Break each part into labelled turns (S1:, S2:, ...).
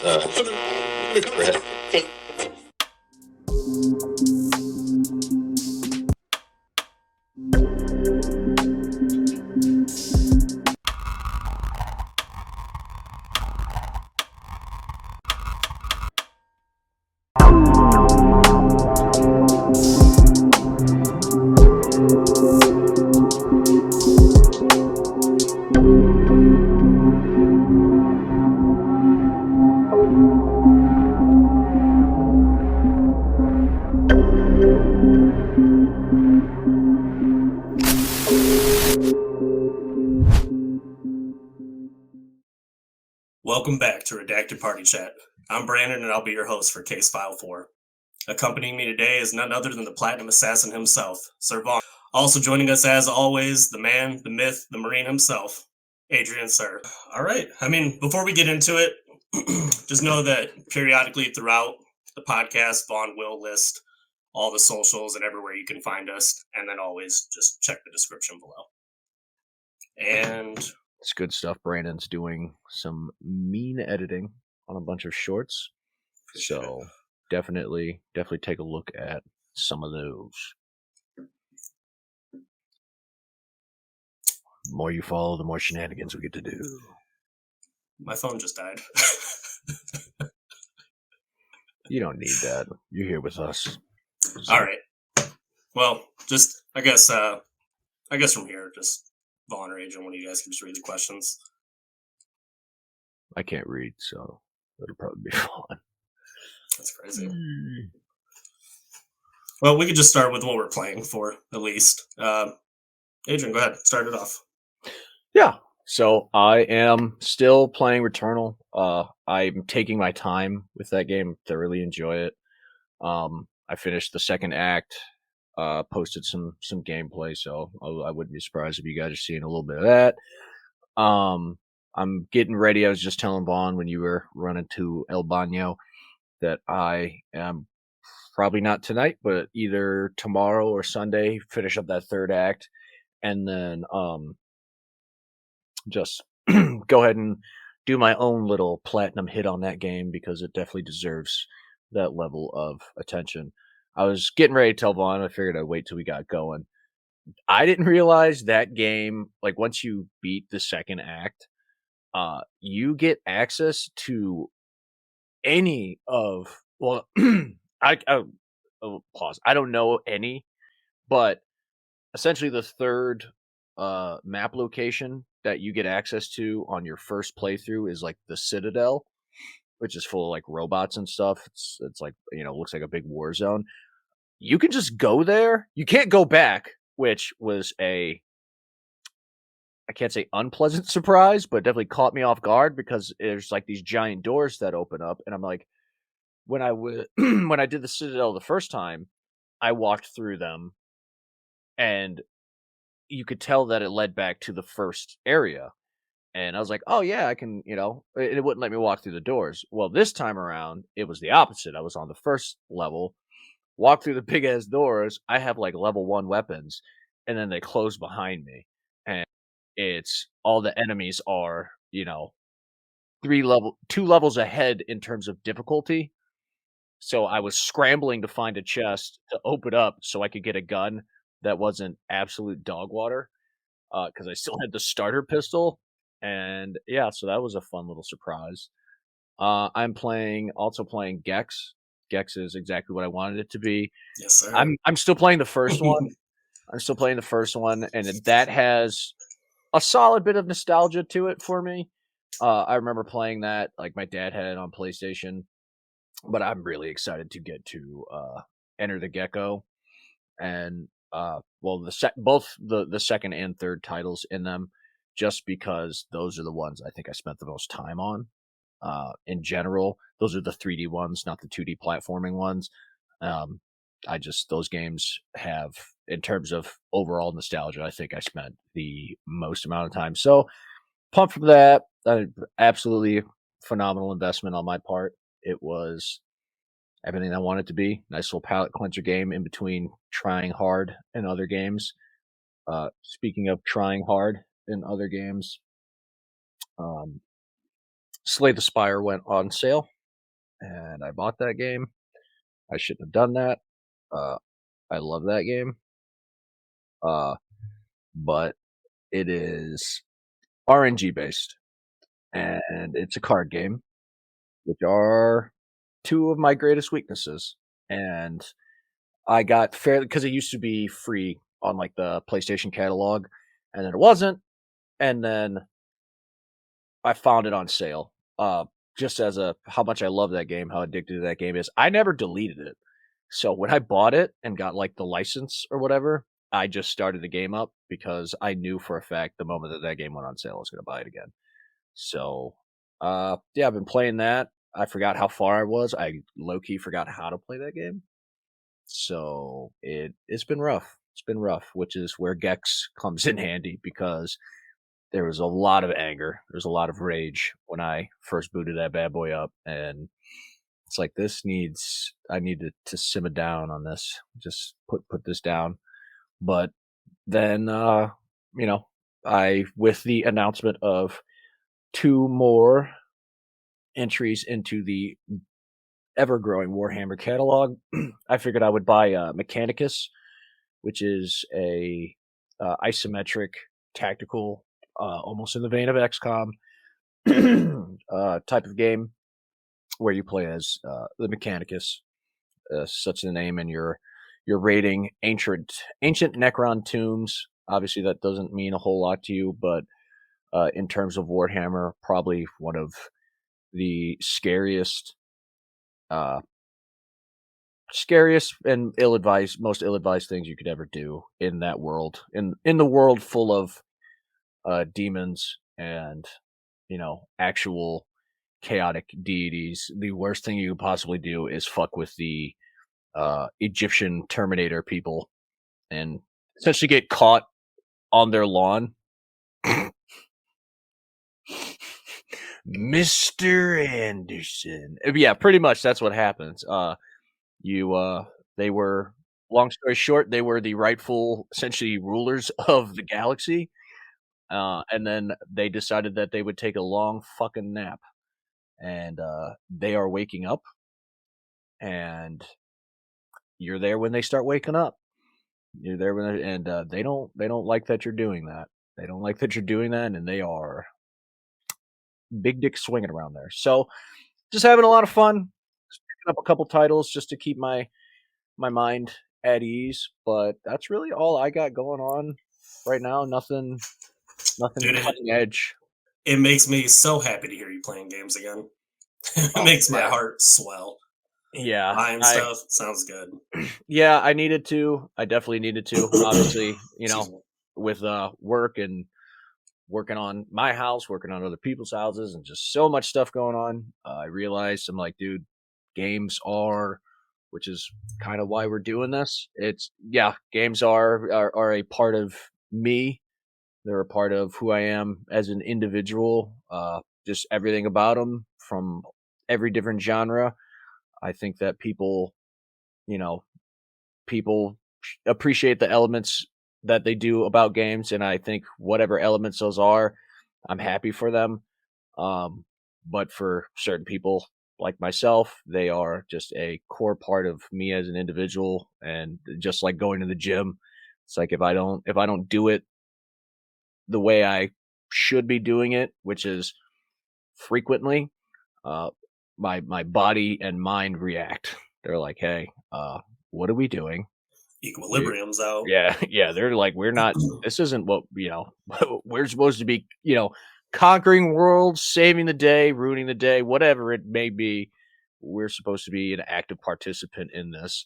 S1: Red.
S2: Welcome back to Redacted Party Chat. I'm Brandyn, and I'll be your host for Case File 4. Accompanying me today is none other than the Platinum Assassin himself, Sir Vaughn. Also joining us, as always, the man, the myth, the Marine himself, Adrian, sir. All right. Before we get into it, just know that periodically throughout the podcast, Vaughn will list all the socials and everywhere you can find us, and then always just check the description below. And
S3: it's good stuff. Brandon's doing some mean editing on a bunch of shorts. So definitely take a look at some of those. The more you follow, the more shenanigans we get to do.
S2: My phone just died.
S3: You don't need that. You're here with us.
S2: So. All right. Well, just I guess from here, just Vaughn or Adrian, one of you guys can just read the questions.
S3: I can't read, so it'll probably be fun.
S2: That's crazy. Well, we could just start with what we're playing for, at least. Adrian, go ahead. Start it off.
S3: Yeah. So I am still playing Returnal. I'm taking my time with that game. Thoroughly enjoy it. I finished the second act. Posted some gameplay, so I wouldn't be surprised if you guys are seeing a little bit of that. I'm getting ready. I was just telling Vaughn when you were running to El Baño that I am probably not tonight, but either tomorrow or Sunday, finish up that third act, and then just go ahead and do my own little platinum hit on that game because it definitely deserves that level of attention. I was getting ready to tell Vaughn, I figured I'd wait till we got going. I didn't realize that game, like once you beat the second act, you get access to any of, well, I'll pause. I don't know any, but essentially the third map location that you get access to on your first playthrough is like the Citadel, which is full of like robots and stuff. It's like, looks like a big war zone. You can just go there. You can't go back, which was I can't say unpleasant surprise, but definitely caught me off guard because there's like these giant doors that open up. And I'm like, when I did the Citadel the first time, I walked through them and you could tell that it led back to the first area. And I was like, oh yeah, I can, it wouldn't let me walk through the doors. Well, this time around, it was the opposite. I was on the first level, walk through the big ass doors. I have like level 1 weapons, and then they close behind me, and it's all the enemies are 2 levels ahead in terms of difficulty. So I was scrambling to find a chest to open up so I could get a gun that wasn't absolute dog water, because I still had the starter pistol, and yeah, so that was a fun little surprise. I'm also playing Gex. Gex is exactly what I wanted it to be.
S2: Yes, sir.
S3: I'm still playing the first one. And that has a solid bit of nostalgia to it for me. I remember playing that, like my dad had it on PlayStation, but I'm really excited to get to Enter the Gecko, and both the second and third titles in them, just because those are the ones I think I spent the most time on. In general, those are the 3D ones, not the 2D platforming ones. Those games have, in terms of overall nostalgia, I think I spent the most amount of time. So pumped for that. Absolutely phenomenal investment on my part. It was everything I wanted it to be. Nice little palate cleanser game in between trying hard in other games. Speaking of trying hard in other games, Slay the Spire went on sale, and I bought that game. I shouldn't have done that. I love that game. But it is RNG based, and it's a card game, which are two of my greatest weaknesses. And I got fairly, because it used to be free on like the PlayStation catalog, and then it wasn't, and then I found it on sale. Just as how much I love that game, how addicted that game is. I never deleted it. So when I bought it and got like the license or whatever, I just started the game up because I knew for a fact the moment that game went on sale, I was going to buy it again. So, yeah, I've been playing that. I forgot how far I was. I low-key forgot how to play that game. So it's been rough. It's been rough, which is where Gex comes in handy, because there was a lot of anger. There's a lot of rage when I first booted that bad boy up, and it's like, I need to simmer down on this. Just put this down. But then, with the announcement of 2 more entries into the ever-growing Warhammer catalog, I figured I would buy Mechanicus, which is a isometric tactical, almost in the vein of XCOM type of game, where you play as the Mechanicus, such the name, and you're raiding ancient Necron tombs. Obviously, that doesn't mean a whole lot to you, but in terms of Warhammer, probably one of the scariest and most ill-advised things you could ever do in that world. In the world full of demons and actual chaotic deities, the worst thing you could possibly do is fuck with the Egyptian Terminator people and essentially get caught on their lawn. Mr. Anderson. Yeah, pretty much that's what happens. They were, long story short, they were the rightful, essentially, rulers of the galaxy. And then they decided that they would take a long fucking nap. And they are waking up. And you're there when they start waking up. You're there when they don't like that you're doing that. They don't like that you're doing that, and they are big dick swinging around there. So, just having a lot of fun. Just picking up a couple titles just to keep my mind at ease. But that's really all I got going on right now. Nothing
S2: Dude,
S3: cutting edge.
S2: It makes me so happy to hear you playing games again. It makes my heart swell.
S3: Yeah.
S2: Buying stuff sounds good.
S3: Yeah, I needed to. I definitely needed to. Obviously, with work and working on my house, working on other people's houses, and just so much stuff going on, I realized, I'm like, dude, games are, which is kind of why we're doing this. Games are a part of me. They're a part of who I am as an individual. Just everything about them, from every different genre. I think that people appreciate the elements that they do about games, and I think whatever elements those are, I'm happy for them. But for certain people like myself, they are just a core part of me as an individual, and just like going to the gym. It's like if I don't do it the way I should be doing it, which is frequently, my body and mind react. They're like, hey, what are we doing?
S2: Equilibrium's out.
S3: Yeah. They're like, we're not, this isn't what, we're supposed to be, conquering worlds, saving the day, ruining the day, whatever it may be. We're supposed to be an active participant in this.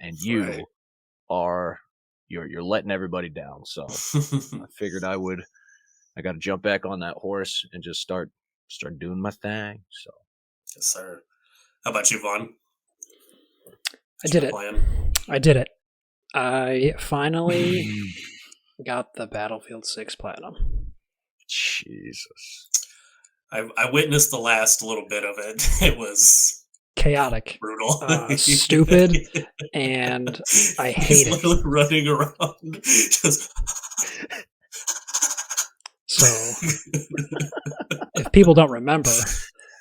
S3: And you are, you're letting everybody down. So I figured I got to jump back on that horse and just start doing my thing. So.
S2: Yes, sir. How about you, Vaughn?
S1: I did it. I finally got the Battlefield 6 Platinum.
S3: Jesus.
S2: I witnessed the last little bit of it. It was
S1: chaotic,
S2: brutal,
S1: stupid, and I hate it.
S2: Running around, just.
S1: So, if people don't remember,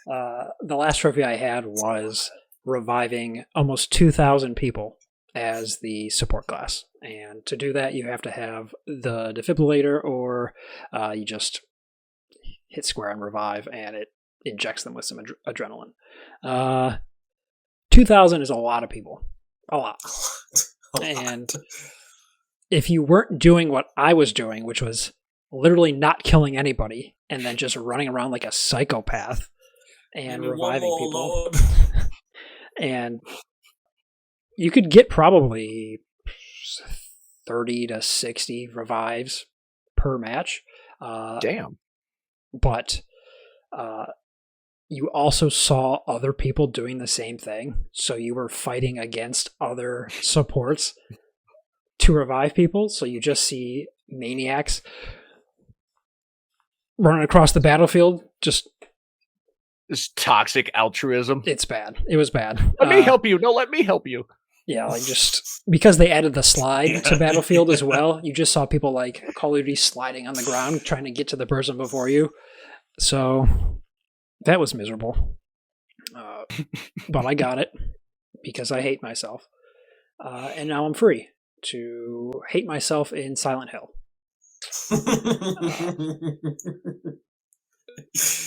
S1: The last trophy I had was reviving almost 2,000 people as the support class. And to do that, you have to have the defibrillator, or you just hit square on revive, and it injects them with some adrenaline. 2,000 is a lot of people. A lot. And if you weren't doing what I was doing, which was literally not killing anybody, and then just running around like a psychopath and reviving people. And you could get probably 30 to 60 revives per match.
S3: Damn.
S1: But you also saw other people doing the same thing. So you were fighting against other supports to revive people. So you just see maniacs running across the battlefield, just
S3: this toxic altruism.
S1: It's bad. It was bad.
S3: Let me help you. No, let me help you.
S1: Yeah, like just because they added the slide to Battlefield as well, you just saw people like Call of Duty sliding on the ground trying to get to the person before you. So that was miserable. But I got it because I hate myself. And now I'm free to hate myself in Silent Hill.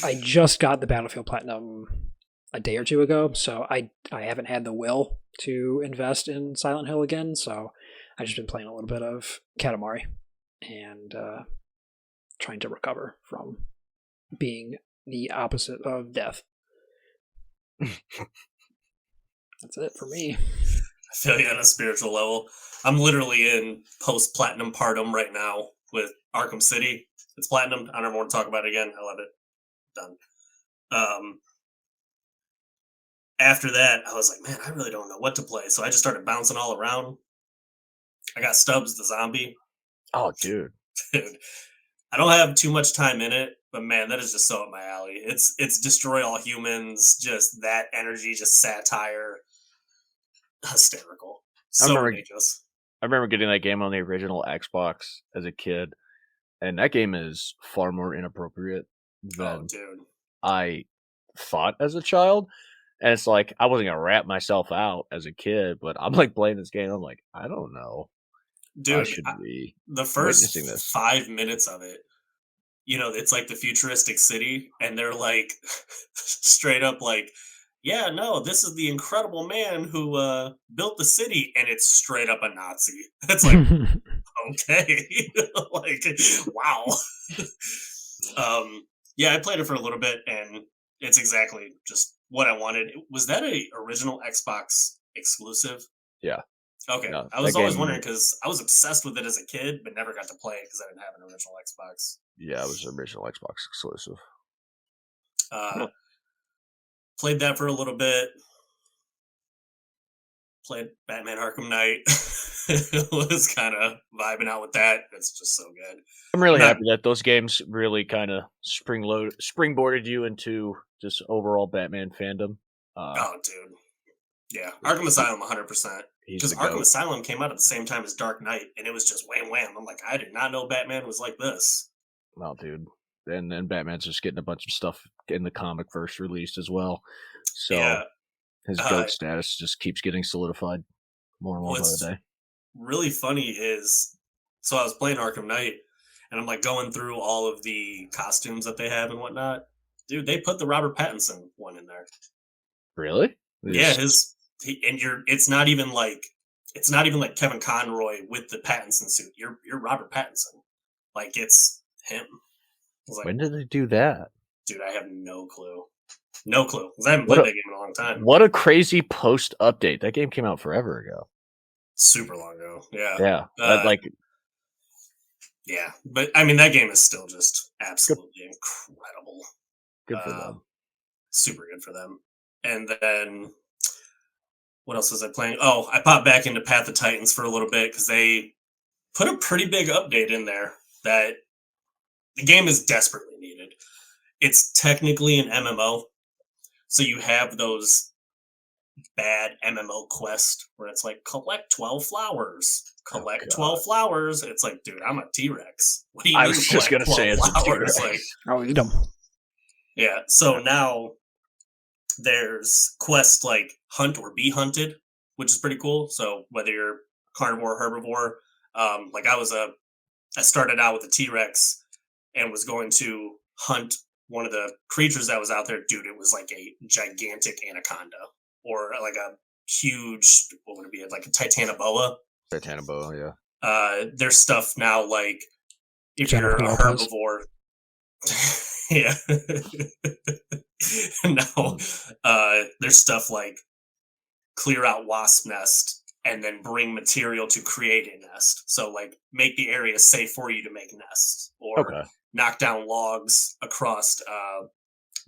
S1: I just got the Battlefield Platinum a day or two ago, so I haven't had the will to invest in Silent Hill again, so I've just been playing a little bit of Katamari and trying to recover from being the opposite of death. That's it for me.
S2: I feel you on a spiritual level. I'm literally in post-platinum partum right now with Arkham City. It's platinum. I don't want to talk about it again. I love it. Done. After that, I was like, man, I really don't know what to play. So I just started bouncing all around. I got Stubbs the zombie.
S3: Oh, dude.
S2: Dude, I don't have too much time in it, but man, that is just so up my alley. It's destroy all humans, just that energy, just satire. Hysterical. So ridiculous.
S3: I remember getting that game on the original Xbox as a kid, and that game is far more inappropriate than I thought as a child. And it's like, I wasn't going to rat myself out as a kid, but I'm like playing this game. I'm like, I don't know.
S2: Dude, the first 5 minutes of it, you know, it's like the futuristic city, and they're like, straight up like, yeah, no, this is the incredible man who built the city, and it's straight up a Nazi. It's like, okay. Like, wow. Yeah, I played it for a little bit, and it's exactly just what I wanted. Was that a original Xbox exclusive?
S3: Yeah.
S2: Okay. No, I was always wondering because I was obsessed with it as a kid, but never got to play it because I didn't have an original Xbox.
S3: Yeah, it was an original Xbox exclusive.
S2: Played that for a little bit. Played Batman Arkham Knight. Was kind of vibing out with that. It's just so good.
S3: I'm really happy that those games really kind of springboarded you into just overall Batman fandom.
S2: Oh, dude. Yeah. Arkham Asylum, 100%. Because Arkham Asylum came out at the same time as Dark Knight, and it was just wham wham. I'm like, I did not know Batman was like this.
S3: No, dude. And then Batman's just getting a bunch of stuff in the comic verse released as well. So his GOAT status just keeps getting solidified more and more by the day.
S2: Really funny is, so I was playing Arkham Knight, and I'm like going through all of the costumes that they have and whatnot. Dude, they put the Robert Pattinson one in there.
S3: Really?
S2: Yeah, it's not even like Kevin Conroy with the Pattinson suit. You're Robert Pattinson. Like, it's him.
S3: Like, when did they do that?
S2: Dude, I have no clue. No clue. Because I haven't played that game in a long time.
S3: What a crazy post-update. That game came out forever ago.
S2: Super long ago. Yeah.
S3: Yeah.
S2: Yeah. But, I mean, that game is still just absolutely incredible.
S3: Good for them.
S2: Super good for them. And then, what else was I playing? Oh, I popped back into Path of Titans for a little bit because they put a pretty big update in there that the game is desperately needed. It's technically an MMO, so you have those bad MMO quests where it's like, collect 12 flowers. Collect 12 flowers. It's like, dude, I'm a T-Rex. What do you mean?
S3: I was just going to say it's a T-Rex.
S2: Like,
S1: I'll eat them.
S2: Yeah, so now there's quests like hunt or be hunted, which is pretty cool. So whether you're carnivore, herbivore, I started out with a T-Rex and was going to hunt one of the creatures that was out there. Dude, it was like a gigantic anaconda or like a huge, what would it be, like a titanoboa?
S3: Titanoboa, yeah.
S2: There's stuff now like if
S1: Jennifer
S2: you're a
S1: Lopez.
S2: herbivore. Yeah. No. There's stuff like clear out wasp nest and then bring material to create a nest. So like make the area safe for you to make nests or knock down logs across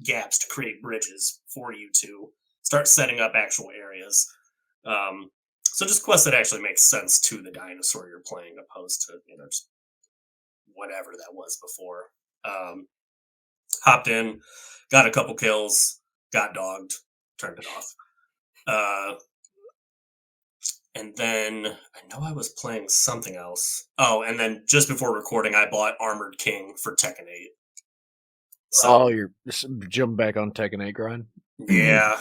S2: gaps to create bridges for you to start setting up actual areas. So just quests that actually make sense to the dinosaur you're playing opposed to, just whatever that was before. Hopped in, got a couple kills, got dogged, turned it off. And then I know I was playing something else. Oh, and then just before recording, I bought Armored King for Tekken 8.
S3: So, you're jumping back on Tekken 8 grind?
S2: Yeah.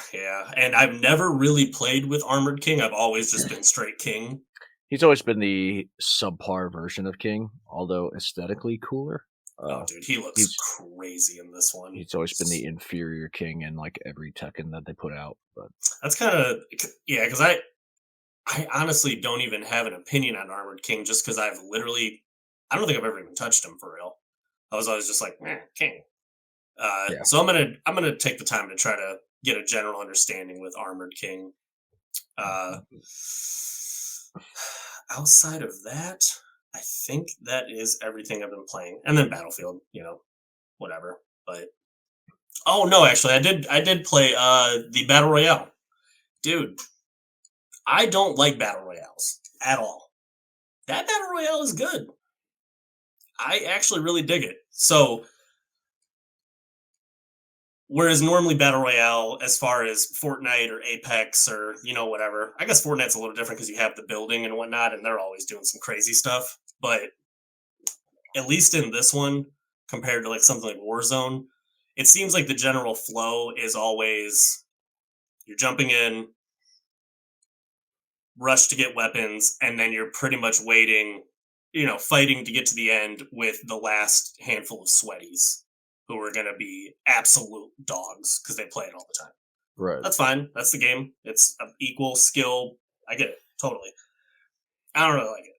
S2: And I've never really played with Armored King. I've always just been straight King.
S3: He's always been the subpar version of King, although aesthetically cooler.
S2: Dude, he looks crazy in this one.
S3: He's always been the inferior King in like every Tekken that they put out. But
S2: that's kind of because I honestly don't even have an opinion on Armored King just because I don't think I've ever even touched him for real. I was always just like, King. So I'm gonna take the time to try to get a general understanding with Armored King. Outside of that, I think that is everything I've been playing, and then Battlefield, whatever. But actually, I did play the Battle Royale, dude. I don't like Battle Royales at all. That Battle Royale is good. I actually really dig it. So, whereas normally Battle Royale, as far as Fortnite or Apex or, whatever, I guess Fortnite's a little different because you have the building and whatnot, and they're always doing some crazy stuff. But at least in this one, compared to like something like Warzone, it seems like the general flow is always you're jumping in, rush to get weapons, and then you're pretty much waiting, fighting to get to the end with the last handful of sweaties who are going to be absolute dogs because they play it all the time.
S3: Right.
S2: That's fine. That's the game. It's an equal skill. I get it. Totally. I don't really like it.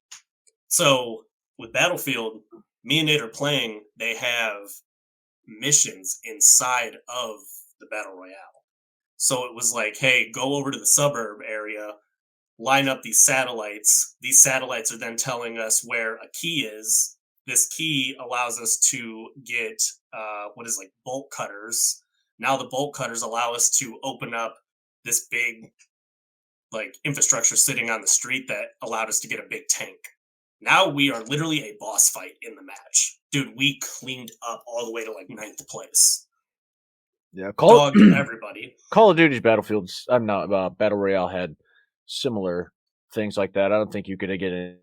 S2: So with Battlefield, me and Nate are playing. They have missions inside of the Battle Royale. So it was like, hey, go over to the suburb area, line up these satellites. These satellites are then telling us where a key is. This key allows us to get bolt cutters. Now the bolt cutters allow us to open up this big infrastructure sitting on the street that allowed us to get a big tank. Now we are literally a boss fight in the match. Dude, we cleaned up all the way to 9th place.
S3: Yeah,
S2: everybody.
S3: Call of Duty's Battlefield's Battle Royale had similar things like that. I don't think you could get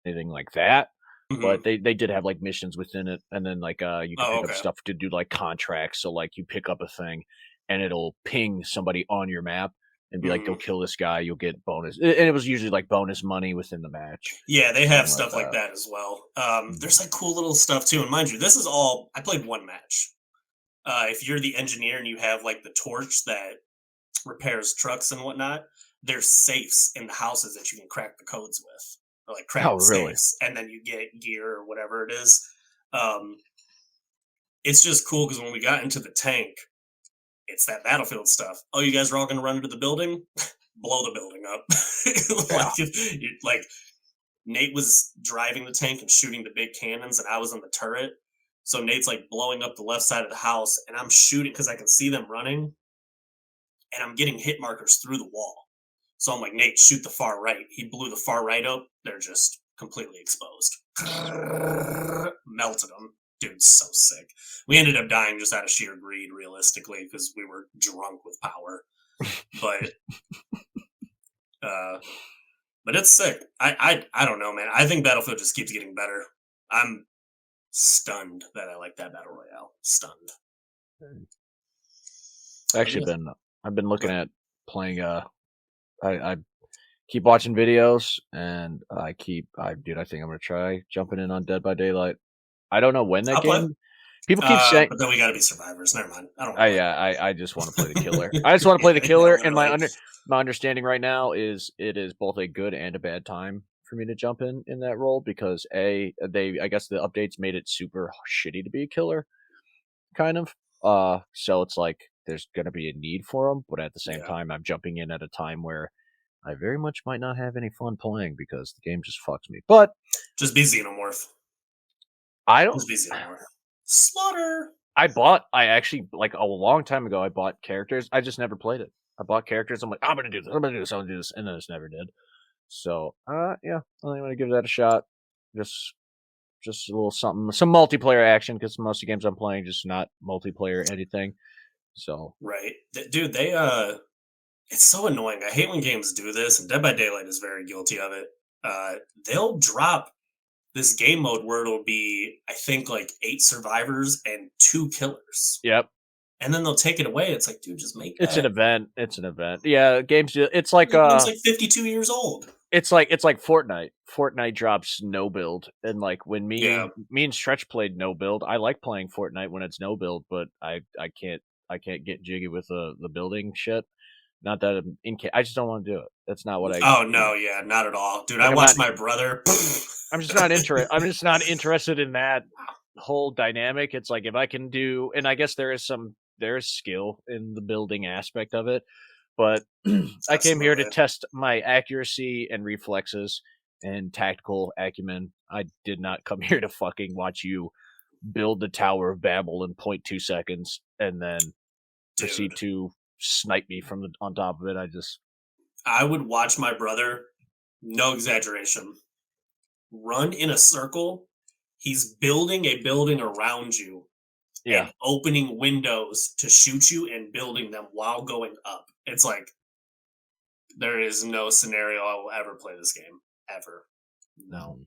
S3: anything like that. Mm-hmm. But they did have missions within it, and then you can pick up stuff to do contracts. So you pick up a thing, and it'll ping somebody on your map and be like, "Go kill this guy, you'll get bonus." And it was usually bonus money within the match.
S2: Yeah, they have stuff like that as well. There's cool little stuff too, and mind you, this is all I played one match. If you're the engineer and you have the torch that repairs trucks and whatnot, there's safes in the houses that you can crack the codes with. Or crack safes, and then you get gear or whatever it is. It's just cool because when we got into the tank, it's that Battlefield stuff. Oh, you guys are all going to run into the building? Blow the building up. Nate was driving the tank and shooting the big cannons, and I was on the turret. So Nate's blowing up the left side of the house, and I'm shooting because I can see them running, and I'm getting hit markers through the wall. So I'm like, Nate, shoot the far right. He blew the far right up. They're just completely exposed. Melted them. Dude, so sick. We ended up dying just out of sheer greed, realistically, because we were drunk with power. But it's sick. I don't know, man. I think Battlefield just keeps getting better. I'm stunned that I like that Battle Royale. Stunned.
S3: I've actually been I've been looking at playing. I keep watching videos, and I think I'm gonna try jumping in on Dead by Daylight. I don't know when that
S2: I'll play.
S3: game. People keep saying,
S2: but then we got to be survivors. Never mind. I don't.
S3: I just want to play the killer. I just want to play the killer, and my understanding right now is it is both a good and a bad time for me to jump in that role because I guess the updates made it super shitty to be a killer, kind of. So it's like there's gonna be a need for them, but at the same time, I'm jumping in at a time where I very much might not have any fun playing because the game just fucks me. But
S2: just be Xenomorph.
S3: I don't.
S2: Just be Xenomorph. Slaughter.
S3: I actually, like a long time ago, I bought characters. I just never played it. I bought characters. I'm like, I'm gonna do this. I'm gonna do this. I'm gonna do this, and then I just never did. So, yeah, I think I'm gonna give that a shot. Just a little something, some multiplayer action because most of the games I'm playing just not multiplayer anything. So,
S2: right, dude, they it's so annoying. I hate when games do this, and Dead by Daylight is very guilty of it. They'll drop this game mode where it'll be, I think, like 8 survivors and 2 killers.
S3: Yep.
S2: And then they'll take it away. It's like, dude, just make that.
S3: It's an event. It's an event. Yeah, games. It's like
S2: it's like 52 years old.
S3: It's like Fortnite. Fortnite drops no build, and like when me and Stretch played no build, I like playing Fortnite when it's no build, but I can't get jiggy with the building shit. Not that I just don't want to do it. That's not what I.
S2: Oh no, yeah, not at all, dude. I watched my brother.
S3: I'm just not interested. I'm just not interested in that whole dynamic. It's like if I can do, and I guess there is skill in the building aspect of it, but I came here to test my accuracy and reflexes and tactical acumen. I did not come here to fucking watch you build the Tower of Babel in 0.2 seconds and then proceed to snipe me from on top of it.
S2: I would watch my brother, no exaggeration, run in a circle. He's building a building around you.
S3: Yeah.
S2: And opening windows to shoot you and building them while going up. It's like, there is no scenario I will ever play this game. Ever. No.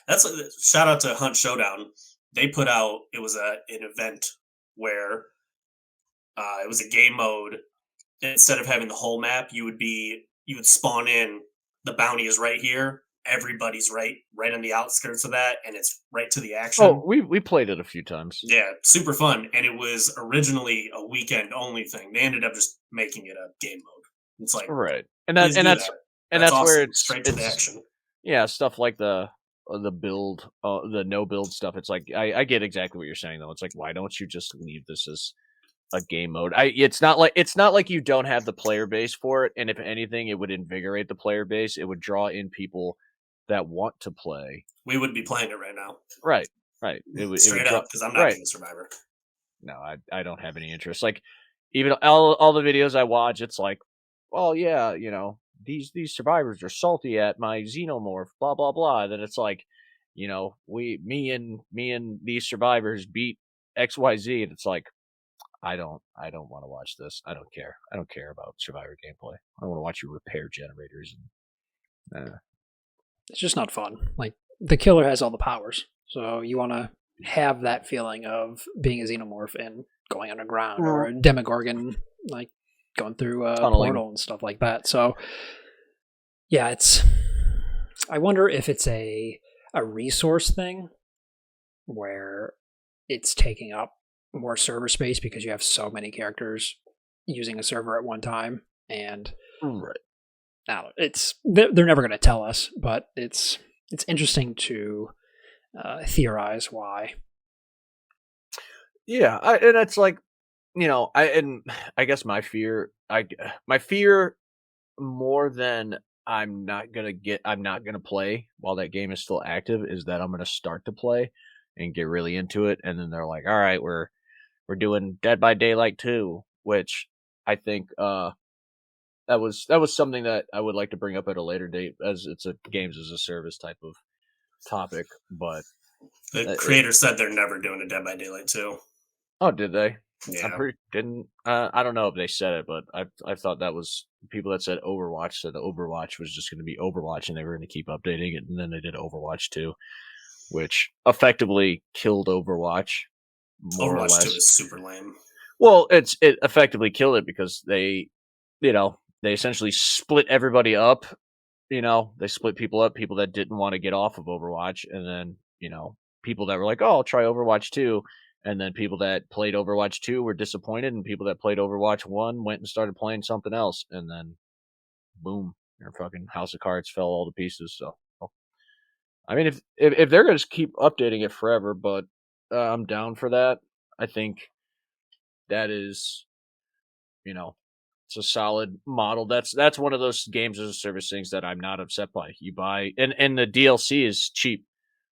S2: That's shout out to Hunt Showdown. They put out, it was an event where it was a game mode. Instead of having the whole map, you would spawn in, the bounty is right here. Everybody's right on the outskirts of that, and it's right to the action.
S3: Oh, we played it a few times.
S2: Yeah, super fun. And it was originally a weekend only thing. They ended up just making it a game mode. It's like,
S3: right, that's awesome. Where it's
S2: straight to the action.
S3: Yeah, stuff like the build, the no build stuff. It's like I get exactly what you're saying though. It's like, why don't you just leave this as a game mode? It's not like you don't have the player base for it. And if anything, it would invigorate the player base. It would draw in people that want to play.
S2: We would be playing it right now.
S3: Right. It would
S2: straight up because I'm not being a survivor.
S3: No, I don't have any interest. Like even all the videos I watch, it's like, well, yeah, these survivors are salty at my xenomorph, blah blah blah. Then it's like, me and these survivors beat XYZ, and it's like, I don't want to watch this. I don't care. I don't care about survivor gameplay. I don't want to watch you repair generators.
S1: It's just not fun. Like, the killer has all the powers, so you want to have that feeling of being a xenomorph and going underground, or a demogorgon, like going through a portal and stuff like that. So, yeah, I wonder if it's a resource thing where it's taking up more server space because you have so many characters using a server at one time, and
S3: right.
S1: They're never going to tell us, but it's interesting to theorize why.
S3: Yeah, and it's like, I guess my fear more than I'm not gonna play while that game is still active is that I'm gonna start to play and get really into it, and then they're like, all right, we're doing Dead by Daylight 2, which I think that was something that I would like to bring up at a later date, as it's a games as a service type of topic. But
S2: the creator said they're never doing a Dead by Daylight 2.
S3: Oh, did they?
S2: Yeah.
S3: I don't know if they said it, but I thought that was people that said Overwatch said Overwatch was just going to be Overwatch and they were going to keep updating it, and then they did Overwatch 2, which effectively killed Overwatch. More
S2: Overwatch
S3: or less.
S2: 2 is super lame.
S3: Well, it effectively killed it because they essentially split everybody up. They split people up, people that didn't want to get off of Overwatch, and then people that were like, "Oh, I'll try Overwatch 2." And then people that played Overwatch 2 were disappointed, and people that played Overwatch 1 went and started playing something else, and then boom, your fucking house of cards fell all to pieces. So, I mean, if they're gonna just keep updating it forever, but I'm down for that. I think that is, it's a solid model. That's one of those games as a service things that I'm not upset by. You buy and the DLC is cheap.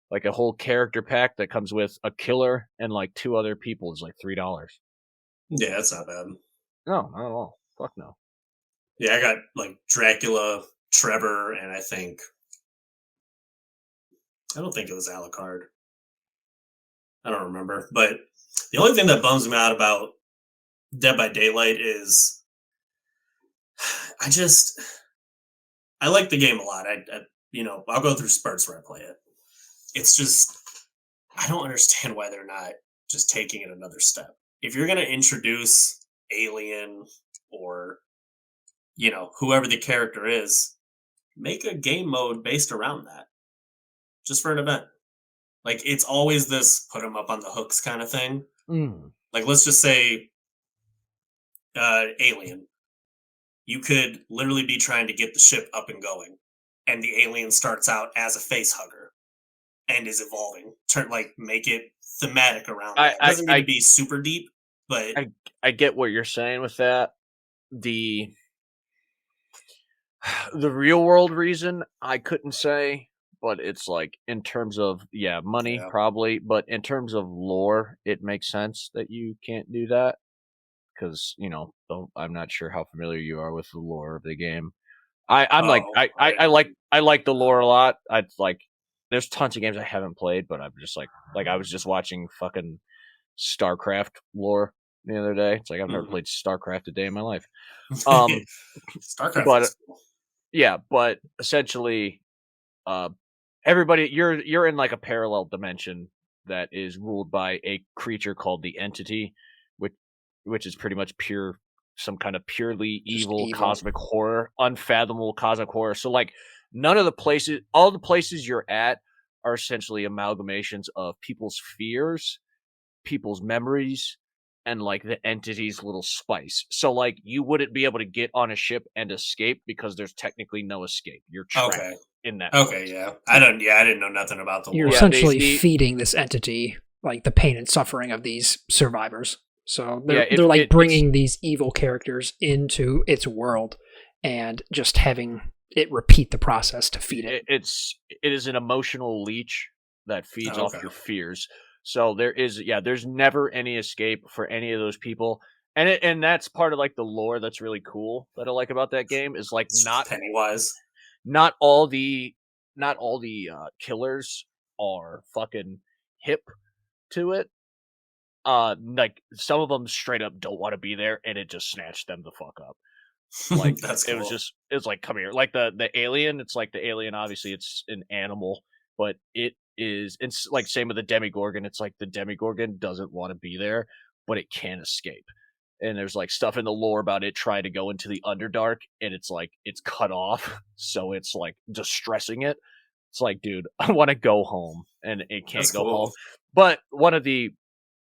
S3: Like a whole character pack that comes with a killer and like 2 other people is like $3.
S2: Yeah, that's not bad.
S3: No, not at all. Fuck no.
S2: Yeah, I got like Dracula, Trevor, and I don't think it was Alucard. I don't remember. But the only thing that bums me out about Dead by Daylight is I like the game a lot. I'll go through spurts where I play it. It's just, I don't understand why they're not just taking it another step. If you're going to introduce Alien or, whoever the character is, make a game mode based around that. Just for an event. Like, it's always this put them up on the hooks kind of thing. Like, let's just say Alien. You could literally be trying to get the ship up and going, and the alien starts out as a face hugger and is evolving. Make it thematic around that. It doesn't need to be super deep, but
S3: I get what you're saying with that. The real world reason I couldn't say, but it's like in terms of money probably, but in terms of lore, it makes sense that you can't do that because I'm not sure how familiar you are with the lore of the game. I like the lore a lot. There's tons of games I haven't played, but I'm just like I was just watching fucking StarCraft lore the other day. It's like I've never played StarCraft a day in my life.
S2: StarCraft,
S3: but essentially, everybody you're in like a parallel dimension that is ruled by a creature called the Entity, which is pretty much some kind of purely evil cosmic horror, unfathomable cosmic horror. So like all the places you're at are essentially amalgamations of people's fears, people's memories, and like the Entity's little spice. So like you wouldn't be able to get on a ship and escape because there's technically no escape. You're trapped in that.
S2: Okay, yeah. I didn't know nothing about the lore.
S1: You're essentially feeding this entity like the pain and suffering of these survivors. So they're bringing these evil characters into its world and just having it repeat the process to feed it.
S3: It is an emotional leech that feeds off your fears. So there's never any escape for any of those people, and that's part of like the lore that's really cool that I like about that game is like not
S2: Pennywise.
S3: Not all the killers are fucking hip to it. Like some of them straight up don't want to be there, and it just snatched them the fuck up. Like
S2: that's cool.
S3: It was like, come here. Like the alien, it's like the alien. Obviously, it's an animal, but it's like same with the Demigorgon. It's like the Demigorgon doesn't want to be there, but it can't escape. And there's like stuff in the lore about it trying to go into the Underdark, and it's like it's cut off, so it's like distressing it. It's like, dude, I want to go home, and it can't go home. But one of the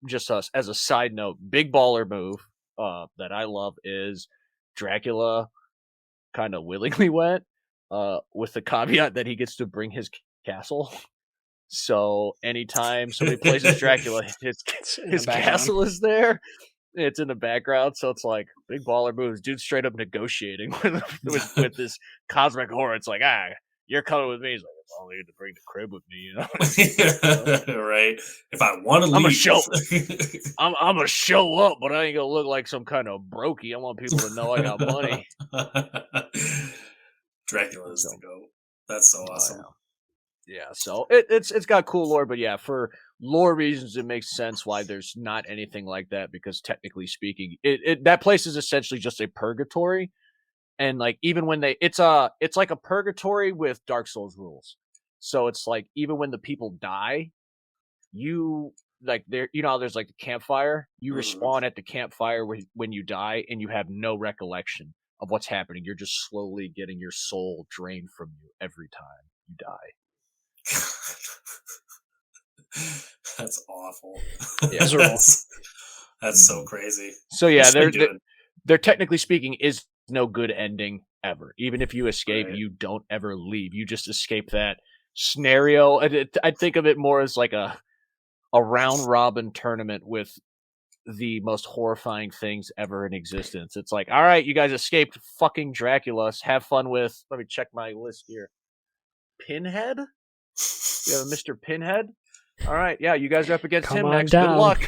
S3: just us as a side note, big baller move that I love is Dracula kind of willingly went with the caveat that he gets to bring his castle. So anytime somebody plays as Dracula, his castle is there. It's in the background, so it's like big baller moves. Dude, straight up negotiating with this cosmic horror. It's like, you're coming with me. He's like, I only need to bring the crib with me,
S2: Right. If I want to leave,
S3: I'm gonna show up, but I ain't gonna look like some kind of brokey. I want people to know I got money.
S2: Dracula is the goat. That's so awesome.
S3: Yeah, so it's got cool lore, but yeah, for lore reasons, it makes sense why there's not anything like that because technically speaking, that place is essentially just a purgatory, and like even when it's like a purgatory with Dark Souls rules. So it's like even when the people die, you like there, how there's like the campfire. You respawn at the campfire when you die, and you have no recollection of what's happening. You're just slowly getting your soul drained from you every time you die.
S2: That's awful.
S3: Yeah.
S2: That's so crazy.
S3: So yeah, there technically speaking is no good ending ever. Even if you escape, you don't ever leave. You just escape that scenario. I think of it more as like a round robin tournament with the most horrifying things ever in existence. It's like, all right, you guys escaped fucking Dracula. Have fun with. Let me check my list here. Pinhead. You have a Mr. Pinhead. All right, yeah, you guys are up against him next. Good luck.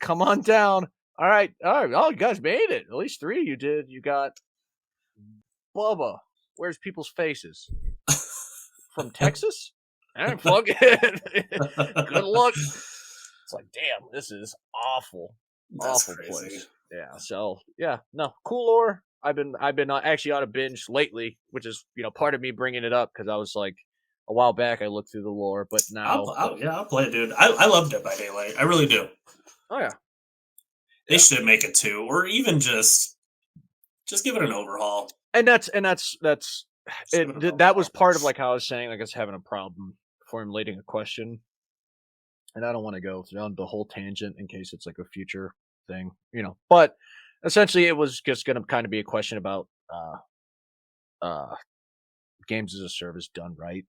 S3: Come on down. All right. Oh, you guys made it. At least 3 of you did. You got Bubba. Where's people's faces? From Texas? All right, fuck it. Good luck. It's like, damn, this is awful.
S2: That's
S3: awful
S2: crazy.
S3: Place. Yeah. So yeah, no, cool lore. I've been actually on a binge lately, which is part of me bringing it up because I was like, a while back I looked through the lore, but now
S2: I'll play it, dude. I love Dead by Daylight. I really do.
S3: Oh yeah.
S2: They should make it 2, or even just give it an overhaul.
S3: And that was part of like how I was saying, I guess, having a problem formulating a question. And I don't want to go down the whole tangent in case it's like a future thing, But essentially, it was just going to kind of be a question about games as a service done right,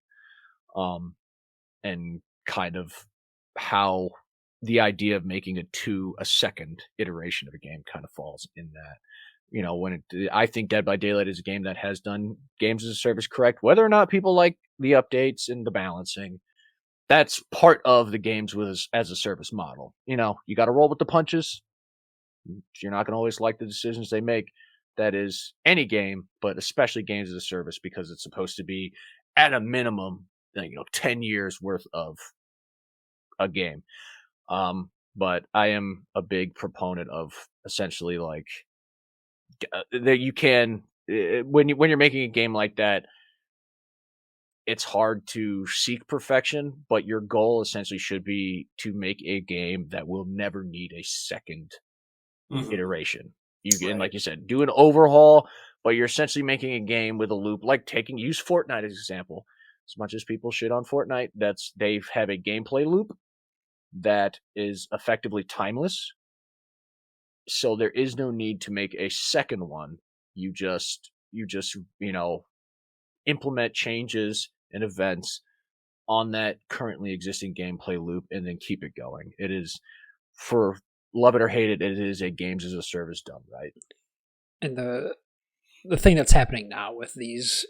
S3: and kind of how the idea of making a second iteration of a game kind of falls in that. I think Dead by Daylight is a game that has done games as a service correct, whether or not people like the updates and the balancing. That's part of the games as a service model. You got to roll with the punches. You're not going to always like the decisions they make. That is any game, but especially games as a service, because it's supposed to be at a minimum, 10 years worth of a game. But I am a big proponent of essentially like that you can when you're making a game like that, it's hard to seek perfection, but your goal essentially should be to make a game that will never need a second iteration. You can, like you said, do an overhaul, but you're essentially making a game with a loop, like use Fortnite as an example. As much as people shit on Fortnite, they have a gameplay loop that is effectively timeless. So there is no need to make a second one. You just implement changes and events on that currently existing gameplay loop and then keep it going. It is, for love it or hate it, it is a games as a service done right.
S1: And the thing that's happening now with these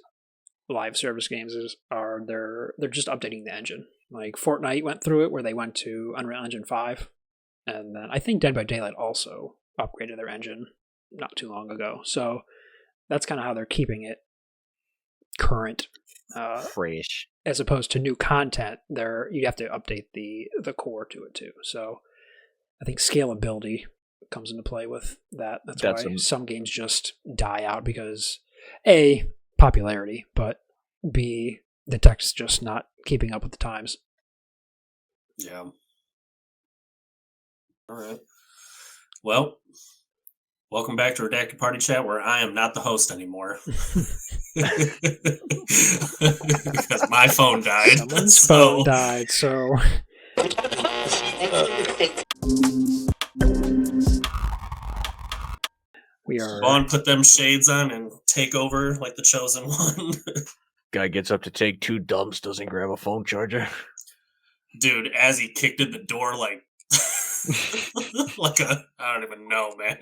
S1: live service games are they're just updating the engine. Like Fortnite went through it where they went to Unreal Engine 5, and then I think Dead by Daylight also upgraded their engine not too long ago. So that's kind of how they're keeping it current,
S3: fresh,
S1: as opposed to new content. You have to update the core to it too. So I think scalability comes into play with that. That's why some games just die out, because A, popularity, but B, the tech's just not keeping up with the times.
S2: Yeah. All right. Well, welcome back to Redacted Party Chat, where I am not the host anymore. Because my phone died.
S1: Someone's phone died, so... We are...
S2: Vaughn, put them shades on and take over like the chosen one.
S3: Guy gets up to take 2 dumps, doesn't grab a phone charger.
S2: Dude, as he kicked in the door, like I don't even know, man.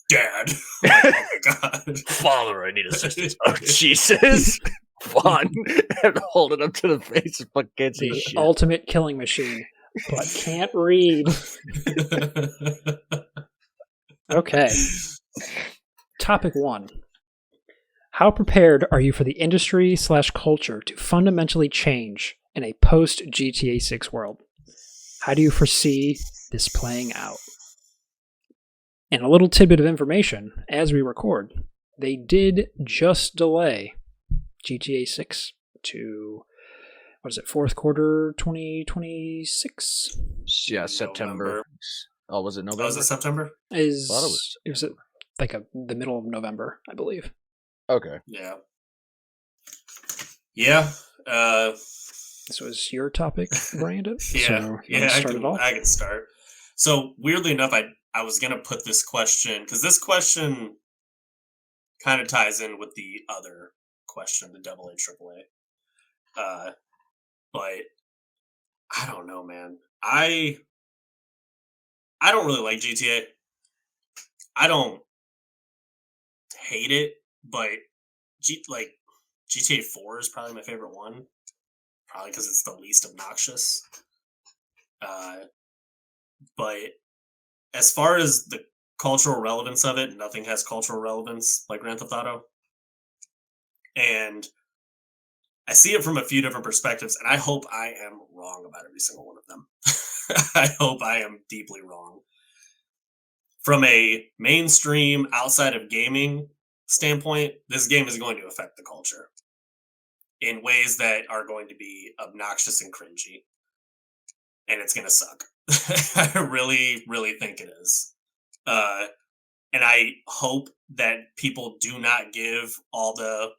S2: Dad. Oh my God.
S3: Father, I need assistance. Oh, Jesus. Vaughn. And hold it up to the face and fucking can't see shit.
S1: Ultimate killing machine, but can't read. Okay. Topic 1. How prepared are you for the industry/culture to fundamentally change in a post-GTA 6 world? How do you foresee this playing out? And a little tidbit of information, as we record, they did just delay GTA 6 to, what is it, fourth quarter 2026?
S3: Yeah, September.
S2: November.
S3: Oh, was it November?
S2: Oh, was it September?
S1: Is
S3: Thought
S1: it was like the middle of November, I believe.
S3: Okay.
S2: Yeah. Yeah.
S1: This was your topic, Brandon.
S2: Yeah.
S1: So
S2: yeah,
S1: I
S2: I can start. So weirdly enough, I was gonna put this question because this question kind of ties in with the other question, the AA, AAA. But I don't know, man. I don't really like GTA. I don't hate it, but GTA 4 is probably my favorite one. Probably because it's the least obnoxious. But as far as the cultural relevance of it, nothing has cultural relevance like Grand Theft Auto. And I see it from a few different perspectives, and I hope I am wrong about every single one of them. I hope I am deeply wrong. From a mainstream, outside of gaming standpoint, this game is going to affect the culture in ways that are going to be obnoxious and cringy. And it's going to suck. I really, really think it is. And I hope that people do not give all the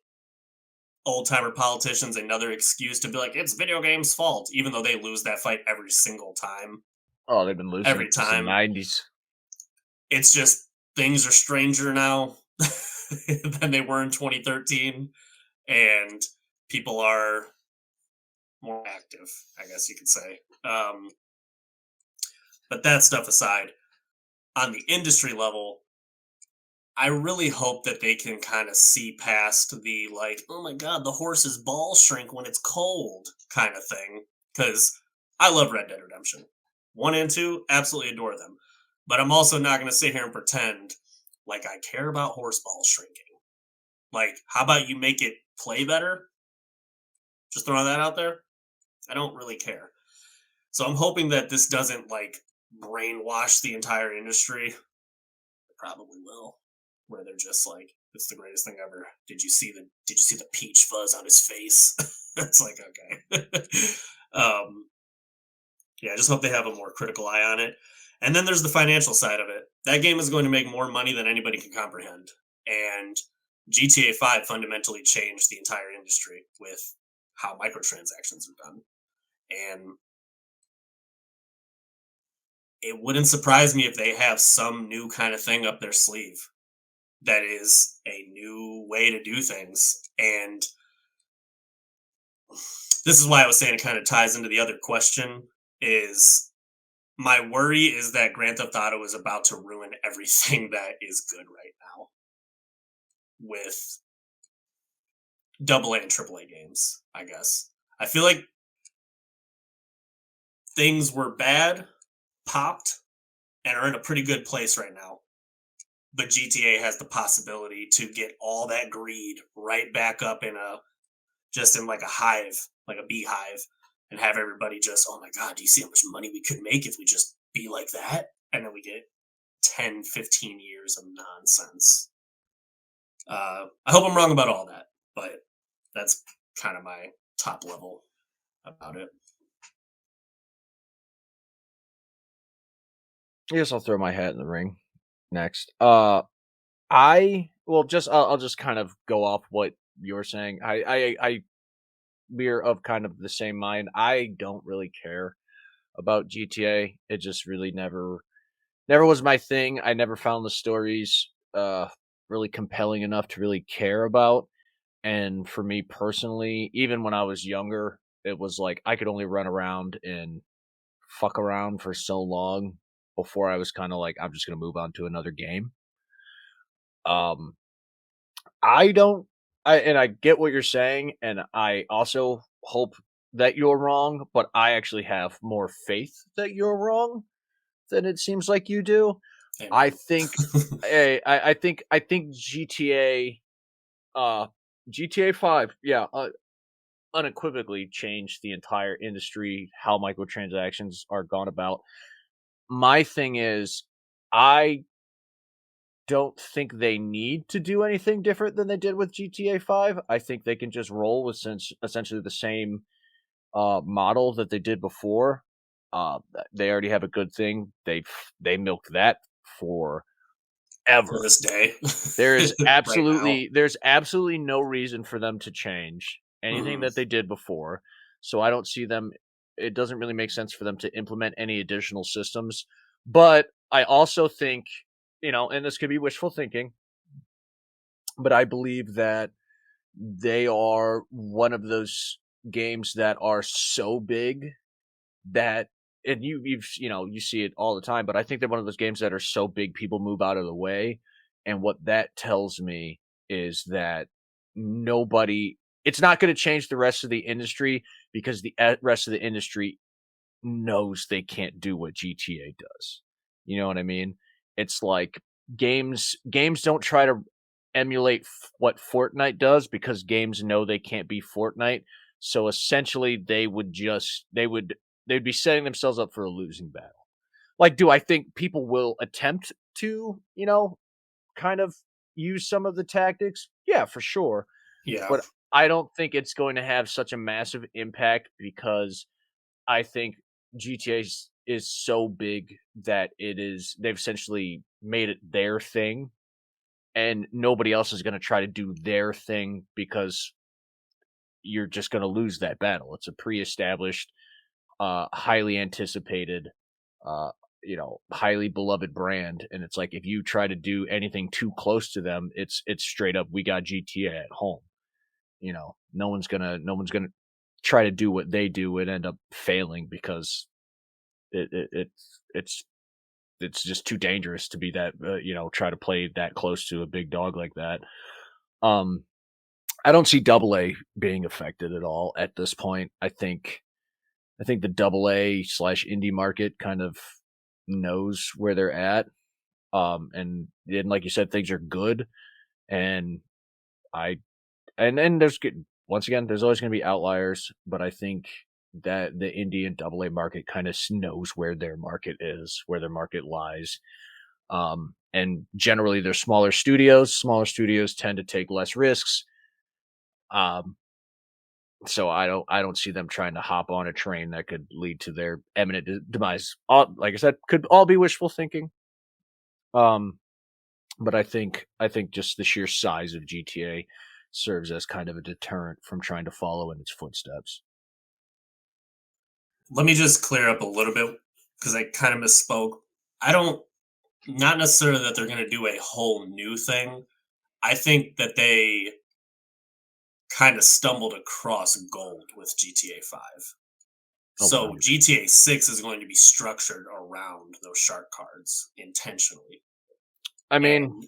S2: old-timer politicians another excuse to be like, it's video games' fault, even though they lose that fight every single time.
S3: Oh, they've been losing
S2: every time.
S3: Since the 90s.
S2: It's just things are stranger now than they were in 2013, and people are more active, I guess you could say. But that stuff aside, on the industry level, I really hope that they can kind of see past the, like, oh my god, the horse's balls shrink when it's cold kind of thing. Because I love Red Dead Redemption. 1 and 2, absolutely adore them. But I'm also not going to sit here and pretend like I care about horse balls shrinking. Like, how about you make it play better? Just throwing that out there. I don't really care. So I'm hoping that this doesn't, like, brainwash the entire industry. It probably will. Where they're just like, it's the greatest thing ever. Did you see the peach fuzz on his face? It's like, okay. Yeah, I just hope they have a more critical eye on it. And then there's the financial side of it. That game is going to make more money than anybody can comprehend. And GTA 5 fundamentally changed the entire industry with how microtransactions are done. And it wouldn't surprise me if they have some new kind of thing up their sleeve that is a new way to do things. And this is why I was saying it kind of ties into the other question, is my worry is that Grand Theft Auto is about to ruin everything that is good right now with AA and AAA games, I guess. I feel like things were bad, popped, and are in a pretty good place right now. But GTA has the possibility to get all that greed right back up in like a hive, like a beehive, and have everybody just, oh my god, do you see how much money we could make if we just be like that? And then we get 10, 15 years of nonsense. I hope I'm wrong about all that, but that's kind of my top level about it.
S3: I guess I'll throw my hat in the ring next. I'll just kind of go off what you're saying. We're of kind of the same mind. I don't really care about GTA. It just really never was my thing. I never found the stories really compelling enough to really care about. And for me personally, even when I was younger, it was like I could only run around and fuck around for so long before I was kind of like, I'm just going to move on to another game. I get what you're saying, and I also hope that you're wrong, but I actually have more faith that you're wrong than it seems like you do. Amen. I think GTA GTA 5, unequivocally changed the entire industry, how microtransactions are gone about. My thing is, I don't think they need to do anything different than they did with GTA 5. I think they can just roll with essentially the same model that they did before. They already have a good thing. They milked that for ever.
S2: To this day.
S3: There's
S2: Right
S3: absolutely no reason for them to change anything that they did before. So I don't see them. It doesn't really make sense for them to implement any additional systems. But I also think, and this could be wishful thinking, but I believe that they are one of those games that are so big that, and you see it all the time, but I think they're one of those games that are so big people move out of the way. And what that tells me is that it's not going to change the rest of the industry, because the rest of the industry knows they can't do what GTA does. You know what I mean? It's like games don't try to emulate what Fortnite does, because games know they can't be Fortnite. So essentially they'd be setting themselves up for a losing battle. Like, do I think people will attempt to, kind of use some of the tactics? Yeah, for sure.
S2: Yeah.
S3: But I don't think it's going to have such a massive impact, because I think GTA is so big that they've essentially made it their thing, and nobody else is going to try to do their thing, because you're just going to lose that battle. It's a pre-established, highly anticipated, highly beloved brand, and it's like, if you try to do anything too close to them, it's straight up, we got GTA at home. No one's gonna try to do what they do and end up failing, because it's just too dangerous to be that, try to play that close to a big dog like that. I don't see AA being affected at all at this point. I think the AA/indie market kind of knows where they're at. And like you said, things are good. And there's, once again, there's always going to be outliers, but I think that the indie and AA market kind of knows where their market is, where their market lies. And generally they're smaller studios. Smaller studios tend to take less risks. So I don't see them trying to hop on a train that could lead to their imminent demise. Like I said, could all be wishful thinking. But I think just the sheer size of GTA serves as kind of a deterrent from trying to follow in its footsteps.
S2: Let me just clear up a little bit, because I kind of misspoke. Not necessarily that they're going to do a whole new thing. I think that they kind of stumbled across gold with GTA 5. So GTA 6 is going to be structured around those shark cards intentionally.
S3: I mean,
S2: and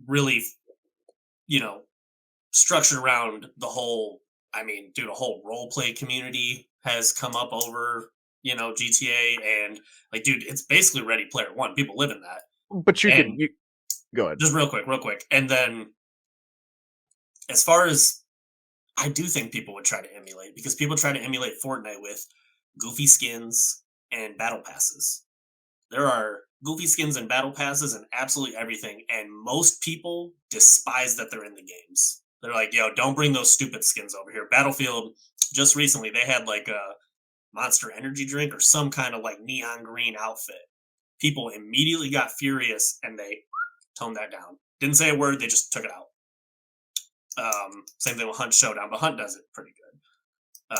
S2: really, structured around the whole, a whole roleplay community has come up over, GTA, and it's basically Ready Player One. People live in that.
S3: But you go ahead.
S2: Just real quick. And then, as far as, I do think people would try to emulate, because people try to emulate Fortnite with goofy skins and battle passes. There are goofy skins and battle passes and absolutely everything, and most people despise that they're in the games. They're like, yo, don't bring those stupid skins over here. Battlefield, just recently, they had like a Monster Energy drink or some kind of like neon green outfit. People immediately got furious, and they toned that down. Didn't say a word, they just took it out. Same thing with Hunt Showdown, but Hunt does it pretty good.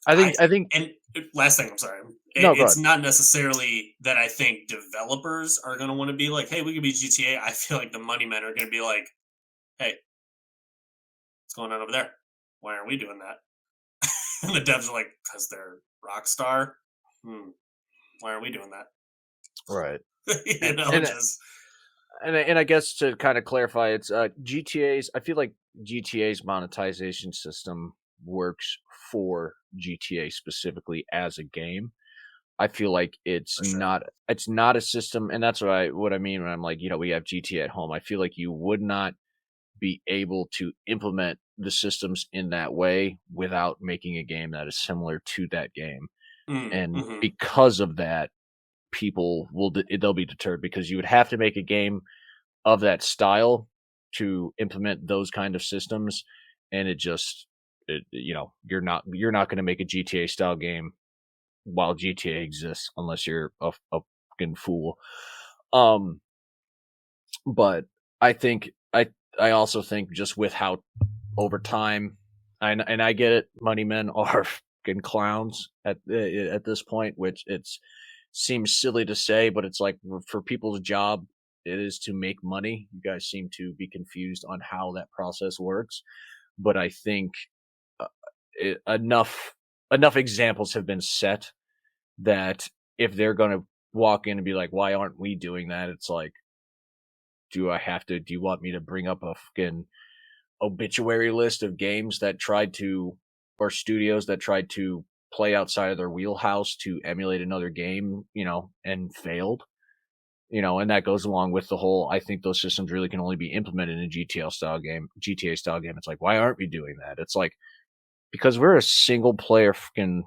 S2: I think, and last thing, I'm sorry. It's not necessarily that I think developers are going to want to be like, hey, we could be GTA. I feel like the money men are going to be like, hey, what's going on over there? Why aren't we doing that? And the devs are like, because they're Rockstar. Why aren't we doing that?
S3: Right.
S2: And
S3: I guess to kind of clarify, it's GTA's. I feel like GTA's monetization system works for GTA specifically as a game. I feel like it's not a system, and that's what I mean when I'm like, we have GTA at home. I feel like you would not be able to implement the systems in that way without making a game that is similar to that game. And because of that, people they'll be deterred, because you would have to make a game of that style to implement those kind of systems. and you're not going to make a GTA style game while GTA exists unless you're a fucking fool. But I think I also think just with how over time, and I get it, money men are fucking clowns at this point, which seems silly to say, but it's like for people's job, it is to make money. You guys seem to be confused on how that process works, but I think enough examples have been set that if they're going to walk in and be like, why aren't we doing that? It's like, do you want me to bring up a fucking obituary list of games that tried to, or studios that tried to play outside of their wheelhouse to emulate another game, and failed? And that goes along with the whole, I think those systems really can only be implemented in a GTA style game. It's like, why aren't we doing that? It's like, because we're a single player fucking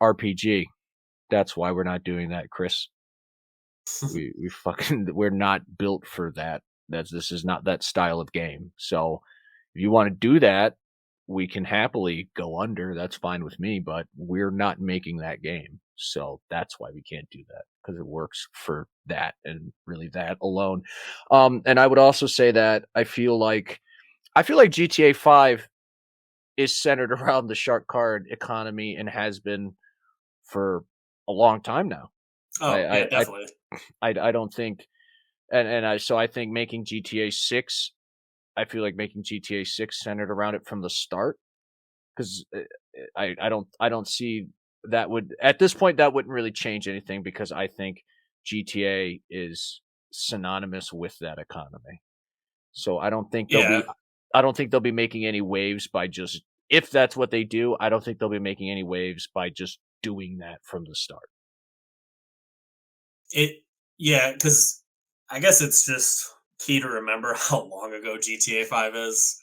S3: RPG. That's why we're not doing that, Chris. We're not built for that. This is not that style of game. So if you want to do that, we can happily go under. That's fine with me, but we're not making that game. So that's why we can't do that, because it works for that and really that alone. And I would also say that I feel like GTA 5 is centered around the shark card economy and has been for a long time now.
S2: Oh, yeah, definitely.
S3: I don't think, so I think making GTA 6, I feel like making GTA 6 centered around it from the start, because I don't see that would, at this point, that wouldn't really change anything, because I think GTA is synonymous with that economy. So I don't think they'll be making any waves by just, if that's what they do, I don't think they'll be making any waves by just doing that from the start.
S2: Because I guess it's just key to remember how long ago GTA 5 is.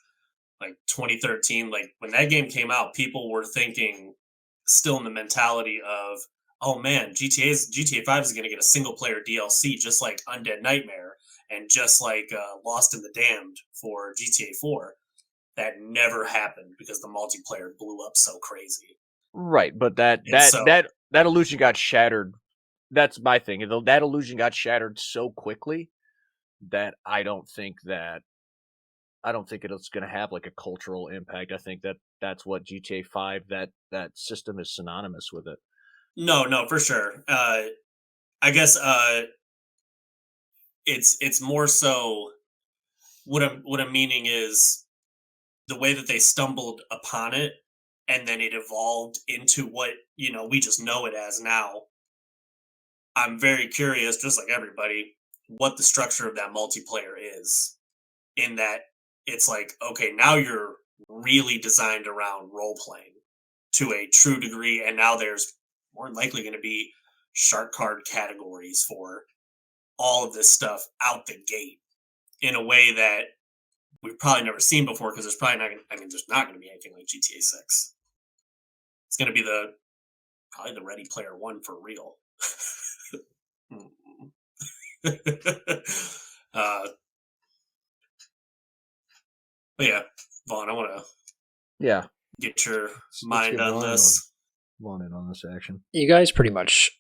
S2: Like 2013, like when that game came out, people were thinking, still in the mentality of, oh man, GTA 5 is going to get a single player DLC just like Undead Nightmare and just like Lost in the Damned for GTA 4. That never happened because the multiplayer blew up so crazy.
S3: Right, but that illusion got shattered. That's my thing. That illusion got shattered so quickly that I don't think it's going to have like a cultural impact. I think that's what GTA 5, that system is synonymous with it.
S2: No, for sure. I guess it's more so what I'm meaning is the way that they stumbled upon it, and then it evolved into what we just know it as now. I'm very curious, just like everybody, what the structure of that multiplayer is. In that it's like, okay, now you're really designed around role playing to a true degree, and now there's more than likely going to be shark card categories for all of this stuff out the gate in a way that we've probably never seen before, because there's not going to be anything like GTA 6. It's going to be probably the Ready Player One for real. But yeah, Vaughn, I want to get your mind on this.
S3: Vaughn in on this action.
S1: You guys pretty much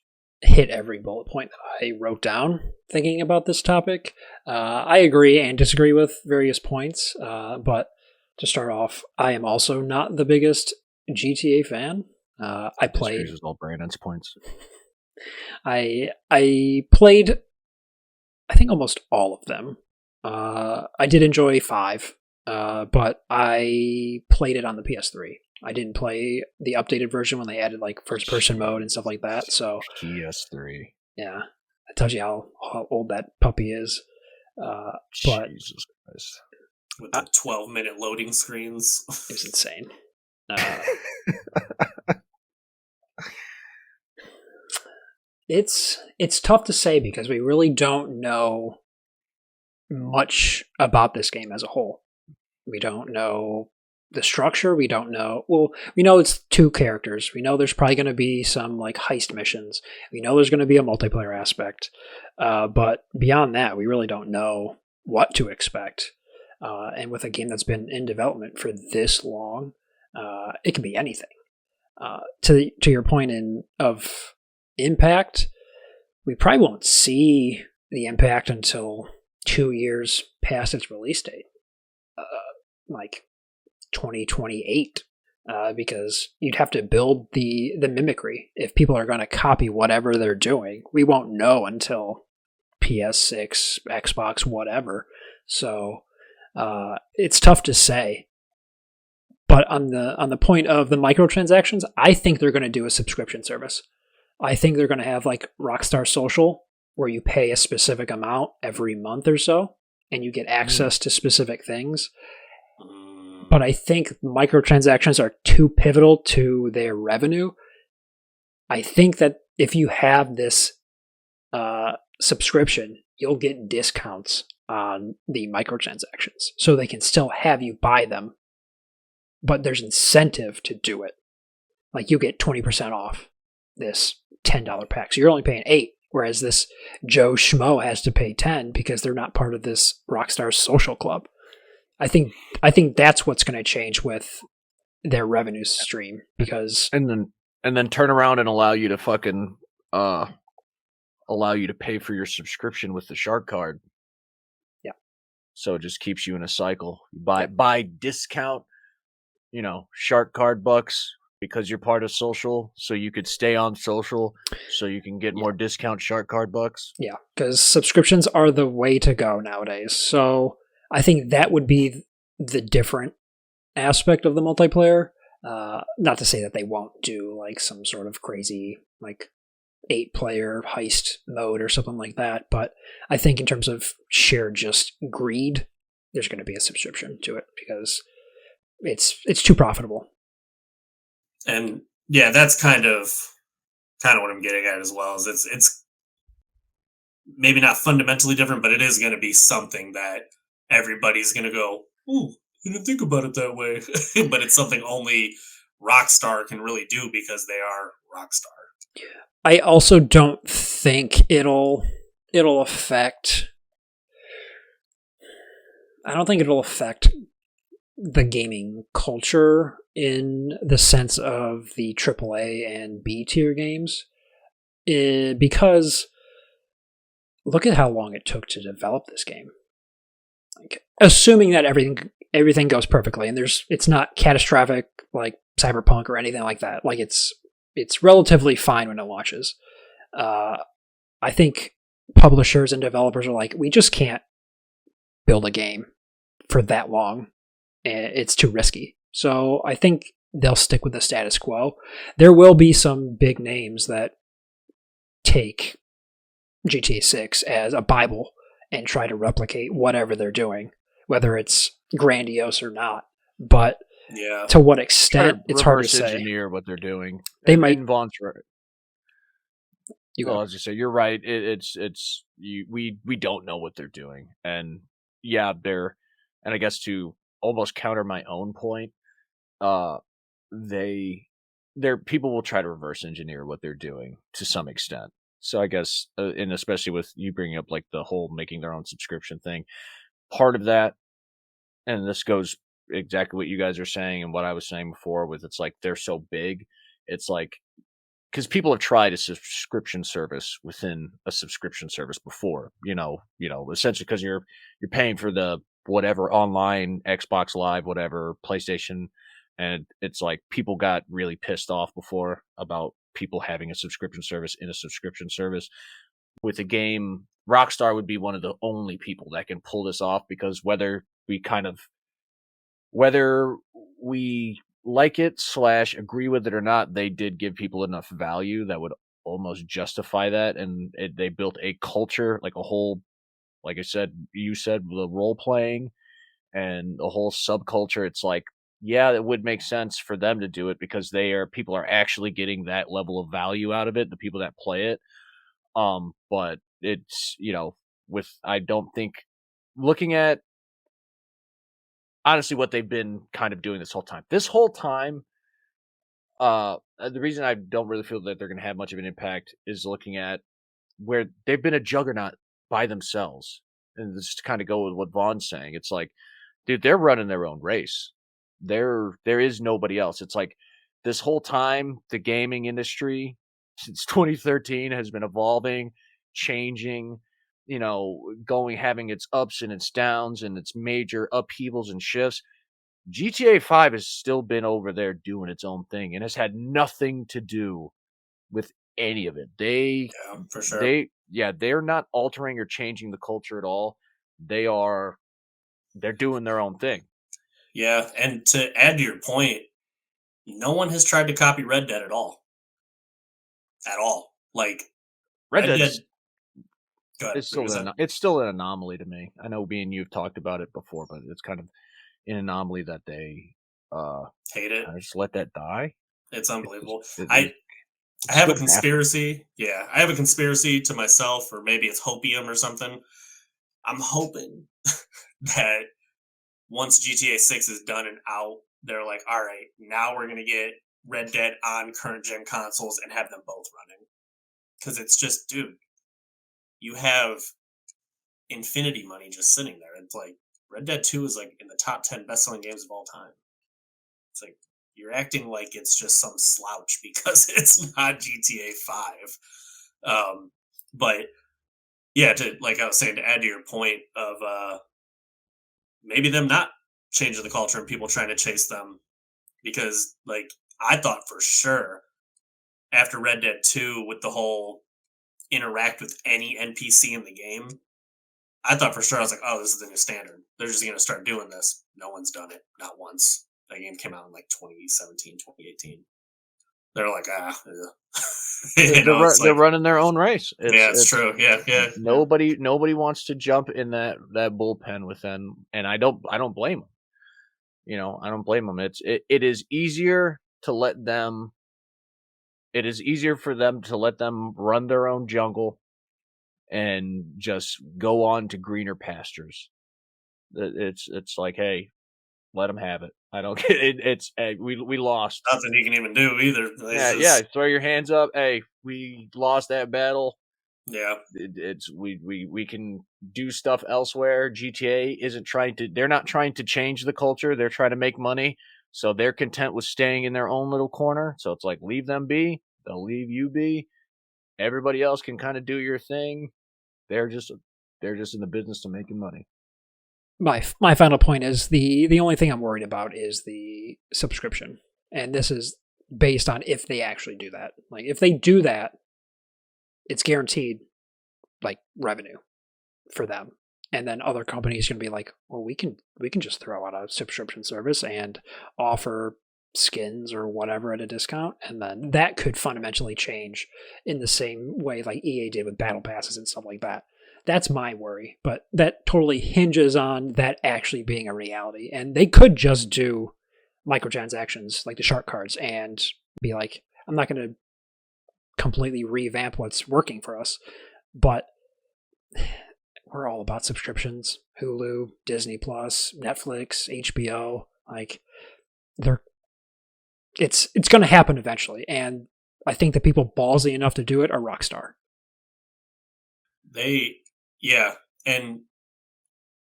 S1: hit every bullet point that I wrote down thinking about this topic. I agree and disagree with various points, but to start off, I am also not the biggest GTA fan. I played
S3: all Brandon's points.
S1: I played, I think, almost all of them. I did enjoy 5, but I played it on the PS3. I didn't play the updated version when they added like first-person mode and stuff like that. So
S3: PS3.
S1: Yeah, that tells you how old that puppy is. But
S3: Jesus Christ,
S2: with the 12-minute loading screens,
S1: it was insane. It's tough to say because we really don't know much about this game as a whole. We don't know the structure. We don't know. Well, we know it's 2 characters. We know there's probably going to be some like heist missions. We know there's going to be a multiplayer aspect. But beyond that, we really don't know what to expect. And with a game that's been in development for this long, it can be anything. To your point of impact, we probably won't see the impact until 2 years past its release date, like 2028, because you'd have to build the mimicry. If people are going to copy whatever they're doing, we won't know until PS6, Xbox, whatever. So it's tough to say. But on the point of the microtransactions, I think they're going to do a subscription service. I think they're going to have like Rockstar Social, where you pay a specific amount every month or so, and you get access to specific things. But I think microtransactions are too pivotal to their revenue. I think that if you have this subscription, you'll get discounts on the microtransactions, so they can still have you buy them. But there's incentive to do it. Like you get 20% off this $10 pack. So you're only paying $8, whereas this Joe Schmo has to pay $10 because they're not part of this Rockstar Social Club. I think that's what's going to change with their revenue stream, because
S3: and then turn around and allow you to fucking allow you to pay for your subscription with the shark card.
S1: Yeah.
S3: So it just keeps you in a cycle. You buy discount, shark card bucks because you're part of social, so you could stay on social, so you can get more discount shark card bucks.
S1: Yeah, because subscriptions are the way to go nowadays. So I think that would be the different aspect of the multiplayer. Not to say that they won't do like some sort of crazy like 8-player heist mode or something like that, but I think in terms of sheer just greed, there's going to be a subscription to it because it's too profitable.
S2: And yeah, that's kind of what I'm getting at as well. Is it's maybe not fundamentally different, but it is going to be something that everybody's going to go, "Ooh, you didn't think about it that way." But it's something only Rockstar can really do because they are Rockstar.
S1: I also don't think it'll affect. I don't think it'll affect the gaming culture in the sense of the AAA and B tier games, because look at how long it took to develop this game. Like, assuming that everything goes perfectly and it's not catastrophic like Cyberpunk or anything like that. Like it's relatively fine when it launches. I think publishers and developers are like, we just can't build a game for that long. It's too risky. So I think they'll stick with the status quo. There will be some big names that take GTA 6 as a Bible and try to replicate whatever they're doing, whether it's grandiose or not. But to what extent, it's hard to say.
S3: Engineer what they're doing.
S1: They might.
S3: Vaughn's right.
S1: Well,
S3: as you say, you're right. We don't know what they're doing, and yeah, and I guess to almost counter my own point, people will try to reverse engineer what they're doing to some extent. So I guess, and especially with you bringing up like the whole making their own subscription thing, part of that, and this goes exactly what you guys are saying and what I was saying before, with it's like they're so big, it's like, because people have tried a subscription service within a subscription service before, essentially because you're paying for the whatever online, Xbox Live, whatever, PlayStation, and it's like people got really pissed off before about people having a subscription service in a subscription service. With a game, Rockstar would be one of the only people that can pull this off, because whether we like it / agree with it or not, they did give people enough value that would almost justify that, and they built a culture, like a whole, like you said, the role playing and the whole subculture. It's like, yeah, it would make sense for them to do it because people are actually getting that level of value out of it, the people that play it. But it's, I don't think, looking at honestly what they've been kind of doing this whole time, the reason I don't really feel that they're going to have much of an impact is looking at where they've been a juggernaut by themselves. And just to kind of go with what Vaughn's saying, it's like dude, they're running their own race. There is nobody else. It's like this whole time, the gaming industry since 2013 has been evolving, changing, having its ups and its downs and its major upheavals and shifts. GTA 5 has still been over there doing its own thing and has had nothing to do with any of it.
S2: For sure.
S3: They're not altering or changing the culture at all. They're doing their own thing.
S2: Yeah, and to add to your point, no one has tried to copy Red Dead at all. At all. Like,
S3: Red Dead
S2: it's
S3: still an anomaly to me. I know me and you've talked about it before, but it's kind of an anomaly that they
S2: hate it.
S3: Just let that die.
S2: It's unbelievable. I have a conspiracy. Yeah, I have a conspiracy to myself, or maybe it's hopium or something. I'm hoping that once GTA 6 is done and out, they're like, all right, now we're going to get Red Dead on current gen consoles and have them both running. Because it's just, dude, you have infinity money just sitting there. It's like, Red Dead 2 is like in the top 10 best-selling games of all time. It's like, you're acting like it's just some slouch because it's not GTA 5. But yeah, like I was saying, to add to your point of maybe them not changing the culture and people trying to chase them, because like I thought for sure after Red Dead 2 with the whole interact with any NPC in the game, I thought for sure, I was like, oh, this is the new standard. They're just going to start doing this. No one's done it. Not once. That game came out in like 2017, 2018. They're like,
S3: they're running their own race.
S2: It's true. Yeah.
S3: Nobody wants to jump in that bullpen with them, and I don't blame them. I don't blame them. It is easier to let them. It is easier for them to let them run their own jungle and just go on to greener pastures. It's like, hey, let them have it. I don't get it. It's hey, we lost.
S2: Nothing you can even do either.
S3: Yeah. Throw your hands up. Hey, we lost that battle.
S2: Yeah.
S3: We can do stuff elsewhere. GTA isn't trying to. They're not trying to change the culture. They're trying to make money. So they're content with staying in their own little corner. So it's like, leave them be. They'll leave you be. Everybody else can kind of do your thing. They're just in the business of making money.
S1: My final point is the only thing I'm worried about is the subscription. And this is based on if they actually do that. Like, if they do that, it's guaranteed, like, revenue for them. And then other companies are going to be like, well, we can just throw out a subscription service and offer skins or whatever at a discount. And then that could fundamentally change in the same way like EA did with battle passes and stuff like that. That's my worry. But that totally hinges on that actually being a reality. And they could just do microtransactions like the shark cards and be like, I'm not going to completely revamp what's working for us, but we're all about subscriptions. Hulu, Disney Plus, Netflix, HBO, like it's going to happen eventually. And I think the people ballsy enough to do it are Rockstar.
S2: And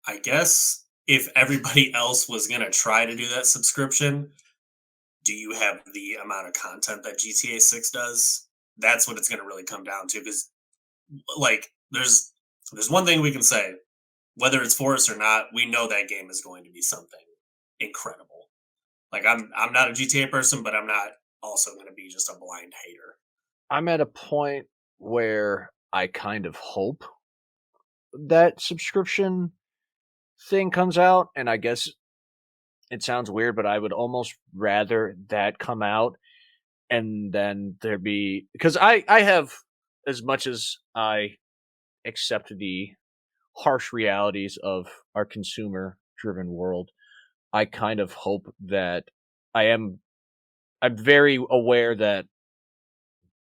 S2: I guess if everybody else was going to try to do that subscription, do you have the amount of content that GTA 6 does? That's what it's going to really come down to. Because, like, there's one thing we can say, whether it's for us or not, we know that game is going to be something incredible. Like, I'm not a GTA person, but I'm not also going to be just a blind hater.
S3: I'm at a point where I kind of hope that subscription thing comes out, and I guess it sounds weird, but I would almost rather that come out and then there be, because I have, as much as I accept the harsh realities of our consumer driven world, I kind of hope that I'm very aware that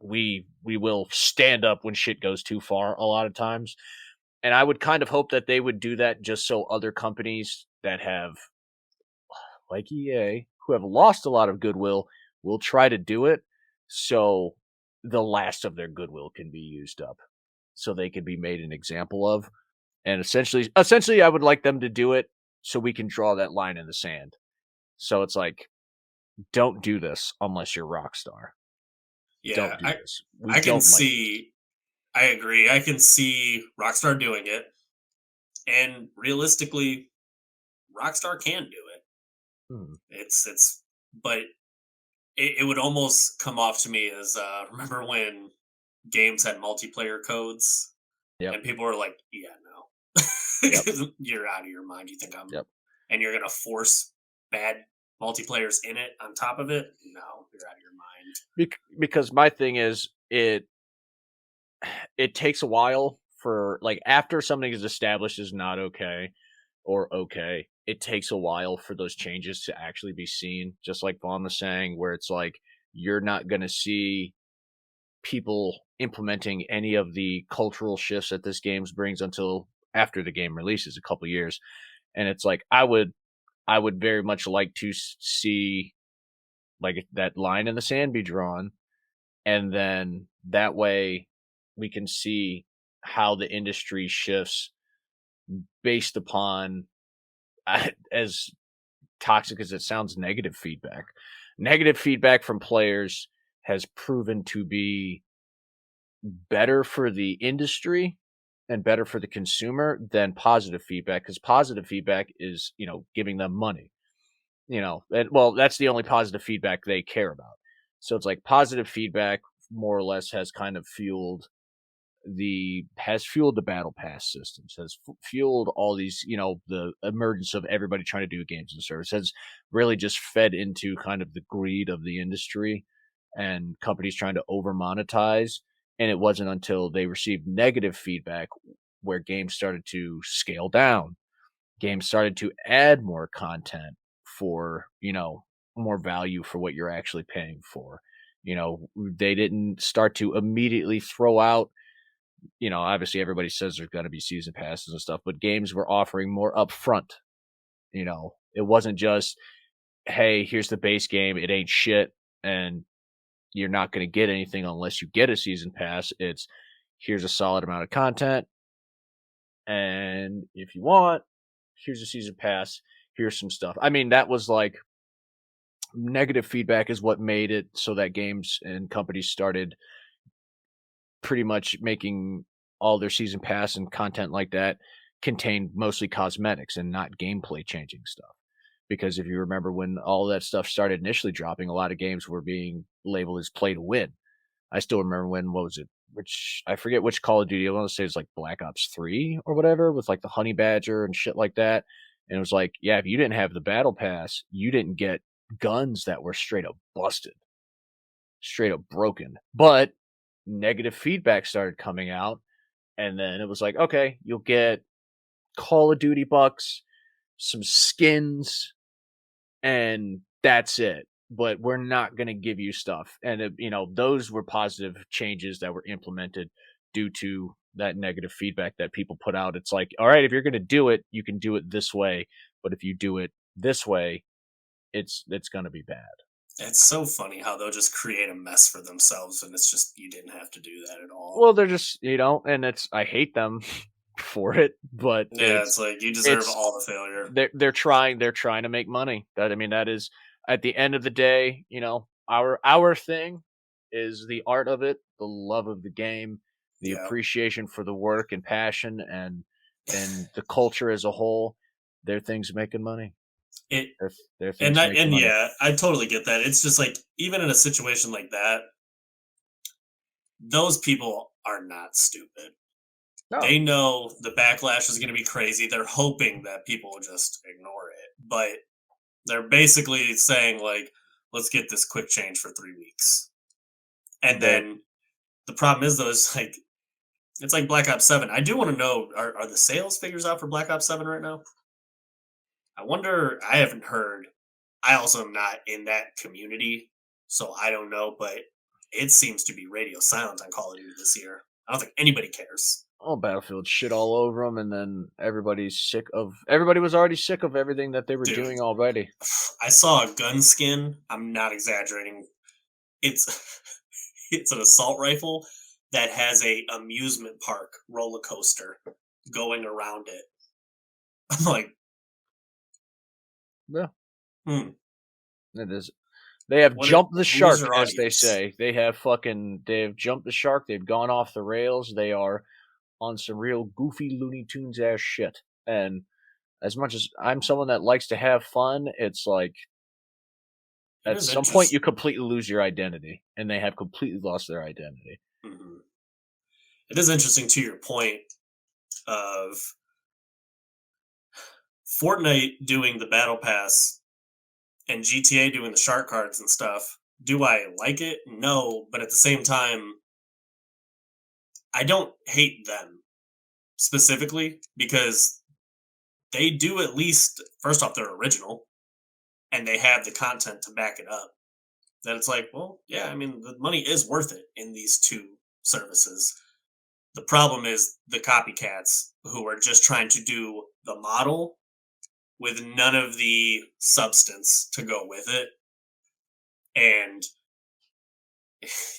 S3: we will stand up when shit goes too far a lot of times. And I would kind of hope that they would do that just so other companies that have, like EA, who have lost a lot of goodwill, will try to do it so the last of their goodwill can be used up, so they can be made an example of. And essentially I would like them to do it so we can draw that line in the sand. So it's like, don't do this unless you're Rockstar.
S2: Yeah,
S3: Don't do this.
S2: I can see. I agree. I can see Rockstar doing it, and realistically, Rockstar can do it. But it would almost come off to me as remember when games had multiplayer codes, and people were like, "Yeah, no, you're out of your mind. You think I'm?" And you're gonna force bad multiplayers in it on top of it? No, you're out of your mind.
S3: Because my thing is, it takes a while for, like, after something is established as not okay or okay, it takes a while for those changes to actually be seen. Just like Vaughn was saying, where it's like, you're not going to see people implementing any of the cultural shifts that this game brings until after the game releases, a couple years. And it's like, I would very much like to see, like, that line in the sand be drawn, and then that way we can see how the industry shifts based upon, as toxic as it sounds, negative feedback. Negative feedback from players has proven to be better for the industry and better for the consumer than positive feedback, because positive feedback is, giving them money, and, well, that's the only positive feedback they care about. So it's like, positive feedback more or less has kind of fueled the battle pass systems, has fueled all these, the emergence of everybody trying to do games as a service, has really just fed into kind of the greed of the industry and companies trying to over monetize. And it wasn't until they received negative feedback where games started to scale down. Games started to add more content for, more value for what you're actually paying for. They didn't start to immediately throw out, obviously everybody says there's going to be season passes and stuff, but games were offering more upfront. It wasn't just, hey, here's the base game, it ain't shit, and you're not going to get anything unless you get a season pass. It's, here's a solid amount of content, and if you want, here's a season pass, here's some stuff. I mean, that was like, negative feedback is what made it so that games and companies started pretty much making all their season pass and content like that contain mostly cosmetics and not gameplay changing stuff. Because if you remember, when all that stuff started initially dropping, a lot of games were being labeled as play to win. I still remember when, what was it? Which, I forget which Call of Duty. I want to say it's like Black Ops 3 or whatever, with like the Honey Badger and shit like that. And it was like, yeah, if you didn't have the battle pass, you didn't get guns that were straight up busted, straight up broken. But negative feedback started coming out, and then it was like, okay, you'll get Call of Duty bucks, some skins, and that's it. But we're not going to give you stuff. And, those were positive changes that were implemented due to that negative feedback that people put out. It's like, all right, if you're going to do it, you can do it this way. But if you do it this way, it's going to be bad.
S2: It's so funny how they'll just create a mess for themselves, and it's just, you didn't have to do that at all.
S3: Well, they're just, and I hate them for it, but
S2: yeah, it's like, you deserve all the failure.
S3: They're trying to make money. That is, at the end of the day, our thing is the art of it, the love of the game, the appreciation for the work and passion, and the culture as a whole. Their thing's making money.
S2: Yeah, I totally get that. It's just like, even in a situation like that, those people are not stupid. No. They know the backlash is going to be crazy. They're hoping that people will just ignore it, but they're basically saying, like, let's get this quick change for 3 weeks. And then the problem is, though, it's like Black Ops 7. I do want to know, are the sales figures out for Black Ops 7 right now? I wonder. I haven't heard. I also am not in that community, so I don't know, but it seems to be radio silent on Call of Duty this year. I don't think anybody cares.
S3: Oh, Battlefield shit all over them, and then everybody was already sick of everything that they were doing already.
S2: I saw a gun skin. I'm not exaggerating. It's an assault rifle that has a amusement park roller coaster going around it. I'm like,
S3: Yeah. It is. They have
S2: What
S3: jumped the shark,
S2: your
S3: as they
S2: audience?
S3: say. They've jumped the shark. They've gone off the rails. They are on some real goofy Looney Tunes ass shit. And as much as I'm someone that likes to have fun, it's like
S2: It
S3: at
S2: is
S3: some point you completely lose your identity, and they have completely lost their identity.
S2: Mm-hmm. It is interesting to your point of Fortnite doing the battle pass and GTA doing the shark cards and stuff. Do I like it? No, but at the same time, I don't hate them specifically because they do at least, first off, they're original and they have the content to back it up. That it's like, well, yeah, I mean, the money is worth it in these two services. The problem is the copycats who are just trying to do the model with none of the substance to go with it. And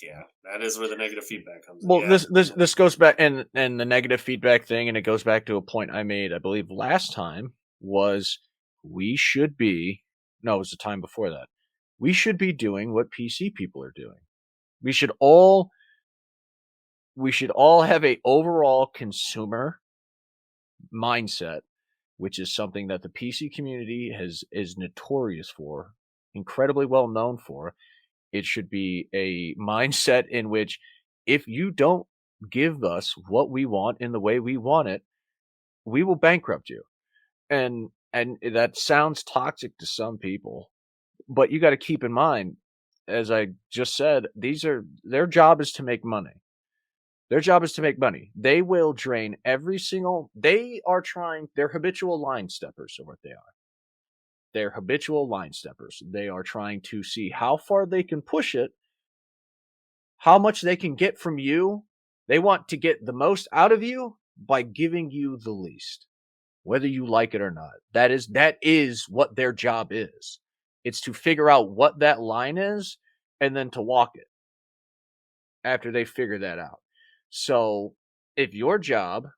S2: yeah, that is where the negative feedback comes in.
S3: Well,
S2: Yeah.
S3: this goes back, and the negative feedback thing, and it goes back to a point I made, I believe, last time, was we should be, no, it was the time before that. We should be doing what PC people are doing. We should all have a overall consumer mindset, which is something that the PC community is notorious for, incredibly well known for. It should be a mindset in which if you don't give us what we want in the way we want it, we will bankrupt you. And that sounds toxic to some people, but you got to keep in mind, as I just said, their job is to make money. Their job is to make money. They will drain they're habitual line steppers are what they are. They're habitual line steppers. They are trying to see how far they can push it, how much they can get from you. They want to get the most out of you by giving you the least, whether you like it or not. That is what their job is. It's to figure out what that line is and then to walk it after they figure that out. So if your job,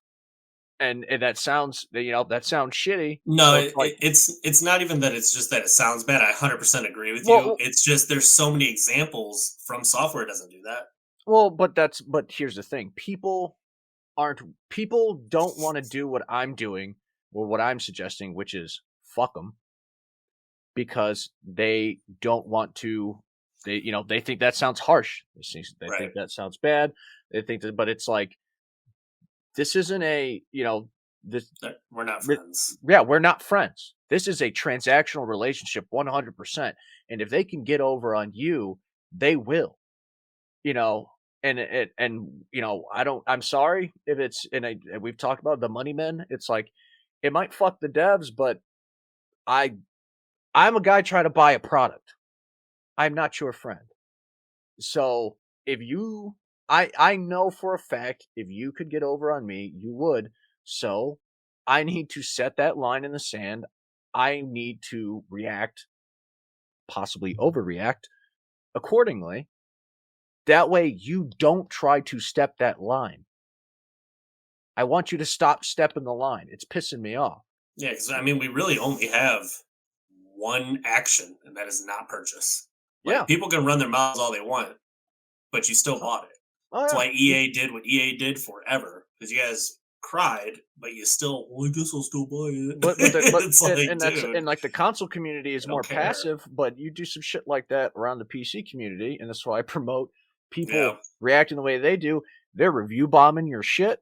S3: and that sounds shitty.
S2: No,
S3: so
S2: it's not even that. It's just that it sounds bad. I 100% agree with you. It's just there's so many examples from software doesn't do that.
S3: Well, but here's the thing: people don't want to do what I'm doing or what I'm suggesting, which is fuck them, because they don't want to. They think that sounds harsh. They
S2: Right.
S3: think that sounds bad. They think that, but it's like, this isn't a, this.
S2: We're not friends.
S3: Yeah, we're not friends. This is a transactional relationship, 100%. And if they can get over on you, they will. I'm sorry if it's, and we've talked about the money men. It's like, it might fuck the devs, but I'm a guy trying to buy a product. I'm not your friend. So if you, I know for a fact, if you could get over on me, you would. So I need to set that line in the sand. I need to react, possibly overreact accordingly. That way you don't try to step that line. I want you to stop stepping the line. It's pissing me off.
S2: Yeah, because I mean, we really only have one action, and that is not purchase. Like, people can run their mouths all they want, but you still bought it. That's why EA did what EA did forever, because you guys cried, but you still, well, I guess I'll still buy it.
S3: But the console community is more passive, but you do some shit like that around the PC community, and that's why I promote people reacting the way they do. They're review bombing your shit.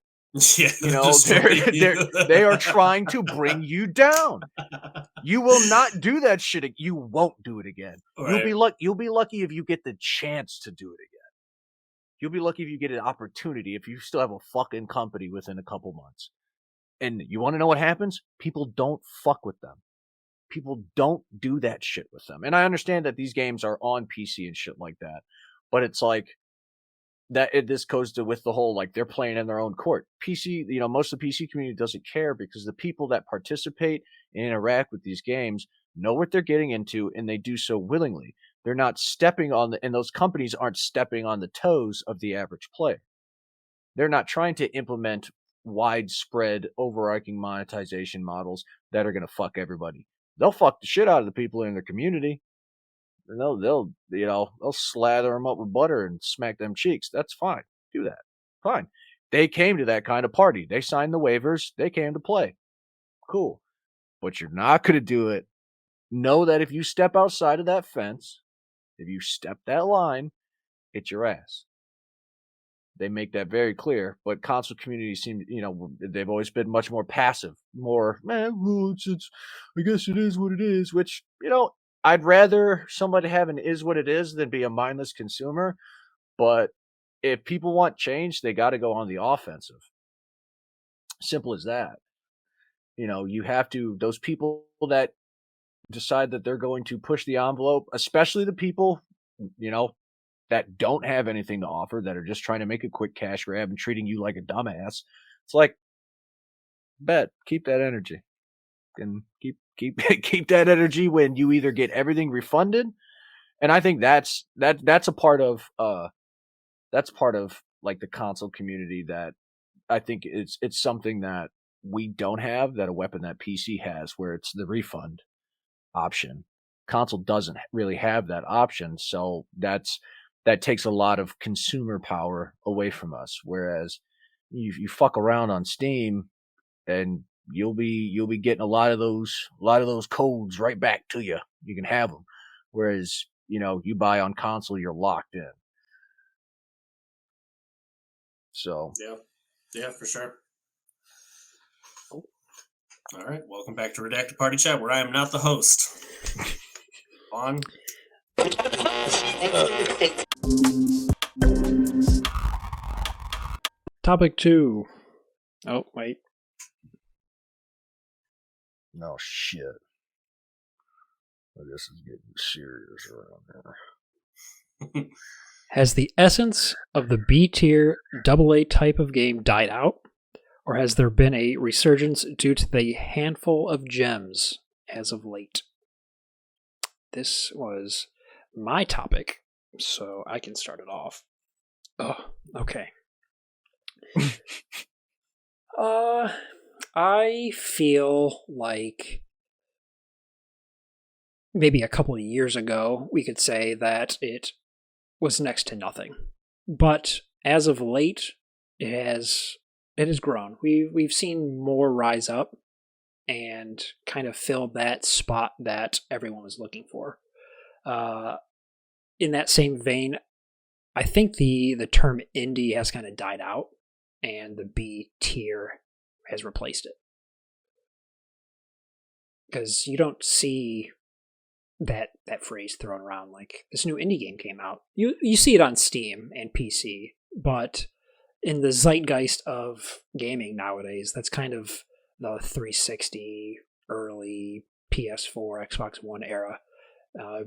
S2: Yeah,
S3: they are trying to bring you down. You will not do that shit. You won't do it again. Right. You'll be lucky if you get the chance to do it again. You'll be lucky if you get an opportunity, if you still have a fucking company within a couple months. And you want to know what happens? People don't fuck with them. People don't do that shit with them. And I understand that these games are on PC and shit like that, but it's like, this goes to with the whole, like, they're playing in their own court. PC, most of the PC community doesn't care, because the people that participate and interact with these games know what they're getting into, and they do so willingly. They're not stepping on and those companies aren't stepping on the toes of the average player. They're not trying to implement widespread overarching monetization models that are going to fuck everybody. they'll fuck the shit out of the people in their community. And they'll slather them up with butter and smack them cheeks. That's fine. Do that. Fine. They came to that kind of party. They signed the waivers. They came to play. Cool. But you're not going to do it. Know that if you step outside of that fence, if you step that line, it's your ass. They make that very clear. But console communities seem, they've always been much more passive. More, I guess it is what it is. Which, I'd rather somebody have an is what it is than be a mindless consumer. But if people want change, they got to go on the offensive. Simple as that. You have to, those people that decide that they're going to push the envelope, especially the people, that don't have anything to offer, that are just trying to make a quick cash grab and treating you like a dumbass. It's like, keep that energy. And keep that energy when you either get everything refunded, and I think that's a part of like the console community that I think it's something that we don't have, that a weapon that PC has, where it's the refund option. Console doesn't really have that option, so that takes a lot of consumer power away from us. Whereas you fuck around on Steam, and you'll be getting a lot of those codes right back to you. You can have them. Whereas, you buy on console, you're locked in. So.
S2: Yeah, for sure. All right, welcome back to Redacted Party Chat, where I am not the host. On.
S1: Topic 2. Oh, wait.
S3: No shit. This is getting serious around here.
S1: Has the essence of the B-tier AA type of game died out? Or has there been a resurgence due to the handful of gems as of late? This was my topic, so I can start it off. Oh, okay. I feel like maybe a couple of years ago, we could say that it was next to nothing. But as of late, it has grown. We've seen more rise up and kind of fill that spot that everyone was looking for. In that same vein, I think the term indie has kind of died out, and the B tier has replaced it. Because you don't see that phrase thrown around like this new indie game came out. You see it on Steam and PC, but in the zeitgeist of gaming nowadays, that's kind of the 360, early PS4, Xbox One era.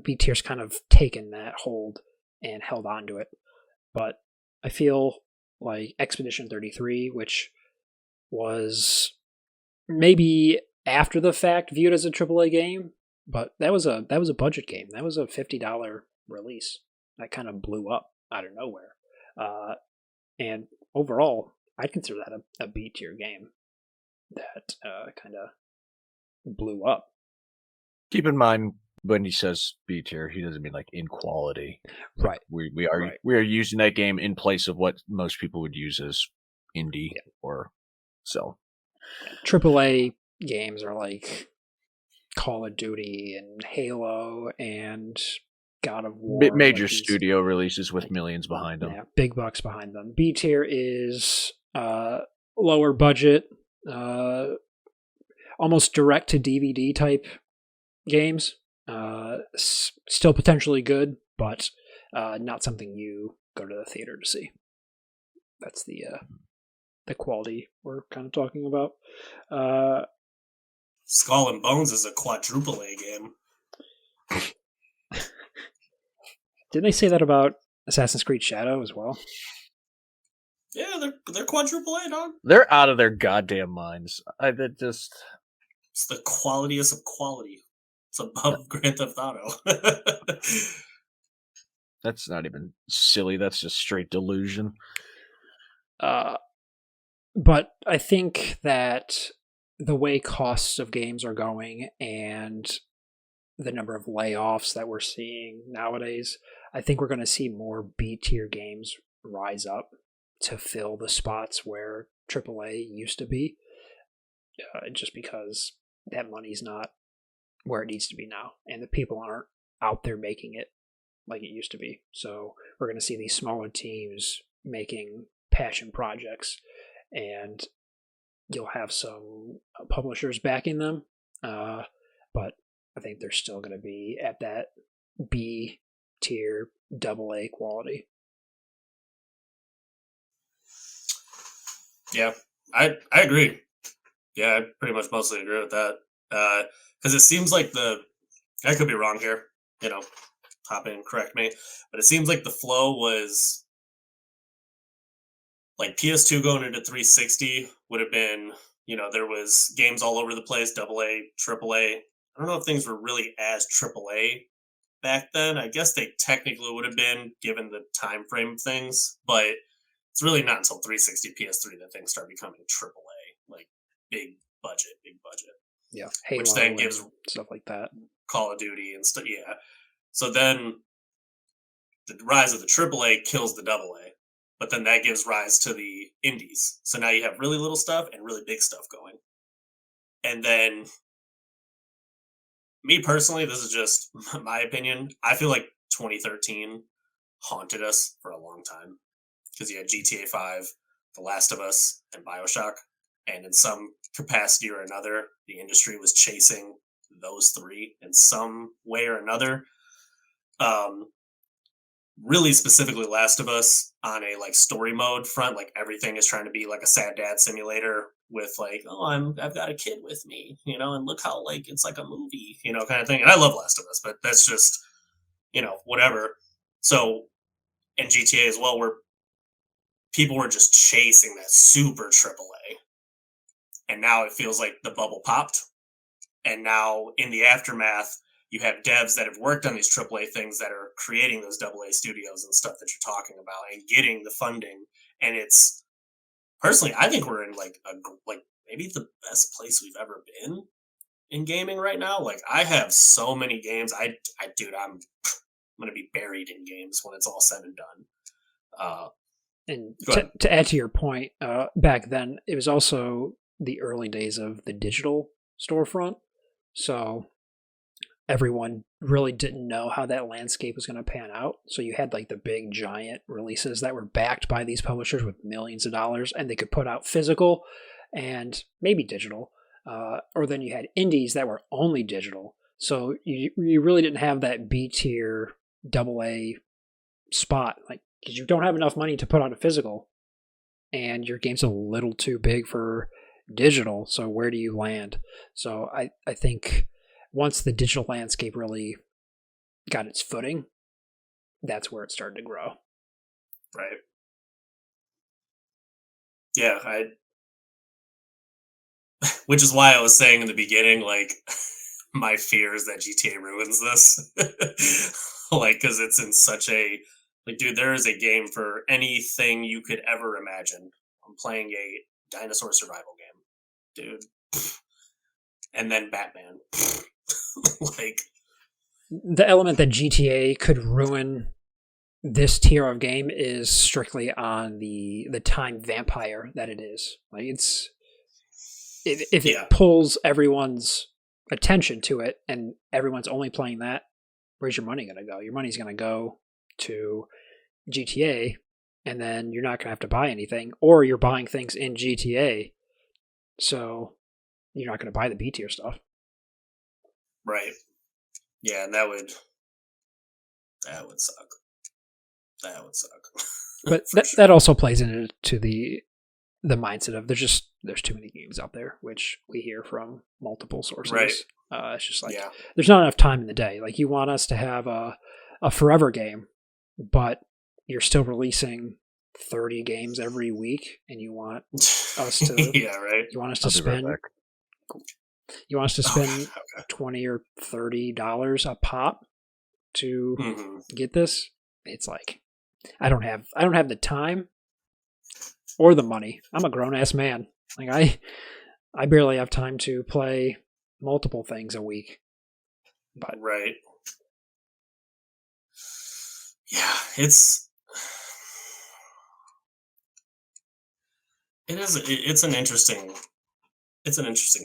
S1: B tier's kind of taken that hold and held on to it. But I feel like Expedition 33, which was maybe after the fact viewed as a AAA game, but that was a budget game. That was a $50 release that kind of blew up out of nowhere. And overall, I'd consider that a B tier game that kind of blew up.
S3: Keep in mind, when he says B tier, he doesn't mean like in quality.
S1: Right.
S3: We are using that game in place of what most people would use as indie or so.
S1: AAA games are like Call of Duty and Halo and God of War.
S3: Major studio releases with millions behind them.
S1: Yeah, big bucks behind them. B tier is lower budget, almost direct to DVD type games. Still potentially good, but not something you go to the theater to see. That's the quality we're kind of talking about.
S2: Skull and Bones is a quadruple A game.
S1: Didn't they say that about Assassin's Creed Shadow as well?
S2: Yeah, they're quadruple A, dog.
S3: They're out of their goddamn minds. It's
S2: the qualityest of quality. It's above Grand Theft Auto.
S3: That's not even silly. That's just straight delusion.
S1: But I think that the way costs of games are going and the number of layoffs that we're seeing nowadays, I think we're going to see more B-tier games rise up to fill the spots where AAA used to be, just because that money's not where it needs to be now, and the people aren't out there making it like it used to be. So we're going to see these smaller teams making passion projects, and you'll have some publishers backing them, but I think they're still going to be at that B tier, AA quality.
S2: Yeah, I agree. Yeah, I pretty much mostly agree with that. Because it seems like I could be wrong here, hop in and correct me, but it seems like the flow was like PS2 going into 360 would have been, there was games all over the place, AA, AAA. I don't know if things were really as AAA back then. I guess they technically would have been, given the time frame of things, but it's really not until 360 PS3 that things start becoming AAA, like big budget.
S1: Yeah, Halo,
S2: which then gives
S1: stuff like that,
S2: Call of Duty and stuff. Yeah, so then the rise of the AAA kills the AA, but then that gives rise to the indies. So now you have really little stuff and really big stuff going. And then, me personally, this is just my opinion, I feel like 2013 haunted us for a long time. Because you had GTA 5, The Last of Us, and BioShock. And in some capacity or another, the industry was chasing those three in some way or another. Really specifically Last of Us on a like story mode front, like everything is trying to be like a sad dad simulator with like, I've got a kid with me, and look how like it's like a movie, kind of thing. And I love Last of Us, but that's just, whatever. So, and GTA as well, where people were just chasing that super AAA. And now it feels like the bubble popped. And now in the aftermath, you have devs that have worked on these AAA things that are creating those AA studios and stuff that you're talking about and getting the funding. And it's, personally, I think we're in like maybe the best place we've ever been in gaming right now. Like I have so many games. I'm going to be buried in games when it's all said and done.
S1: And to add to your point, back then, it was also the early days of the digital storefront. So everyone really didn't know how that landscape was going to pan out. So you had like the big giant releases that were backed by these publishers with millions of dollars, and they could put out physical and maybe digital. Or then you had indies that were only digital. So you really didn't have that B tier AA spot, like, because you don't have enough money to put on a physical, and your game's a little too big for digital, so where do you land? So I think once the digital landscape really got its footing, that's where it started to grow.
S2: Right. Yeah, which is why I was saying in the beginning, like, my fear is that GTA ruins this. Like, because it's in such a... Like, dude, there is a game for anything you could ever imagine. I'm playing a dinosaur survival game, dude. And then Batman. Like,
S1: the element that GTA could ruin this tier of game is strictly on the time vampire that it is. Like, it's if it pulls everyone's attention to it and everyone's only playing that, where's your money going to go? Your money's going to go to GTA, and then you're not going to have to buy anything, or you're buying things in GTA, so you're not going to buy the B tier stuff.
S2: Right. Yeah, and that would suck. That would suck.
S1: But that also plays into the mindset of there's too many games out there, which we hear from multiple sources.
S2: Right.
S1: It's just like there's not enough time in the day. Like, you want us to have a forever game, but you're still releasing 30 games every week, and you want us to You want us to spend $20 or $30 a pop to get this. It's like I don't have the time or the money. I'm a grown ass man. Like I barely have time to play multiple things a week. But
S2: right. Yeah, it's an interesting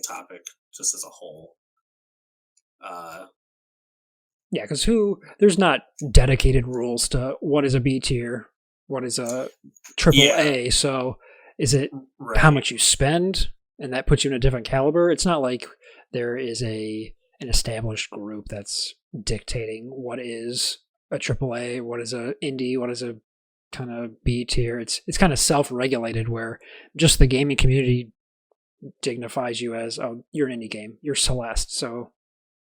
S2: topic just as a whole.
S1: Yeah, because there's not dedicated rules to what is a B tier, what is a triple A. So is it how much you spend, and that puts you in a different caliber? It's not like there is an established group that's dictating what is a triple A, what is a indie, what is a kind of B tier. It's kind of self-regulated, where just the gaming community dignifies you as, oh, you're an indie game, you're Celeste, so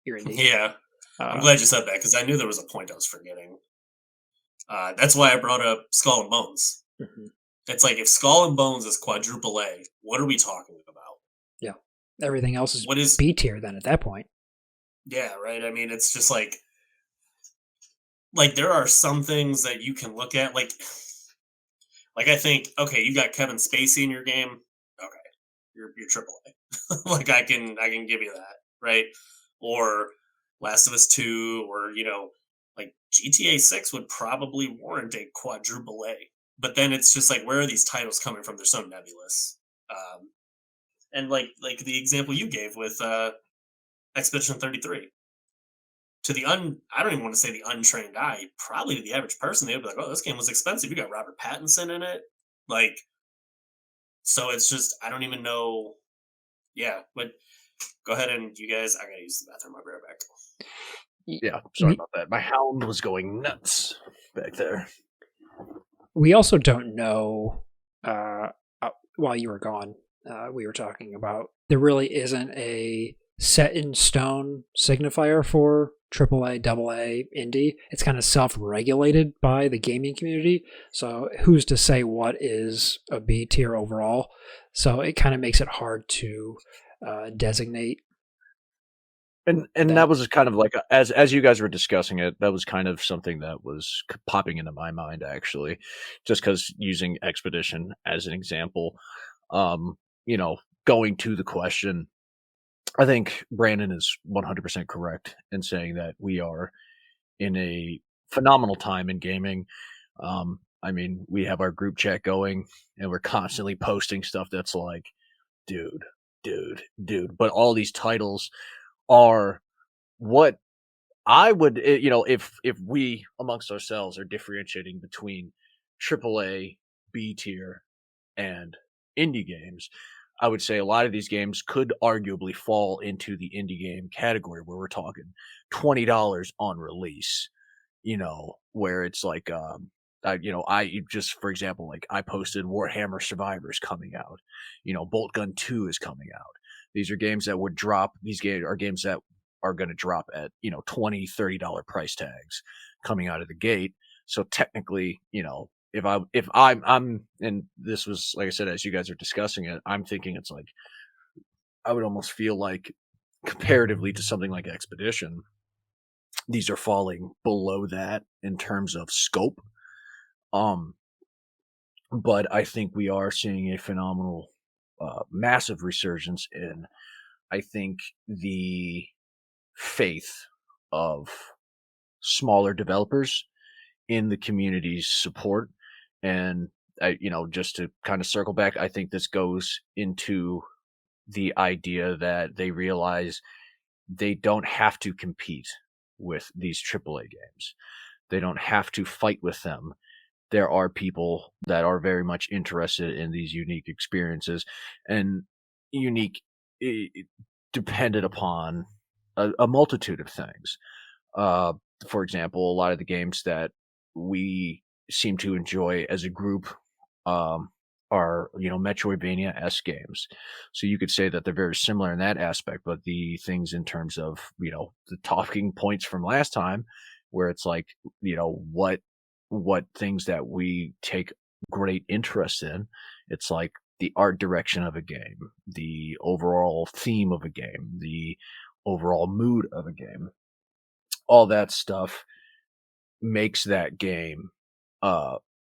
S1: you're indie.
S2: Yeah. I'm glad you said that, because I knew there was a point I was forgetting. That's why I brought up Skull and Bones.
S1: Mm-hmm.
S2: It's like, if Skull and Bones is quadruple A, what are we talking about?
S1: Yeah. Everything else is B tier then at that point.
S2: Yeah, right. I mean, it's just like there are some things that you can look at, like I think, okay, you got Kevin Spacey in your game. Okay, you're triple A. Like, I can give you that, right? Or Last of Us 2, or, like GTA 6 would probably warrant a quadruple A. But then it's just like, where are these titles coming from? They're so nebulous. And like the example you gave with Expedition 33. I don't even want to say the untrained eye, probably to the average person, they'd be like, oh, this game was expensive. You got Robert Pattinson in it. Like, so it's just, I don't even know. Yeah, but go ahead, and you guys, I gotta use the bathroom. I'll be right back.
S3: Yeah, sorry about that. My hound was going nuts back there.
S1: We also don't know, while you were gone, we were talking about, there really isn't a set in stone signifier for AAA, AA, indie. It's kind of self-regulated by the gaming community. So who's to say what is a B tier overall? So it kind of makes it hard to designate.
S3: And that was kind of like, as you guys were discussing it, that was kind of something that was popping into my mind, actually, just because, using Expedition as an example, going to the question, I think Brandon is 100% correct in saying that we are in a phenomenal time in gaming. I mean, we have our group chat going, and we're constantly posting stuff that's like, dude. But all these titles are what I would, if we amongst ourselves are differentiating between AAA, B tier, and indie games, I would say a lot of these games could arguably fall into the indie game category, where we're talking $20 on release, where it's like, I just, for example, like, I posted Warhammer Survivors coming out, Bolt Gun 2 is coming out. These are games that would drop. These games are games that are going to drop at, $20, $30 price tags coming out of the gate. So technically, if I'm, and this was, like I said, as you guys are discussing it, I'm thinking it's like, I would almost feel like, comparatively to something like Expedition, these are falling below that in terms of scope. But I think we are seeing a phenomenal, massive resurgence in, I think, the faith of smaller developers in the community's support. And just to kind of circle back, I think this goes into the idea that they realize they don't have to compete with these AAA games. They don't have to fight with them. There are people that are very much interested in these unique experiences, and unique dependent upon a multitude of things. For example, a lot of the games that we seem to enjoy as a group are, Metroidvania-esque games. So you could say that they're very similar in that aspect, but the things in terms of, the talking points from last time, where it's like, what things that we take great interest in, it's like the art direction of a game, the overall theme of a game, the overall mood of a game. All that stuff makes that game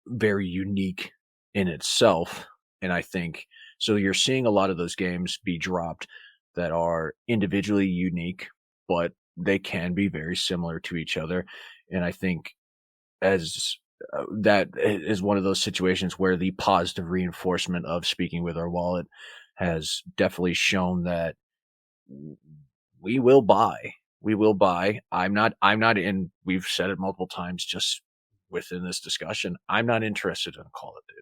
S3: very unique in itself. And I think So you're seeing a lot of those games be dropped that are individually unique, but they can be very similar to each other. And I think as that is one of those situations where the positive reinforcement of speaking with our wallet has definitely shown that we will buy. We will buy. I'm not in, we've said it multiple times just within this discussion. I'm not interested in Call of Duty.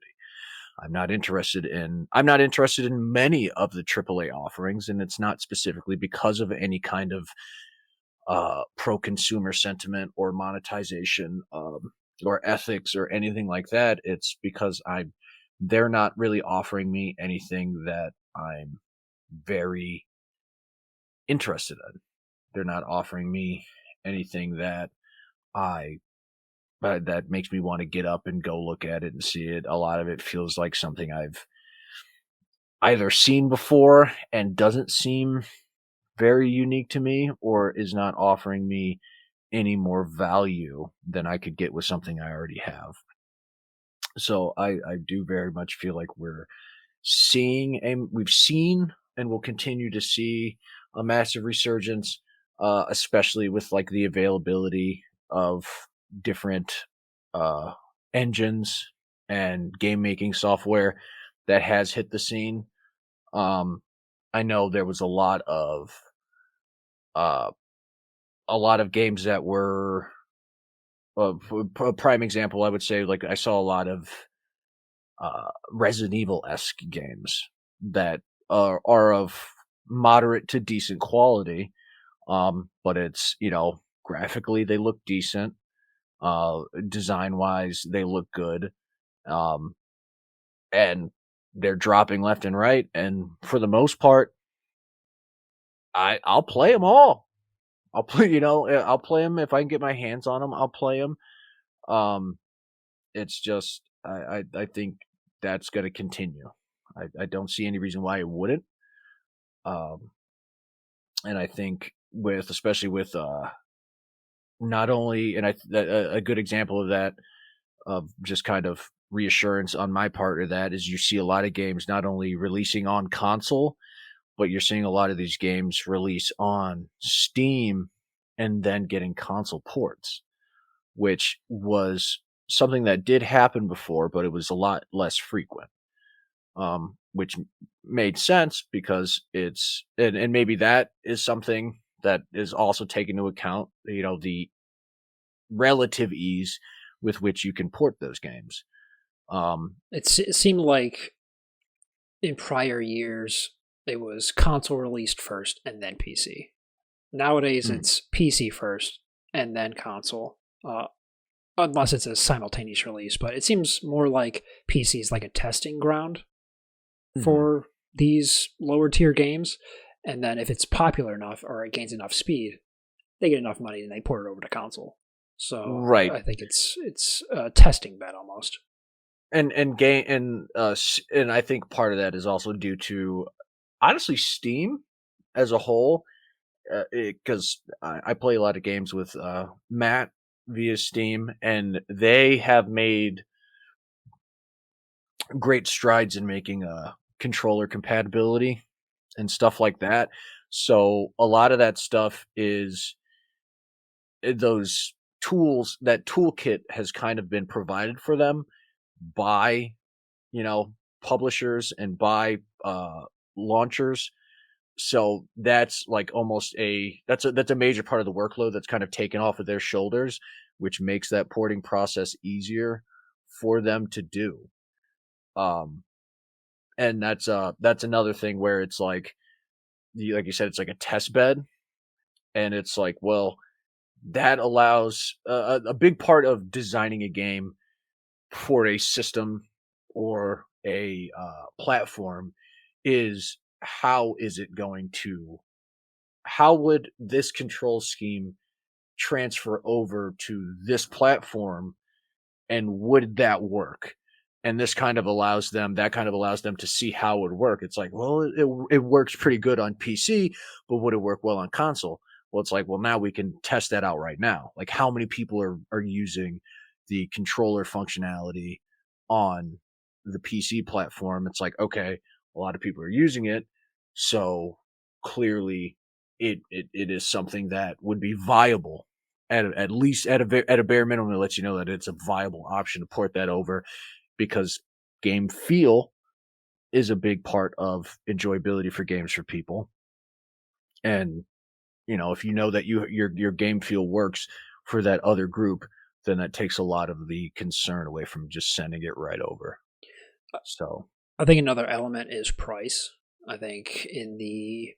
S3: I'm not interested in many of the AAA offerings, and it's not specifically because of any kind of pro-consumer sentiment or monetization or ethics or anything like that. It's because they're not really offering me anything that I'm very interested in. They're not offering me anything that that makes me want to get up and go look at it and see it. A lot of it feels like something I've either seen before and doesn't seem very unique to me, or is not offering me any more value than I could get with something I already have. So I do very much feel like we've seen and will continue to see a massive resurgence, especially with like the availability of different engines and game making software that has hit the scene. I know there was a lot of games that were a prime example. I would say, like, I saw a lot of Resident Evil-esque games that are of moderate to decent quality, but it's, graphically they look decent. Design wise, they look good. And they're dropping left and right. And for the most part, I'll play them all. I'll play them if I can get my hands on them. I'll play them. It's just, I think that's going to continue. I don't see any reason why it wouldn't. And I think especially with, not only, and a good example of that, of just kind of reassurance on my part of that, is you see a lot of games not only releasing on console, but you're seeing a lot of these games release on Steam and then getting console ports, which was something that did happen before, but it was a lot less frequent. Which made sense because and maybe that is something that is also taken into account, the relative ease with which you can port those games.
S1: It seemed like in prior years it was console released first and then PC. Nowadays it's PC first and then console, unless it's a simultaneous release. But it seems more like PC is like a testing ground for these lower tier games, and then if it's popular enough or it gains enough speed, they get enough money and they port it over to console. So right. I think it's a testing bed almost. And
S3: I think part of that is also due to, honestly, Steam as a whole, because I play a lot of games with Matt via Steam, and they have made great strides in making controller compatibility and stuff like that. So a lot of that stuff is those tools, that toolkit has kind of been provided for them by, publishers and by launchers. So that's like almost that's a major part of the workload that's kind of taken off of their shoulders, which makes that porting process easier for them to do. And that's another thing where it's like you said, it's like a test bed, and it's like, well, that allows a big part of designing a game for a system or a platform is how would this control scheme transfer over to this platform, and would that work? And this kind of allows them to see how it would work. It's like, well, it works pretty good on PC, but would it work well on console? Well, it's like, well, now we can test that out right now. Like, how many people are using the controller functionality on the PC platform? It's like, okay, A lot of people are using it, so clearly it is something that would be viable at least at a bare minimum. It lets you know that it's a viable option to port that over, because game feel is a big part of enjoyability for games for people. And if you know that your game feel works for that other group, then that takes a lot of the concern away from just sending it right over. So
S1: I think another element is price. I think in the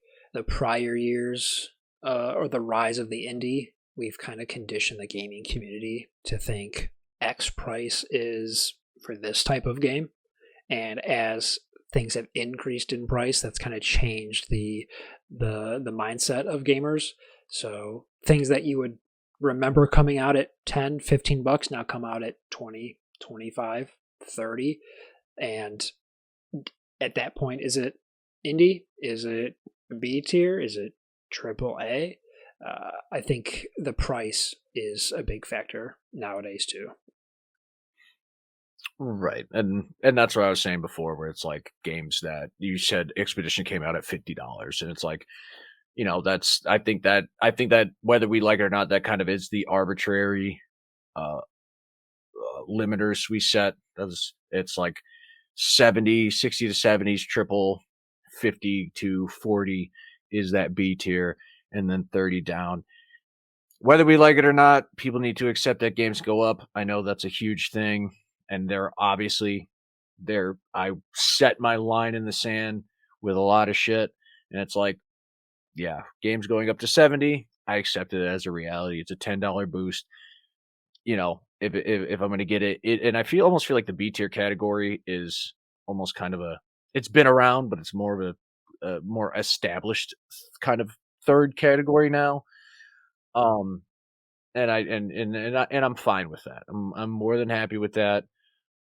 S1: prior years, or the rise of the indie, we've kind of conditioned the gaming community to think X price is for this type of game. And as things have increased in price, that's kind of changed the mindset of gamers. So things that you would remember coming out at 10, 15 bucks now come out at 20, 25, 30. And at that point, is it indie? Is it B tier? Is it triple A? I think the price is a big factor nowadays too.
S3: Right, and that's what I was saying before, where it's like games that you said Expedition came out at $50, and it's like, that's I think that whether we like it or not, that kind of is the arbitrary limiters we set. It's like 60 to 70s triple, 50 to 40 is that B tier, and then 30 down. Whether we like it or not, people need to accept that games go up. I know that's a huge thing. And I set my line in the sand with a lot of shit. And it's like, yeah, games going up to 70, I accept it as a reality. It's a $10 boost. If I'm going to get it, and I almost feel like the B tier category is almost kind of it's been around, but it's more of a more established kind of third category now. And I'm fine with that. I'm more than happy with that.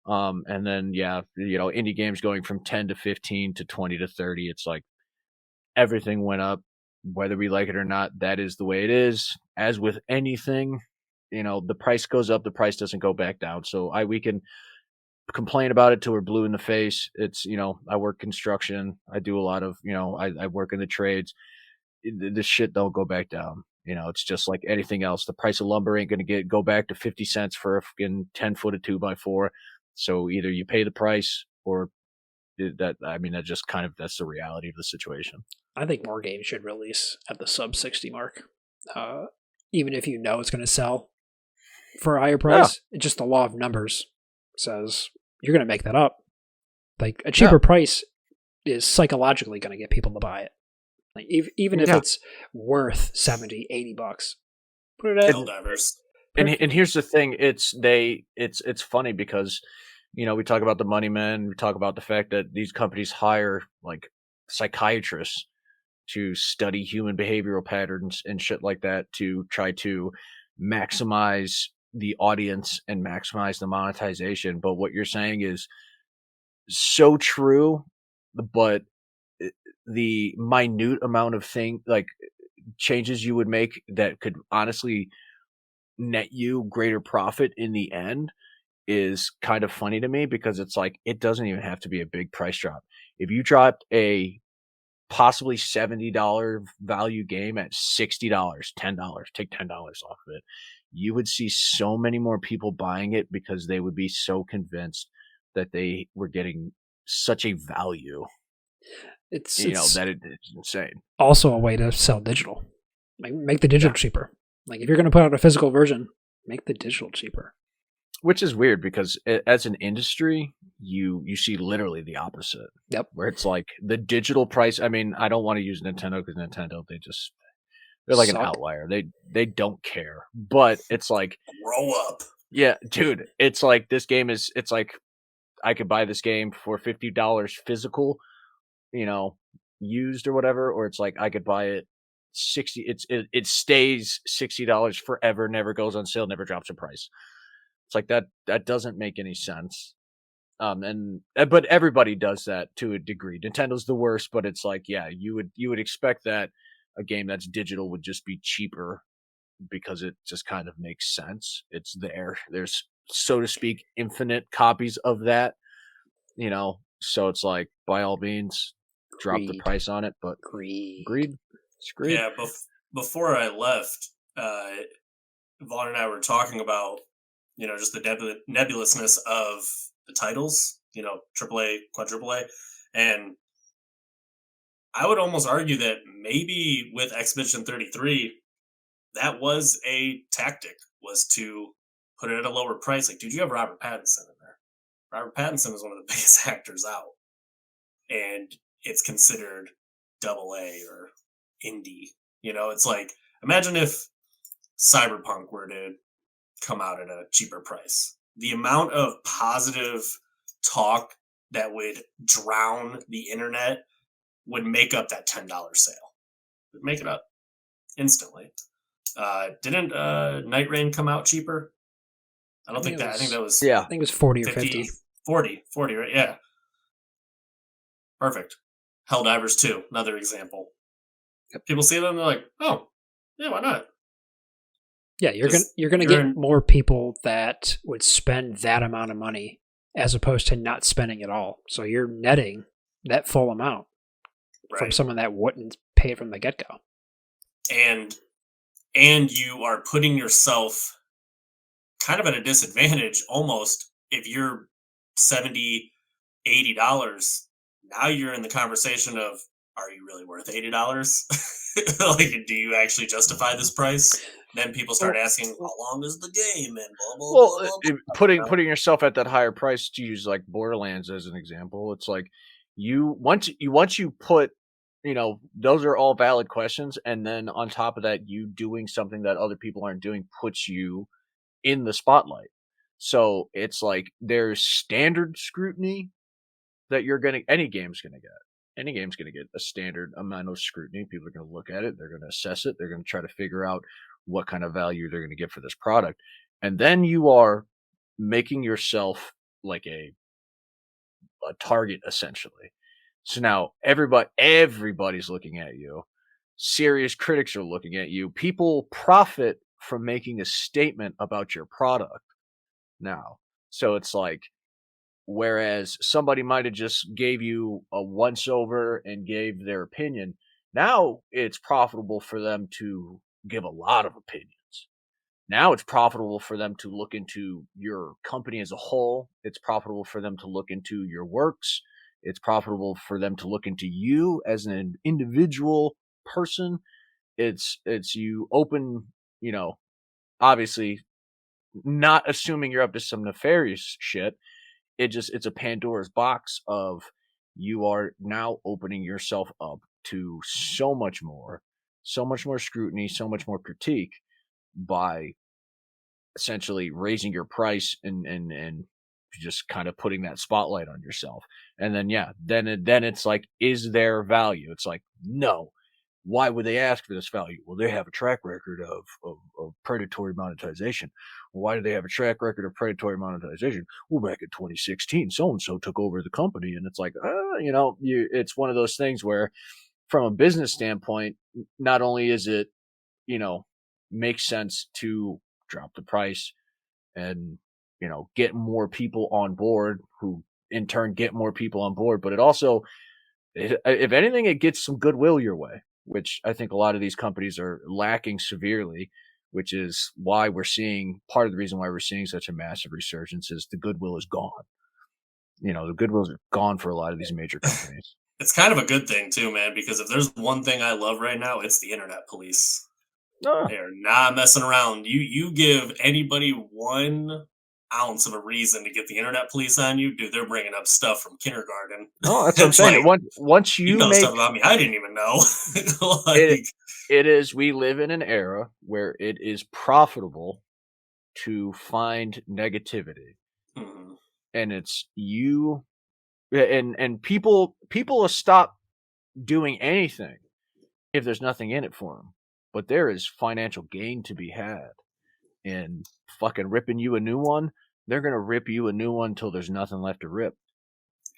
S3: And then, indie games going from 10 to 15 to 20 to 30. It's like everything went up, whether we like it or not. That is the way it is. As with anything, the price goes up, the price doesn't go back down. So we can complain about it till we're blue in the face. It's, I work construction. I do a lot of, I work in the trades. This shit don't go back down. It's just like anything else. The price of lumber ain't going to go back to 50 cents for a fucking 10-foot of 2x4. So either you pay the price or that's the reality of the situation.
S1: I think more games should release at the sub 60 mark. Even if it's going to sell for a higher price, it's just the law of numbers says you're going to make that up. Like a cheaper price is psychologically going to get people to buy it. Like even if it's worth 70, 80 bucks, put it at
S2: Helldivers.
S3: And here's the thing: it's funny because we talk about the money men, we talk about the fact that these companies hire like psychiatrists to study human behavioral patterns and shit like that to try to maximize the audience and maximize the monetization. But what you're saying is so true, but the minute amount of changes you would make that could honestly net you greater profit in the end is kind of funny to me, because it's like, it doesn't even have to be a big price drop. If you dropped a possibly $70 value game at $60, $10, take $10 off of it, you would see so many more people buying it because they would be so convinced that they were getting such a value. It's insane.
S1: Also a way to sell digital. Make the digital cheaper. Like if you're going to put out a physical version, make the digital cheaper.
S3: Which is weird because as an industry, you see literally the opposite.
S1: Yep.
S3: Where it's like the digital price. I mean, I don't want to use Nintendo because Nintendo, they're like an outlier. They don't care. But it's like,
S2: grow up.
S3: Yeah, dude. It's like this game it's like I could buy this game for $50 physical, used or whatever, or it's like I could buy it 60. It stays $60 forever, never goes on sale, never drops in price. It's like that doesn't make any sense. But everybody does that to a degree. Nintendo's the worst, but it's like, yeah, you would expect that a game that's digital would just be cheaper because it just kind of makes sense. It's there's, so to speak, infinite copies of that, So it's like, by all means, drop the
S1: Greed.
S3: price on it. But
S1: Greed.
S3: It's greed.
S2: Yeah, before I left, Vaughn and I were talking about, just the nebulousness of the titles, AAA, quadruple A, and I would almost argue that maybe with Expedition 33, that was a tactic, was to put it at a lower price. Like, dude, you have Robert Pattinson in there. Robert Pattinson is one of the biggest actors out, and it's considered double A or indie. It's like, imagine if Cyberpunk were to come out at a cheaper price. The amount of positive talk that would drown the internet would make up that $10 sale. Would make it up instantly. Didn't Night Rain come out cheaper? I think that was...
S3: Yeah.
S1: I think it was 40 or 50.
S2: 40, right? Yeah. Perfect. Helldivers 2, another example. Yep. People see them and they're like, oh, yeah, why not?
S1: Yeah, you're gonna get more people that would spend that amount of money as opposed to not spending it all. So you're netting that full amount from someone that wouldn't pay it from the get-go. And
S2: you are putting yourself kind of at a disadvantage almost if you're $70, $80. Now you're in the conversation of, are you really worth $80? Like, do you actually justify this price? Then people start asking, how long is the game? And blah, blah, blah, blah, blah.
S3: Putting yourself at that higher price, to use like Borderlands as an example, it's like once you put, those are all valid questions, and then on top of that, you doing something that other people aren't doing puts you in the spotlight. So it's like there's standard scrutiny that any game's gonna get. Any game's going to get a standard amount of scrutiny. People are going to look at it. They're going to assess it. They're going to try to figure out what kind of value they're going to get for this product. And then you are making yourself like a target, essentially. So now everybody's looking at you. Serious critics are looking at you. People profit from making a statement about your product now. So it's like, whereas somebody might have just gave you a once over and gave their opinion, now it's profitable for them to give a lot of opinions. Now it's profitable for them to look into your company as a whole. It's profitable for them to look into your works. It's profitable for them to look into you as an individual person. It's you open, obviously not assuming you're up to some nefarious shit. It's a Pandora's box of, you are now opening yourself up to so much more scrutiny, so much more critique by essentially raising your price and just kind of putting that spotlight on yourself. And then, then it's like, is there value? It's like, no. Why would they ask for this value? Well, they have a track record of predatory monetization. Well, why do they have a track record of predatory monetization? Well, back in 2016, so-and-so took over the company. And it's like, it's one of those things where, from a business standpoint, not only is it, makes sense to drop the price and, get more people on board, who in turn get more people on board, but it also, if anything, it gets some goodwill your way, which I think a lot of these companies are lacking severely, which is why part of the reason why we're seeing such a massive resurgence is the goodwill is gone. The goodwill is gone for a lot of these major companies.
S2: It's kind of a good thing too, man, because if there's one thing I love right now, it's the internet police. They're not messing around. You give anybody 1 ounce of a reason to get the internet police on you, dude, they're bringing up stuff from kindergarten.
S3: Oh, that's what I'm saying. Like, once you
S2: know
S3: make
S2: stuff about me I didn't even know.
S3: It is. We live in an era where it is profitable to find negativity, and it's you, and people will stop doing anything if there's nothing in it for them. But there is financial gain to be had in fucking ripping you a new one. They're going to rip you a new one until there's nothing left to rip.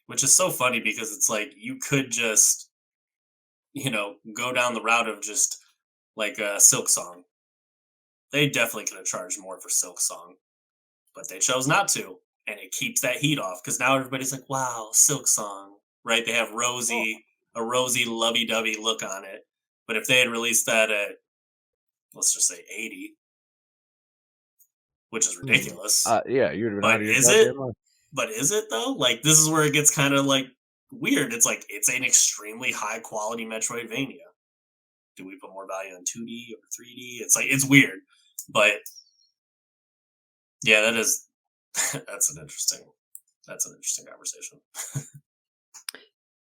S2: Which is so funny because it's like, you could just, go down the route of just like a Silk Song. They definitely could have charged more for Silk Song, but they chose not to. and it keeps that heat off because now everybody's like, wow, Silk Song, right? They have a rosy, lovey-dovey look on it. But if they had released that at, let's just say 80, which is ridiculous.
S3: Yeah, you'd have been
S2: but
S3: out of your
S2: is it?
S3: goddamn mind.
S2: But is it though? Like, this is where it gets kind of like weird. It's like it's an extremely high quality Metroidvania. Do we put more value on 2D or 3D? It's like, it's weird. But yeah, that's an interesting conversation.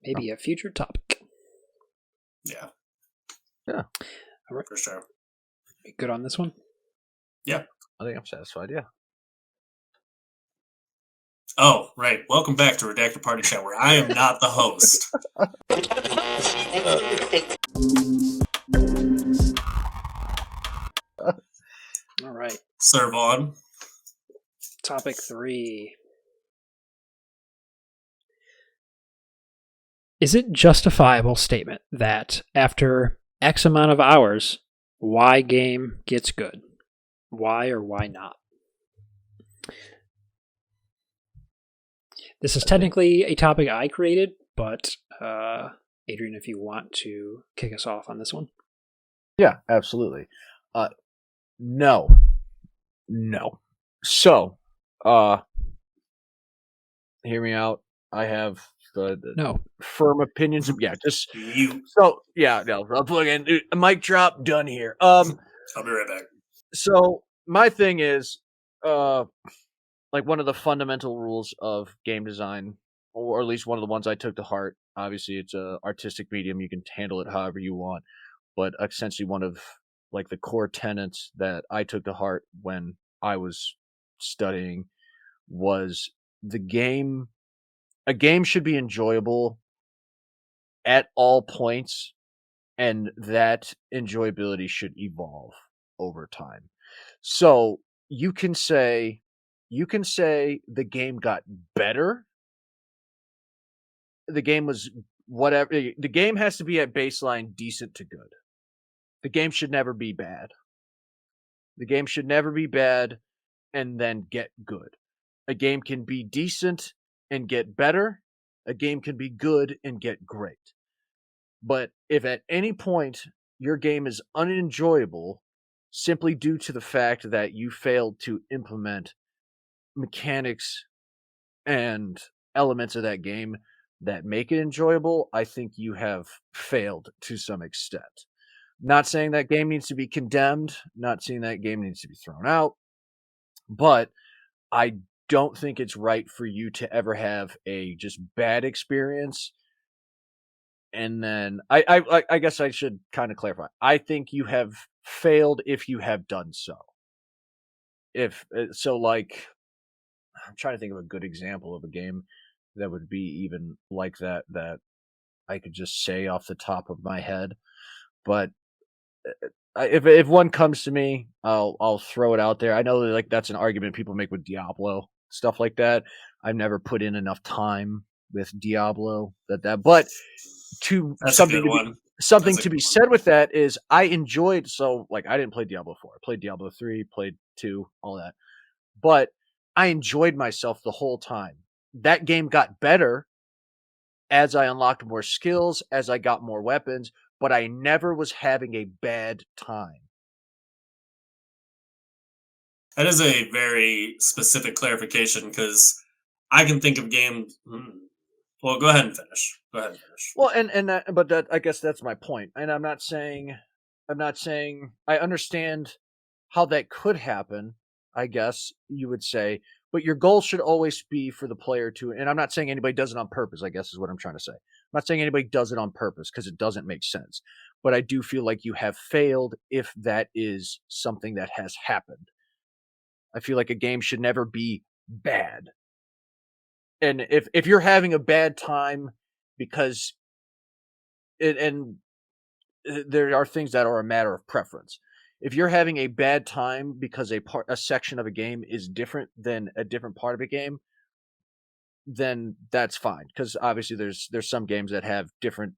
S1: Maybe a future topic.
S2: Yeah.
S3: Yeah.
S1: All right.
S2: For sure.
S1: You good on this one?
S2: Yeah.
S3: I think I'm satisfied, yeah.
S2: Oh, right. Welcome back to Redacted Party Chat, where I am not the host.
S1: All right.
S2: Sir Vaughn.
S1: Topic 3. Is it justifiable statement that after X amount of hours, Y game gets good? Why or why not? This is technically a topic I created, but Adrian, if you want to kick us off on this one.
S3: Yeah, absolutely. No. So, hear me out. I have the firm opinions of, just
S2: you.
S3: So I'll plug in. Mic drop, done here.
S2: I'll be right back.
S3: So my thing is, like one of the fundamental rules of game design, or at least one of the ones I took to heart. Obviously, it's a artistic medium; you can handle it however you want. But essentially, one of like the core tenets that I took to heart when I was studying was a game should be enjoyable at all points, and that enjoyability should evolve over time. So you can say the game got better. The game was whatever. The game has to be at baseline decent to good. The game should never be bad. The game should never be bad and then get good. A game can be decent and get better. A game can be good and get great. But if at any point your game is unenjoyable simply due to the fact that you failed to implement mechanics and elements of that game that make it enjoyable, I think you have failed to some extent. Not saying that game needs to be condemned, not saying that game needs to be thrown out, but I don't think it's right for you to ever have a just bad experience. And then I guess I should kind of clarify. I think you have failed if you have done so. Like, I'm trying to think of a good example of a game that would be even like that I could just say off the top of my head. But if one comes to me, I'll throw it out there. I know that, like, that's an argument people make with Diablo, stuff like that. I've never put in enough time with Diablo but
S2: That's
S3: something to be said with that is I enjoyed. So, like, I didn't play Diablo 4. I played Diablo 3, played 2, all that. But I enjoyed myself the whole time. That game got better as I unlocked more skills, as I got more weapons, but I never was having a bad time.
S2: That is a very specific clarification, because I can think of games. Well, go ahead and finish.
S3: Well, but I guess that's my point. And I'm not saying I understand how that could happen, I guess you would say, but your goal should always be for the player to, and I'm not saying anybody does it on purpose, I guess is what I'm trying to say. I'm not saying anybody does it on purpose, because it doesn't make sense. But I do feel like you have failed if that is something that has happened. I feel like a game should never be bad. And if you're having a bad time because and there are things that are a matter of preference. If you're having a bad time because a section of a game is different than a different part of a game, then that's fine. Because obviously there's some games that have different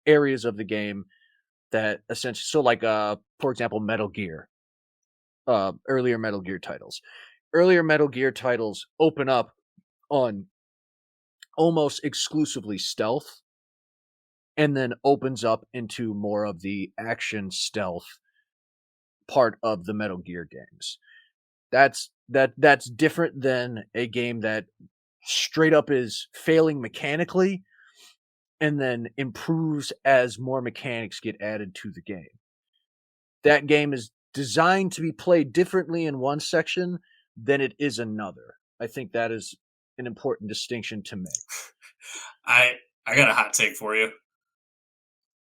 S3: areas of the game that essentially, so like for example, Metal Gear, earlier Metal Gear titles open up on almost exclusively stealth, and then opens up into more of the action stealth part of the Metal Gear games. That's different than a game that straight up is failing mechanically and then improves as more mechanics get added to the game. That game is designed to be played differently in one section than it is another. I think that is an important distinction to make.
S2: I got a hot take for you.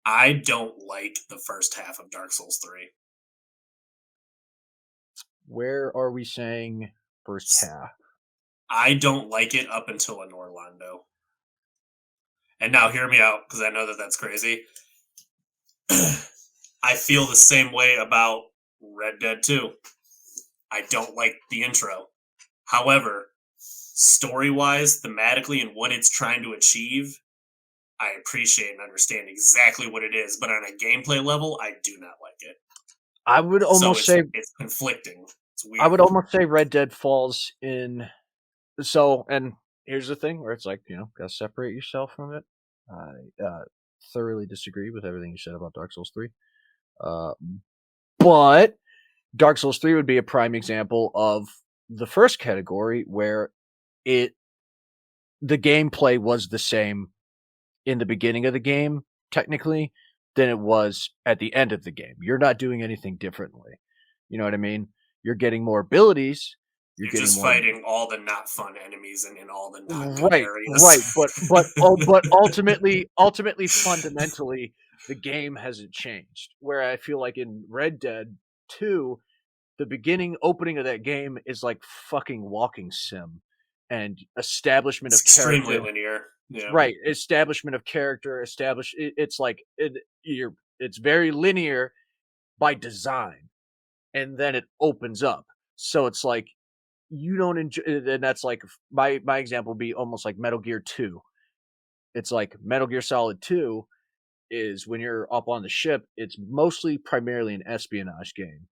S2: I don't like the first half of Dark Souls 3.
S3: Where are we saying first half?
S2: I don't like it up until in Orlando. And now hear me out, because I know that that's crazy. I feel the same way about Red Dead 2. I don't like the intro. However, story-wise, thematically, and what it's trying to achieve, I appreciate and understand exactly what it is. But on a gameplay level, I do not like it.
S3: I would almost say
S2: it's conflicting. It's weird.
S3: I would almost say Red Dead falls in. So, and here's the thing where it's like, gotta separate yourself from it. I thoroughly disagree with everything you said about Dark Souls 3. But Dark Souls 3 would be a prime example of the first category where the gameplay was the same in the beginning of the game, technically, than it was at the end of the game. You're not doing anything differently. You know what I mean? You're getting more abilities.
S2: You're just fighting all the not fun enemies and in all the not good areas.
S3: Right, but ultimately, fundamentally, the game hasn't changed. Where I feel like in Red Dead 2, the opening of that game is like fucking walking sim, and establishment of character.
S2: Extremely linear. Yeah.
S3: Right, establishment of character. It's very linear by design, and then it opens up. So it's like, you don't enjoy, and that's like my example would be almost like Metal Gear 2. It's like Metal Gear Solid 2 is when you're up on the ship, it's primarily an espionage game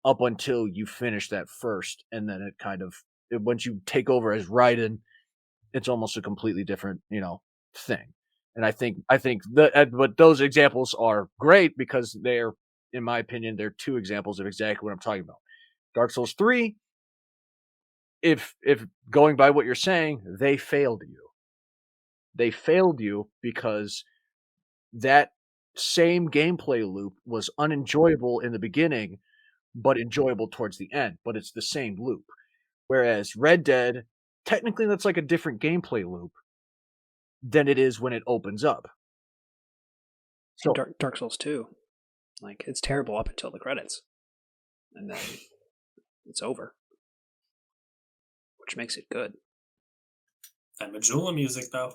S3: up until you finish that first, and then it kind of, once you take over as Raiden, it's almost a completely different, thing. And I think but those examples are great because they're, in my opinion, they're two examples of exactly what I'm talking about. Dark Souls 3, if going by what you're saying, they failed you. They failed you because that same gameplay loop was unenjoyable in the beginning, but enjoyable towards the end. But it's the same loop. Whereas Red Dead, technically that's like a different gameplay loop than it is when it opens up.
S1: So Dark Souls 2, like, it's terrible up until the credits. And then it's over. Which makes it good.
S2: That Majula music, though.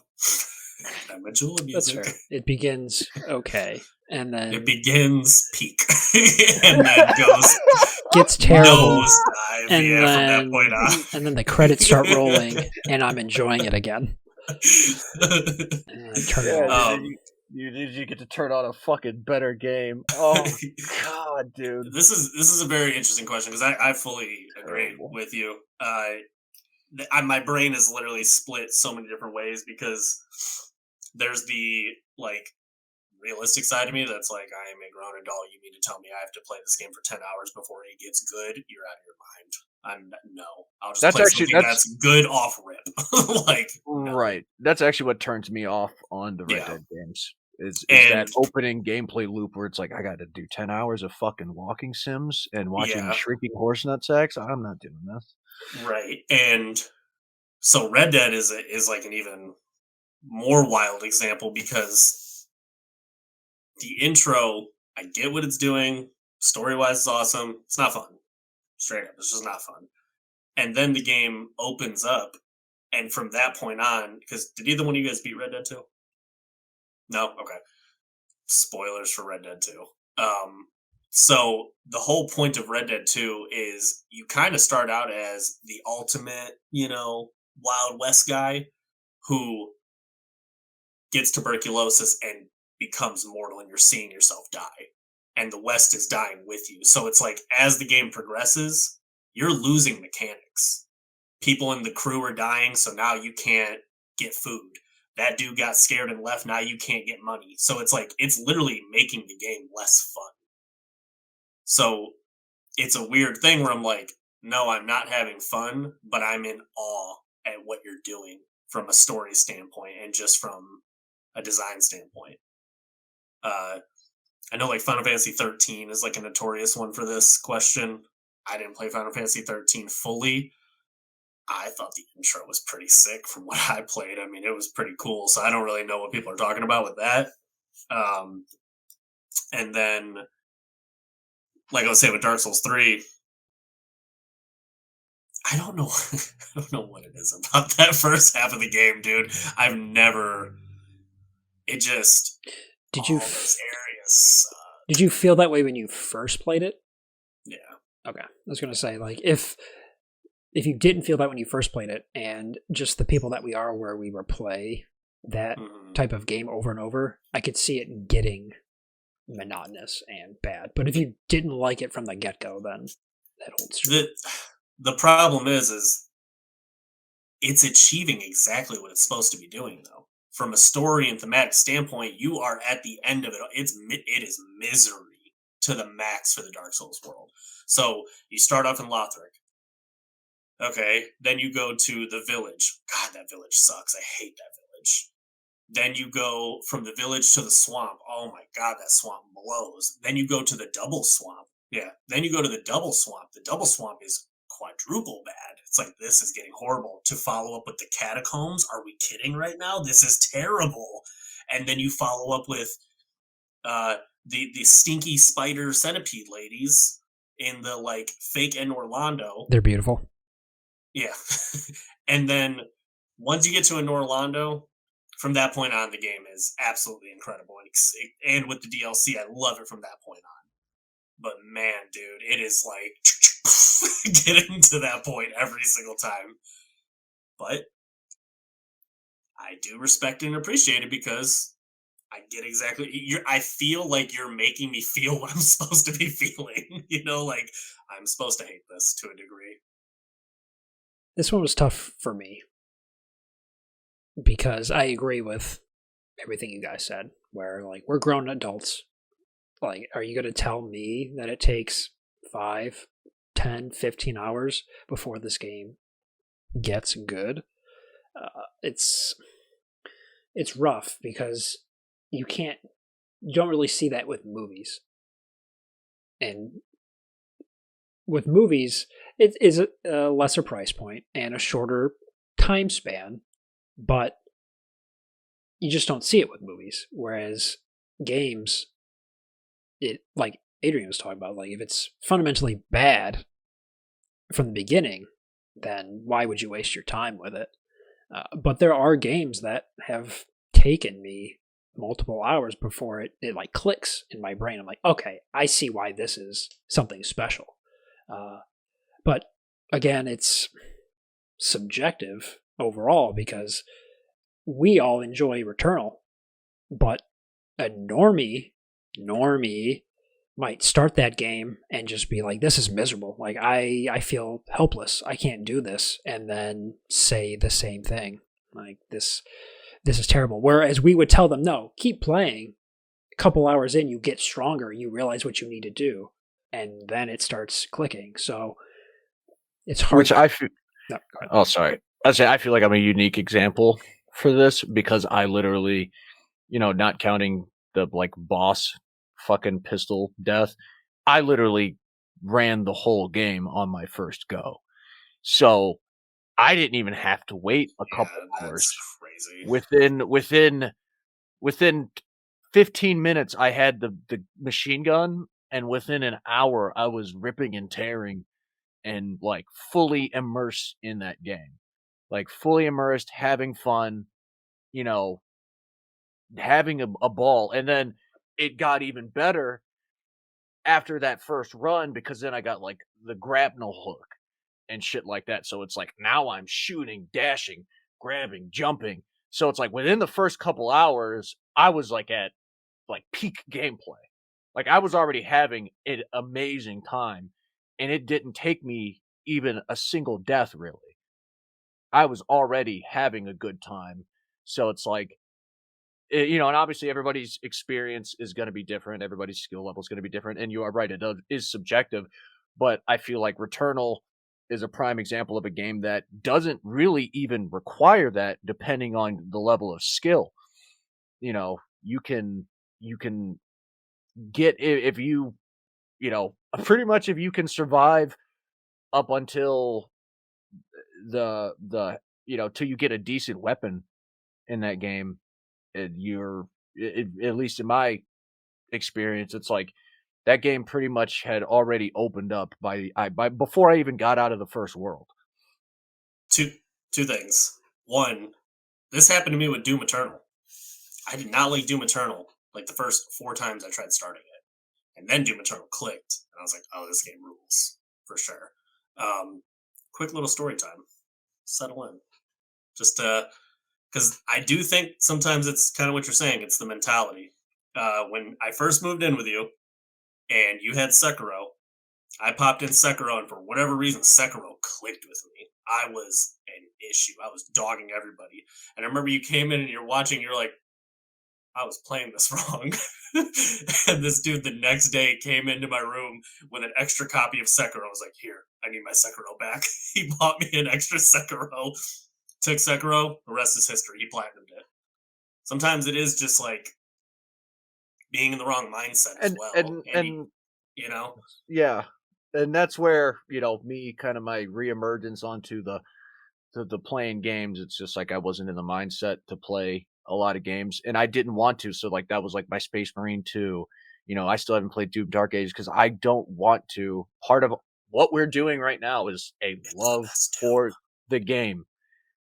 S2: That Majula music.
S1: That's fair. It begins okay, and then
S2: it begins peak, and then
S1: gets terrible,
S2: nosedive,
S1: and then
S2: from that point on.
S1: And then the credits start rolling, and I'm enjoying it again.
S3: You get to turn on a fucking better game. Oh God, dude.
S2: This is a very interesting question because I fully agree with you. My brain is literally split so many different ways because there's the realistic side of me that's like, I am a grown adult. You mean to tell me I have to play this game for 10 hours before it gets good? You're out of your mind. I'll just play something that's good off rip. No.
S3: Right. That's actually what turns me off on the Red Dead games. Is that opening gameplay loop where it's like, I got to do 10 hours of fucking walking sims and watching shrinking horse nutsacks. I'm not doing this.
S2: Right. And so Red Dead is like an even more wild example because the intro, I get what it's doing. Story-wise, it's awesome. It's not fun. Straight up, it's just not fun. And then the game opens up, and from that point on, because did either one of you guys beat Red Dead 2? No? Okay. Spoilers for Red Dead 2. So the whole point of Red Dead 2 is you kind of start out as the ultimate, Wild West guy who gets tuberculosis and becomes mortal, and you're seeing yourself die. And the West is dying with you. So it's like, as the game progresses, you're losing mechanics people in the crew are dying, so now you can't get food. That dude got scared and left, now you can't get money. So it's like, it's literally making the game less fun. So it's a weird thing where I'm like, no, I'm not having fun, but I'm in awe at what you're doing from a story standpoint and just from a design standpoint. I know like Final Fantasy 13 is like a notorious one for this question. I didn't play Final Fantasy 13 fully. I thought the intro was pretty sick from what I played. I mean, it was pretty cool. So I don't really know what people are talking about with that. And then, like I was saying with Dark Souls 3, I don't know. I don't know what it is about that first half of the game, dude. I've never. It just.
S1: Did you?
S2: Those areas.
S1: Did you feel that way when you first played it?
S2: Yeah.
S1: Okay, I was gonna say, like, if you didn't feel that when you first played it, and just the people that we are where we replay that type of game over and over, I could see it getting monotonous and bad. But if you didn't like it from the get-go, then that holds true.
S2: The problem is it's achieving exactly what it's supposed to be doing, though. From a story and thematic standpoint, you are at the end of it. It is misery to the max for the Dark Souls world. So you start off in Lothric. Okay, then you go to the village. God, that village sucks. I hate that village. Then you go from the village to the swamp. Oh my god, that swamp blows. Then you go to the double swamp. Yeah, then you go to the double swamp. The double swamp is quadruple bad. It's like, this is getting horrible. To follow up with the catacombs, are we kidding right now? This is terrible. And then you follow up with the stinky spider centipede ladies in the like fake End Orlando.
S1: They're beautiful.
S2: Yeah. And then once you get to Orlando, from that point on, the game is absolutely incredible. And with the DLC, I love it from that point on. But man, dude, it is like getting to that point every single time. But I do respect and appreciate it because I get exactly. I feel like you're making me feel what I'm supposed to be feeling. You know, like I'm supposed to hate this to a degree.
S1: This one was tough for me because I agree with everything you guys said. Where like we're grown adults. Like, are you going to tell me that it takes 5, 10, 15 hours before this game gets good? It's rough because you don't really see that with movies. And with movies, it is a lesser price point and a shorter time span, but you just don't see it with movies. Whereas games, it, like Adrian was talking about, like if it's fundamentally bad from the beginning, then why would you waste your time with it? But there are games that have taken me multiple hours before it like clicks in my brain. I'm like, okay, I see why this is something special. But again, it's subjective overall because we all enjoy Returnal, but a normie might start that game and just be like, this is miserable. Like, I feel helpless. I can't do this. And then say the same thing. Like, this is terrible. Whereas we would tell them, no, keep playing. A couple hours in, you get stronger. You realize what you need to do. And then it starts clicking. So it's hard.
S3: Which I feel... No, go ahead. Oh, sorry. I feel like I'm a unique example for this because I literally, not counting the like boss fucking pistol death, I literally ran the whole game on my first go. So I didn't even have to wait a couple hours.
S2: Crazy.
S3: Within 15 minutes I had the machine gun, and within an hour I was ripping and tearing and like fully immersed in that game. Like fully immersed, having fun, having a ball. And then it got even better after that first run because then I got like the grapnel hook and shit like that. So it's like now I'm shooting, dashing, grabbing, jumping. So it's like within the first couple hours, I was like at like peak gameplay. Like I was already having an amazing time, and it didn't take me even a single death really. I was already having a good time. So it's like, and obviously everybody's experience is going to be different. Everybody's skill level is going to be different. And you are right, it is subjective. But I feel like Returnal is a prime example of a game that doesn't really even require that, depending on the level of skill. You can get, if you, pretty much if you can survive up until the till you get a decent weapon in that game, at least in my experience, it's like that game pretty much had already opened up by before I even got out of the first world.
S2: Two things. One, this happened to me with Doom Eternal. I did not like Doom Eternal like the first 4 times I tried starting it, and then Doom Eternal clicked, and I was like, "Oh, this game rules for sure." Quick little story time. Settle in, just because I do think sometimes it's kind of what you're saying. It's the mentality. When I first moved in with you, and you had Sekiro, I popped in Sekiro, and for whatever reason, Sekiro clicked with me. I was an issue. I was dogging everybody. And I remember you came in and you're watching, you're like, I was playing this wrong. And this dude the next day came into my room with an extra copy of Sekiro. I was like, here, I need my Sekiro back. He bought me an extra Sekiro. Took Sekiro, the rest is history. He platinumed it. Sometimes it is just like being in the wrong mindset as well. And
S3: yeah. And that's where, me kind of my reemergence onto the playing games. It's just like I wasn't in the mindset to play a lot of games, and I didn't want to. So like that was like my Space Marine 2. I still haven't played Doom Dark Ages because I don't want to. Part of what we're doing right now is a love for the game.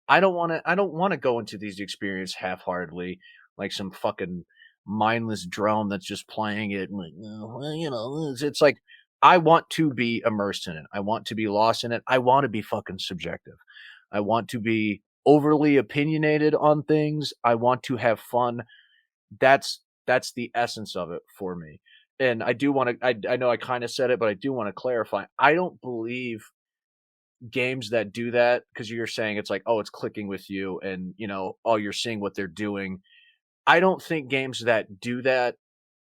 S3: I don't want to go into these experiences half-heartedly, like some fucking mindless drone that's just playing it. And like, it's like I want to be immersed in it. I want to be lost in it. I want to be fucking subjective. I want to be overly opinionated on things. I want to have fun. That's the essence of it for me. And I do want to, I know I kind of said it, but I do want to clarify. I don't believe games that do that, because you're saying it's like, oh, it's clicking with you and, oh, you're seeing what they're doing. I don't think games that do that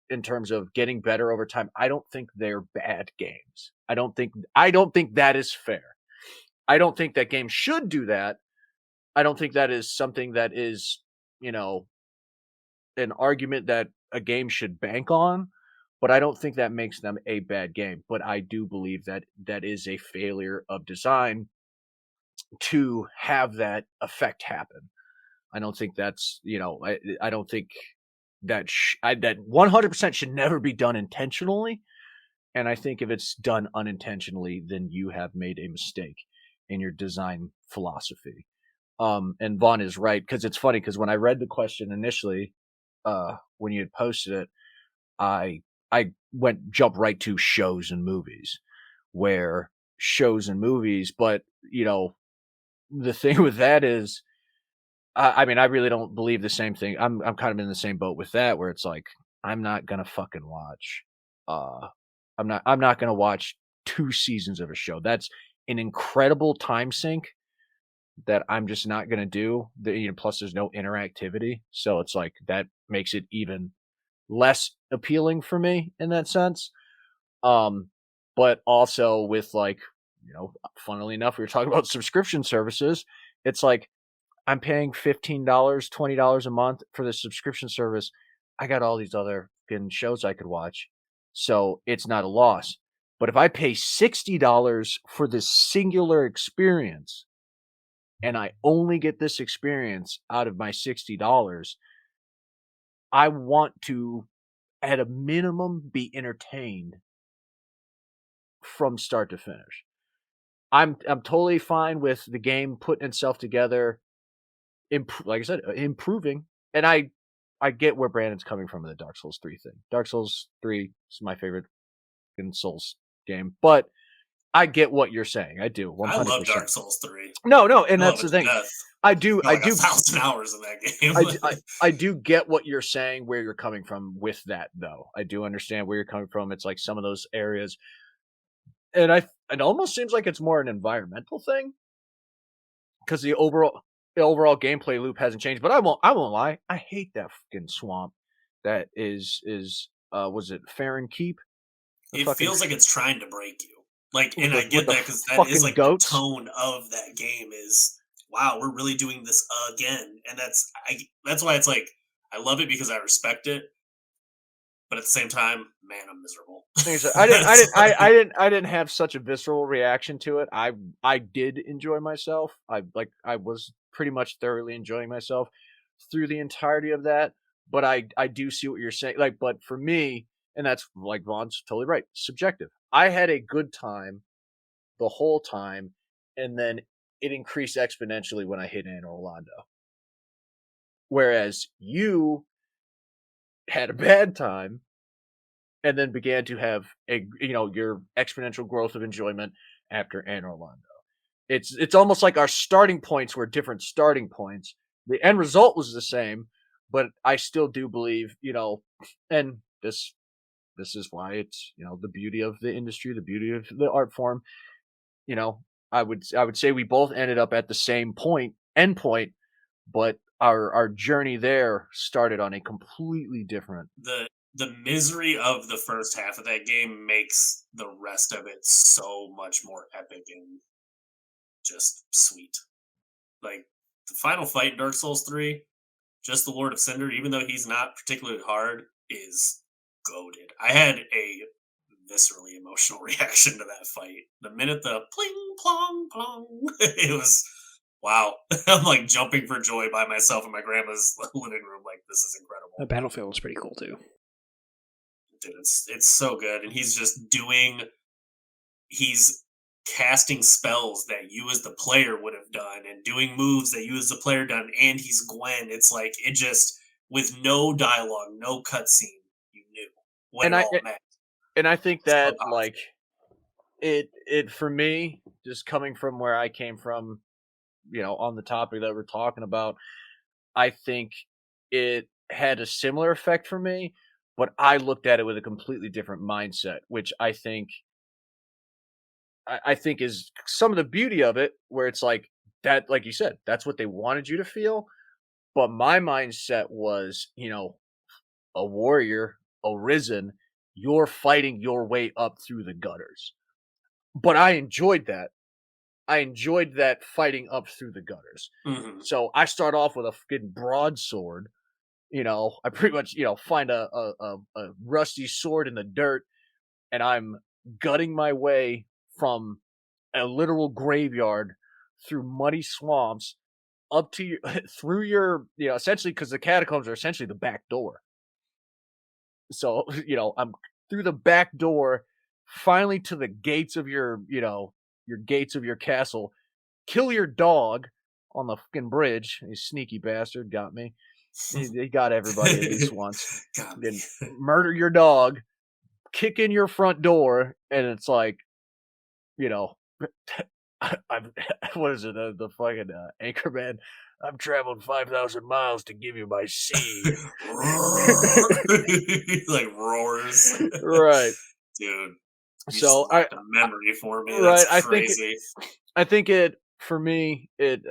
S3: in terms of getting better over time, I don't think they're bad games. I don't think that is fair. I don't think that games should do that. I don't think that is something that is, an argument that a game should bank on, but I don't think that makes them a bad game. But I do believe that that is a failure of design to have that effect happen. I don't think that's, I don't think that that 100% should never be done intentionally. And I think if it's done unintentionally, then you have made a mistake in your design philosophy. And Vaughn is right, because it's funny, because when I read the question initially, when you had posted it, I jumped right to shows and movies, but the thing with that is, I mean, I really don't believe the same thing. I'm kind of in the same boat with that, where it's like, I'm not gonna fucking watch. I'm not gonna watch 2 seasons of a show. That's an incredible time sink that I'm just not gonna do. Plus, there's no interactivity, so it's like that makes it even less appealing for me in that sense. But also with like, funnily enough, we were talking about subscription services. It's like, I'm paying $15, $20 a month for the subscription service. I got all these other shows I could watch, so it's not a loss. But if I pay $60 for this singular experience, and I only get this experience out of my $60, I want to, at a minimum, be entertained from start to finish. I'm totally fine with the game putting itself together, like I said, improving. And I get where Brandon's coming from in the Dark Souls 3 thing. Dark Souls 3 is my favorite Souls game, but I get what you're saying. I do. 100%.
S2: I love Dark Souls 3.
S3: No, and that's the thing. I do
S2: 1,000 hours in that game.
S3: I do get what you're saying, where you're coming from with that, though. I do understand where you're coming from. It's like some of those areas, and it almost seems like it's more an environmental thing, because the overall gameplay loop hasn't changed. But I won't lie. I hate that fucking swamp. That is was it Farron Keep?
S2: It feels like it's trying to break you. Like, and I
S3: with
S2: get
S3: the
S2: that because that is like
S3: goats.
S2: the tone of that game is, wow, we're really doing this again, and that's why it's like I love it because I respect it, but at the same time, man, I'm miserable.
S3: I didn't have such a visceral reaction to it. I did enjoy myself. I was pretty much thoroughly enjoying myself through the entirety of that. But I do see what you're saying. Like, but for me, and that's like Vaughn's totally right, subjective. I had a good time the whole time, and then it increased exponentially when I hit Anne Orlando. Whereas you had a bad time, and then began to have your exponential growth of enjoyment after Anne Orlando. It's almost like our starting points were different starting points. The end result was the same, but I still do believe, and this is why it's, the beauty of the industry, the beauty of the art form. I would say we both ended up at the same end point, but our journey there started on a completely different.
S2: The misery of the first half of that game makes the rest of it so much more epic and just sweet. Like the final fight in Dark Souls 3, just the Lord of Cinder, even though he's not particularly hard, is goated. I had a viscerally emotional reaction to that fight. The minute the pling plong plong, it was wow. I'm like jumping for joy by myself in my grandma's living room. Like, this is incredible.
S1: The battlefield was pretty cool too.
S2: Dude, it's so good, and he's casting spells that you as the player would have done, and doing moves that you as the player done, and he's Gwen. It's like it just with no dialogue, no cutscene, you knew what it all meant.
S3: And I think that like it for me, just coming from where I came from, on the topic that we're talking about, I think it had a similar effect for me, but I looked at it with a completely different mindset, which I think is some of the beauty of it, where it's like that, like you said, that's what they wanted you to feel. But my mindset was, a warrior, arisen, you're fighting your way up through the gutters. But I enjoyed that. I enjoyed that fighting up through the gutters.
S2: Mm-hmm.
S3: So I start off with a fucking broadsword. I pretty much, find a rusty sword in the dirt, and I'm gutting my way from a literal graveyard through muddy swamps up to through your, essentially, because the catacombs are essentially the back door. So, I'm through the back door, finally to the gates of your gates of your castle, kill your dog on the fucking bridge. You sneaky bastard, got me. He got everybody at least once. Then murder your dog, kick in your front door, and it's like, what is it? The fucking Anchorman. I've traveled 5,000 miles to give you my seed.
S2: Like roars,
S3: right,
S2: dude.
S3: So
S2: a memory for me. That's right, crazy.
S3: I think it for me it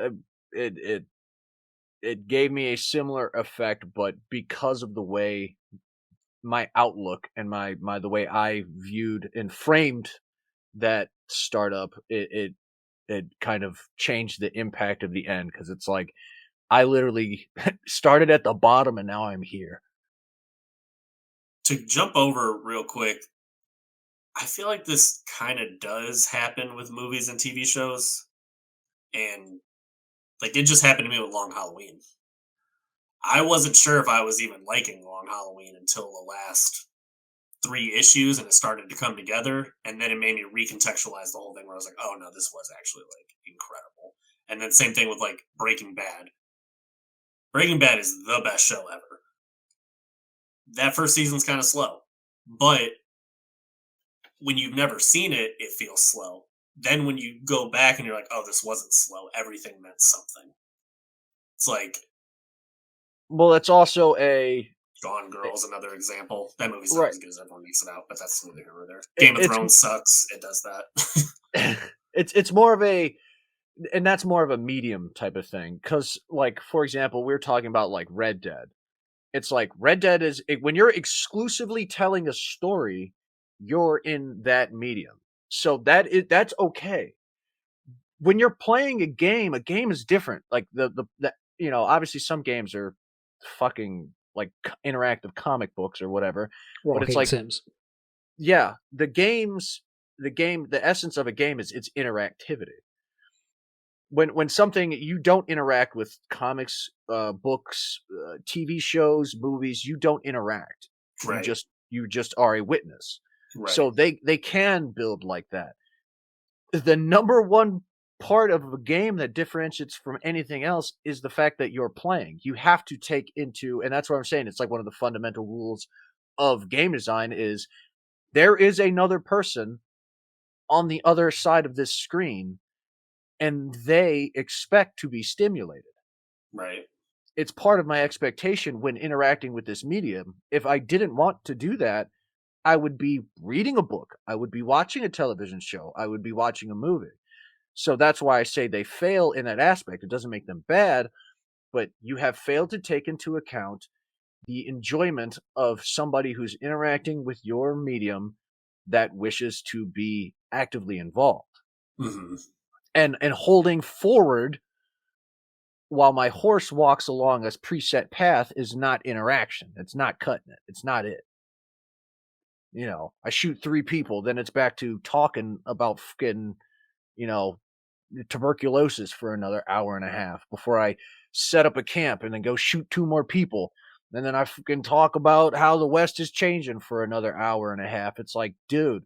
S3: gave me a similar effect, but because of the way my outlook and the way I viewed and framed that startup, it kind of changed the impact of the end, because it's like I literally started at the bottom and now I'm here.
S2: To jump over real quick, I feel like this kind of does happen with movies and TV shows, and like it just happened to me with Long Halloween. I wasn't sure if I was even liking Long Halloween until the last 3 issues, and it started to come together, and then it made me recontextualize the whole thing, where I was like, oh no, this was actually like incredible. And then same thing with like Breaking Bad. Breaking Bad is the best show ever. That first season's kind of slow, but when you've never seen it, it feels slow. Then when you go back and you're like, oh, this wasn't slow, everything meant something. It's like,
S3: well, it's also a
S2: Gone Girl's another example. That movie's not as good as everyone makes it out, but that's neither here nor there. Game of Thrones sucks. It does that.
S3: It's more of a and that's more of a medium type of thing. Because, like, for example, we were talking about like Red Dead. It's like Red Dead is when you're exclusively telling a story, you're in that medium. So that's okay. When you're playing a game is different. Like the obviously some games are fucking like interactive comic books or whatever. But it's like
S1: Sims.
S3: Yeah, the essence of a game is its interactivity. When something, you don't interact with comics, books, TV shows, movies, you don't interact.
S2: Right.
S3: You just are a witness.
S2: Right.
S3: So they can build like that. The number one part of a game that differentiates from anything else is the fact that you're playing. You have to take into, and that's what I'm saying, it's like one of the fundamental rules of game design is there is another person on the other side of this screen, and they expect to be stimulated.
S2: Right.
S3: It's part of my expectation when interacting with this medium. If I didn't want to do that, I would be reading a book. I would be watching a television show. I would be watching a movie. So that's why I say they fail in that aspect. It doesn't make them bad, but you have failed to take into account the enjoyment of somebody who's interacting with your medium that wishes to be actively involved.
S2: Mm-hmm.
S3: And holding forward while my horse walks along a preset path is not interaction. It's not cutting it. It's not it. I shoot 3 people, then it's back to talking about fucking, tuberculosis for another hour and a half before I set up a camp and then go shoot 2 more people. And then I fucking talk about how the West is changing for another hour and a half. It's like, dude,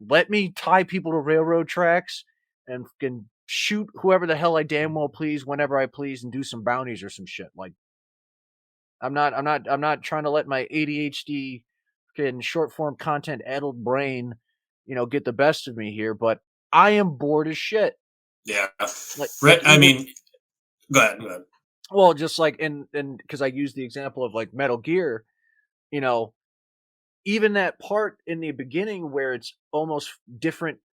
S3: let me tie people to railroad tracks and fucking shoot whoever the hell I damn well please whenever I please and do some bounties or some shit. Like, I'm not trying to let my ADHD fucking short form content addled brain, get the best of me here, but I am bored as shit.
S2: Yeah.
S3: Like,
S2: go ahead.
S3: Well, just like, and because I use the example of like Metal Gear, even that part in the beginning where it's almost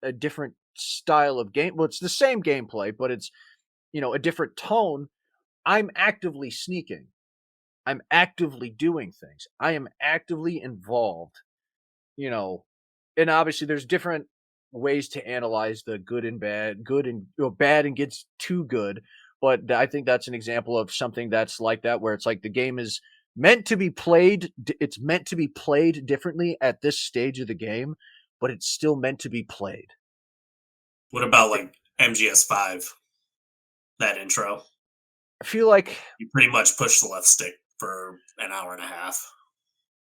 S3: a different style of game. Well, it's the same gameplay, but it's, a different tone. I'm actively sneaking. I'm actively doing things. I am actively involved, and obviously there's different ways to analyze the good and bad, bad and gets too good. But I think that's an example of something that's like that, where it's like the game is meant to be played. It's meant to be played differently at this stage of the game, but it's still meant to be played.
S2: What about like MGS5? That intro?
S3: I feel like
S2: you pretty much push the left stick for an hour and a half.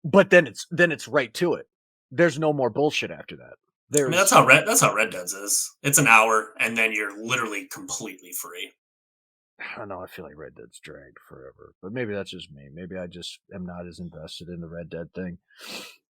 S3: But then it's right to it. There's no more bullshit after that.
S2: That's how Red Dead's is. It's an hour, and then you're literally completely free.
S3: I don't know. I feel like Red Dead's dragged forever, but maybe that's just me. Maybe I just am not as invested in the Red Dead thing.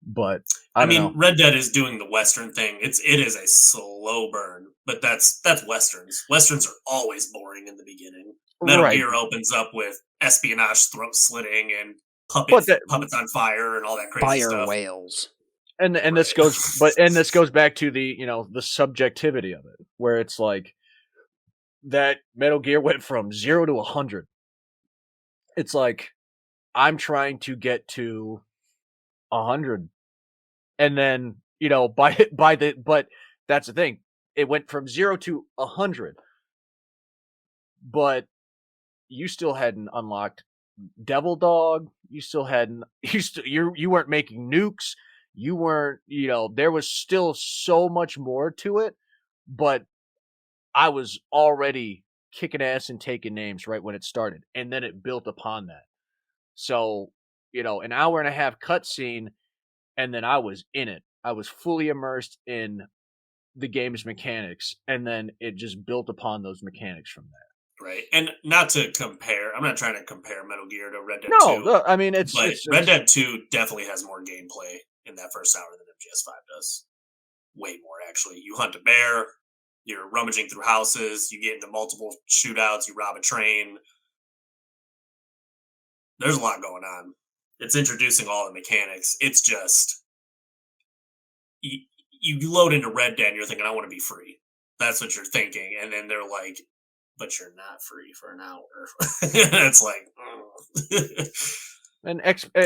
S3: But I mean,
S2: Red Dead is doing the Western thing. It is a slow burn, but that's Westerns. Westerns are always boring in the beginning. Metal Gear opens up with espionage, throat slitting, and puppets on fire, and all that crazy stuff.
S1: Fire whales.
S3: And this goes back to the the subjectivity of it, where it's like that Metal Gear went from 0 to 100. It's like I'm trying to get to 100, and then but that's the thing. It went from 0 to 100, but you still hadn't unlocked Devil Dog. You still hadn't. You weren't making nukes. You weren't. There was still so much more to it, but I was already kicking ass and taking names right when it started, and then it built upon that. So, an hour and a half cutscene, and then I was in it. I was fully immersed in the game's mechanics, and then it just built upon those mechanics from that.
S2: Right, and not to compare, I'm not trying to compare Metal Gear to Red Dead 2.
S3: No, I mean,
S2: Red Dead 2 definitely has more gameplay in that first hour than MGS5 does. Way more, actually. You hunt a bear, you're rummaging through houses, you get into multiple shootouts, you rob a train. There's a lot going on. It's introducing all the mechanics. It's just... You load into Red Dead and you're thinking, I want to be free. That's what you're thinking. And then they're like, but you're not free for an hour. It's like,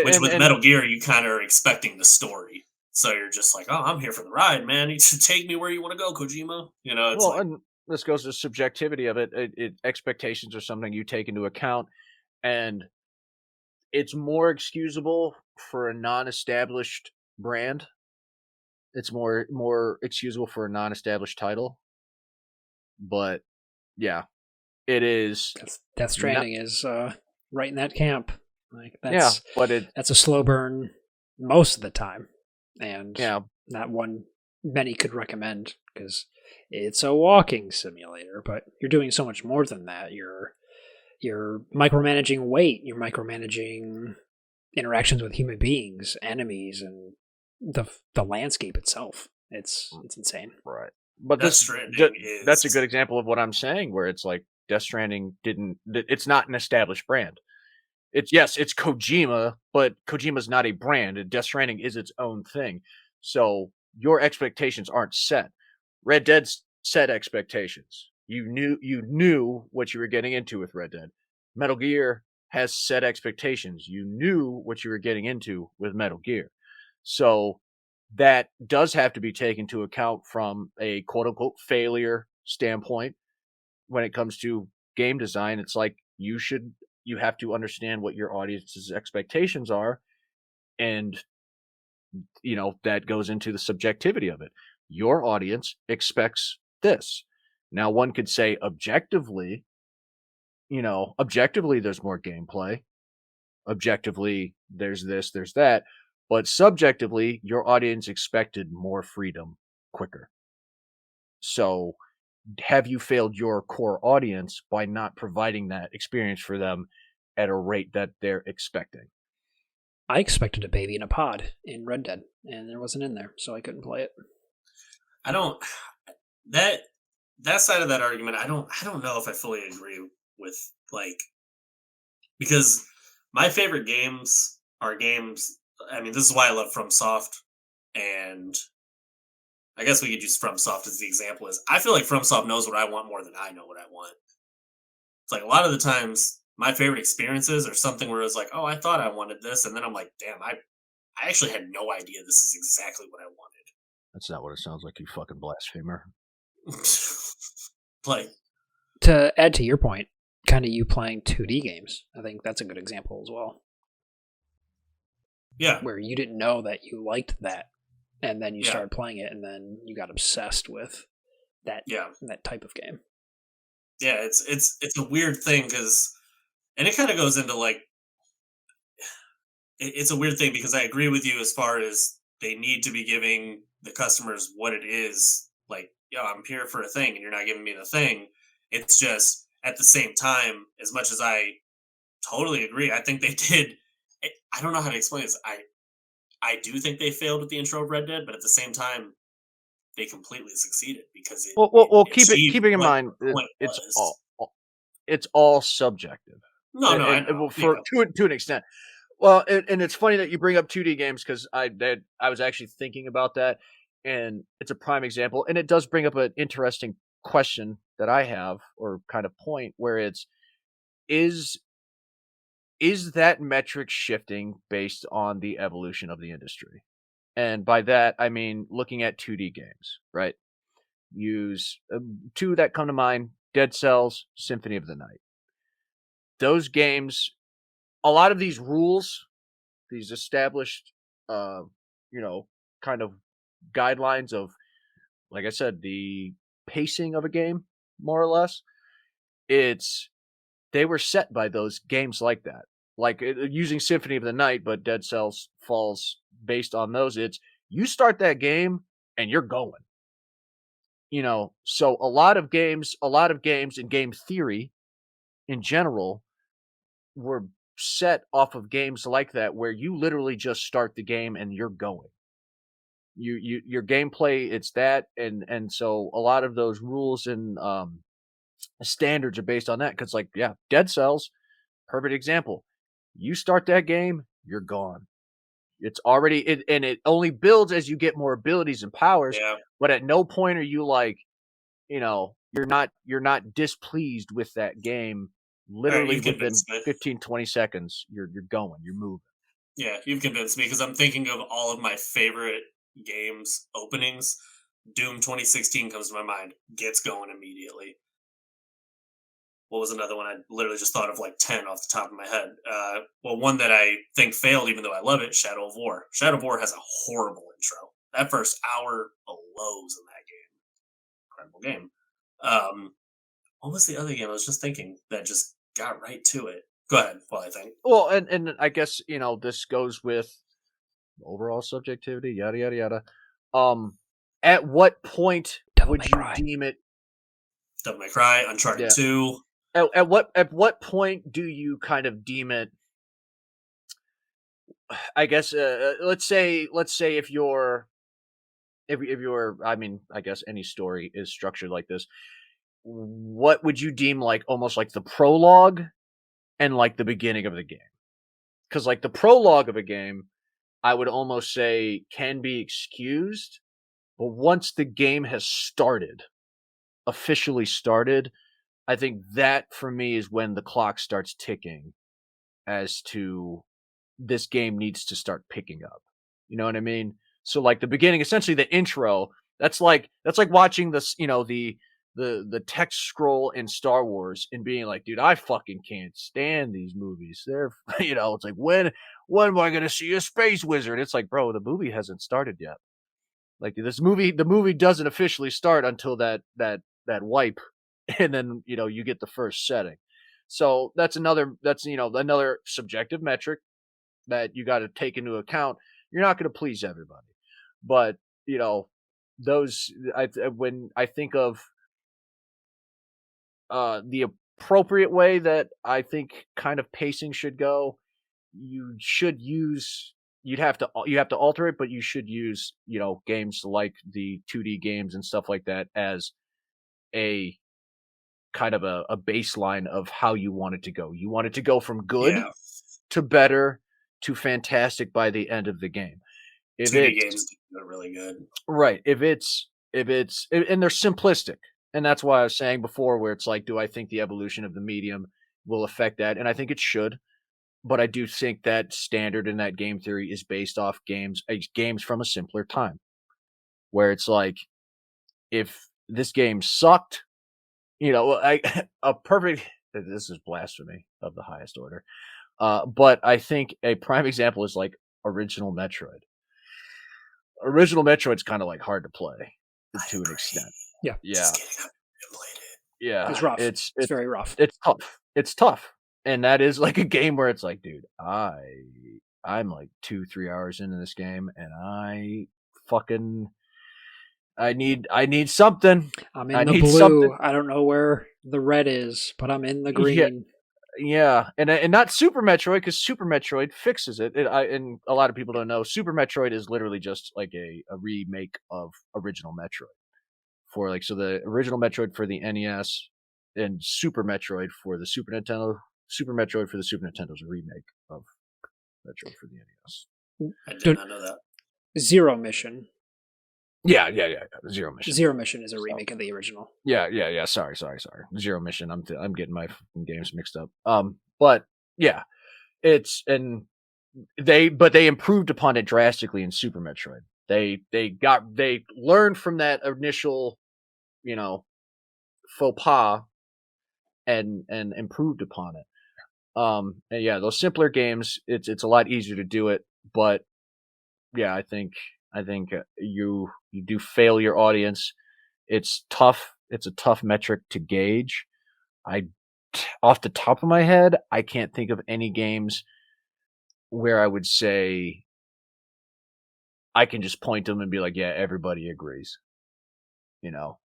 S2: which with Metal Gear, you kind of are expecting the story. So you're just like, oh, I'm here for the ride, man. You should take me where you want to go, Kojima. You know, it's
S3: and this goes to the subjectivity of it. Expectations are something you take into account, and it's more excusable for a non-established brand. It's more excusable for a non-established title. But yeah, it is.
S1: Death Stranding is right in that camp. Like that's that's a slow burn most of the time, and not one many could recommend because it's a walking simulator. But you're doing so much more than that. You're micromanaging weight. You're micromanaging interactions with human beings, enemies, and the landscape itself. It's insane.
S3: Right. But that's a good example of what I'm saying, where it's like Death Stranding it's not an established brand. It's Kojima, but Kojima's not a brand, and Death Stranding is its own thing. So your expectations aren't set. Red Dead set expectations. You knew what you were getting into with Red Dead. Metal Gear has set expectations. You knew what you were getting into with Metal Gear. So that does have to be taken into account from a quote-unquote failure standpoint when it comes to game design. It's like you have to understand what your audience's expectations are, and that goes into the subjectivity of it. Your audience expects this. Now, one could say objectively, there's more gameplay. Objectively, there's this, there's that. But subjectively, your audience expected more freedom quicker. So have you failed your core audience by not providing that experience for them at a rate that they're expecting?
S1: I expected a baby in a pod in Red Dead, and there wasn't in there, so I couldn't play it.
S2: That side of that argument, I don't know if I fully agree with, because my favorite games are games. I mean, this is why I love FromSoft, and I guess we could use FromSoft as the example. I feel like FromSoft knows what I want more than I know what I want. It's like a lot of the times, my favorite experiences are something where it's like, oh, I thought I wanted this, and then I'm like, damn, I actually had no idea this is exactly what I wanted.
S3: That's not what it sounds like, you fucking blasphemer.
S1: To add to your point, kind of you playing 2D games, I think that's a good example as well.
S2: Yeah.
S1: Where you didn't know that you liked that, and then you started playing it, and then you got obsessed with that type of game.
S2: Yeah, it's a weird thing and it kind of goes into it's a weird thing because I agree with you as far as they need to be giving the customers what it is. Like, I'm here for a thing, and you're not giving me the thing. It's just at the same time, as much as I totally agree, I think they did. I don't know how to explain this. I do think they failed with the intro of Red Dead, but at the same time, they completely succeeded because
S3: keeping in mind it's all subjective.
S2: No, I know.
S3: To an extent. Well, and it's funny that you bring up 2D games because I was actually thinking about that, and it's a prime example, and it does bring up an interesting question that I have, or kind of point, where is that metric shifting based on the evolution of the industry? And by that, I mean looking at 2D games, right? Use two that come to mind: Dead Cells, Symphony of the Night. Those games, a lot of these rules, these established, kind of guidelines of, like I said, the pacing of a game, more or less, they were set by those games like that. Like using Symphony of the Night, but Dead Cells falls based on those. It's you start that game and you're going. So a lot of games in game theory in general were set off of games like that, where you literally just start the game and you're going. Your gameplay, it's that, and so a lot of those rules and standards are based on that. Because Dead Cells, perfect example. You start that game, you're gone. It's already and it only builds as you get more abilities and powers.
S2: Yeah.
S3: But at no point are you like, you're not displeased with that game. Literally within 15, 20 seconds, you're moving.
S2: Yeah, you've convinced me because I'm thinking of all of my favorite games openings. Doom 2016 comes to my mind. Gets going immediately. What was another one? I literally just thought of like 10 off the top of my head. Well, one that I think failed, even though I love it, Shadow of War. Shadow of War has a horrible intro. That first hour blows in that game. Incredible game. What was the other game I was just thinking that just got right to it? Go ahead while I think.
S3: Well, and I guess, this goes with overall subjectivity, yada, yada, yada. At what point would you deem it?
S2: Devil May Cry, Uncharted 2.
S3: At what point do you kind of deem it? I guess let's say if you're, I guess any story is structured like this. What would you deem like almost like the prologue and like the beginning of the game? Because like the prologue of a game, I would almost say can be excused, but once the game has officially started, I think that for me is when the clock starts ticking as to this game needs to start picking up. You know what I mean? So like the beginning, essentially the intro, that's like watching this, the text scroll in Star Wars and being like, dude, I fucking can't stand these movies. They're, it's like, when am I going to see a space wizard? It's like, bro, the movie hasn't started yet. Like the movie doesn't officially start until that wipe. And then, you get the first setting. So that's another subjective metric that you got to take into account. You're not going to please everybody, but when I think of the appropriate way that I think kind of pacing should go, you have to alter it, but you should use, games like the 2D games and stuff like that as a kind of a baseline of how you want it to go. You want it to go from good to better to fantastic by the end of the game.
S2: 2D games are really good.
S3: Right. If it's and they're simplistic. And that's why I was saying before where it's like, do I think the evolution of the medium will affect that? And I think it should. But I do think that standard in that game theory is based off games from a simpler time. Where it's like, if this game sucked, a perfect, this is blasphemy of the highest order. But I think a prime example is like original Metroid. Original Metroid's kind of like hard to play to an extent.
S1: Yeah.
S3: Yeah. Yeah.
S1: It's rough. It's very rough.
S3: It's tough. It's tough. And that is like a game where it's like, dude, I'm like 2-3 hours into this game and I need something.
S1: I'm in the blue. Something. I don't know where the red is, but I'm in the green.
S3: Yeah. And not Super Metroid, because Super Metroid fixes it. And a lot of people don't know, Super Metroid is literally just like a remake of original Metroid. For like, so the original Metroid for the NES and Super Metroid for the Super Nintendo. Super Metroid for the Super Nintendo is a remake of Metroid for the NES.
S2: I did not know that.
S3: Zero Mission. Yeah. Zero Mission.
S1: Zero Mission is a remake of the original.
S3: Yeah. Sorry. Zero Mission. I'm getting my games mixed up. But yeah, they improved upon it drastically in Super Metroid. They learned from that initial, faux pas and improved upon it. And yeah, those simpler games, it's a lot easier to do it, but yeah, I think you do fail your audience. It's tough. It's a tough metric to gauge. Off the top of my head, I can't think of any games where I would say I can just point to them and be like, yeah, everybody agrees.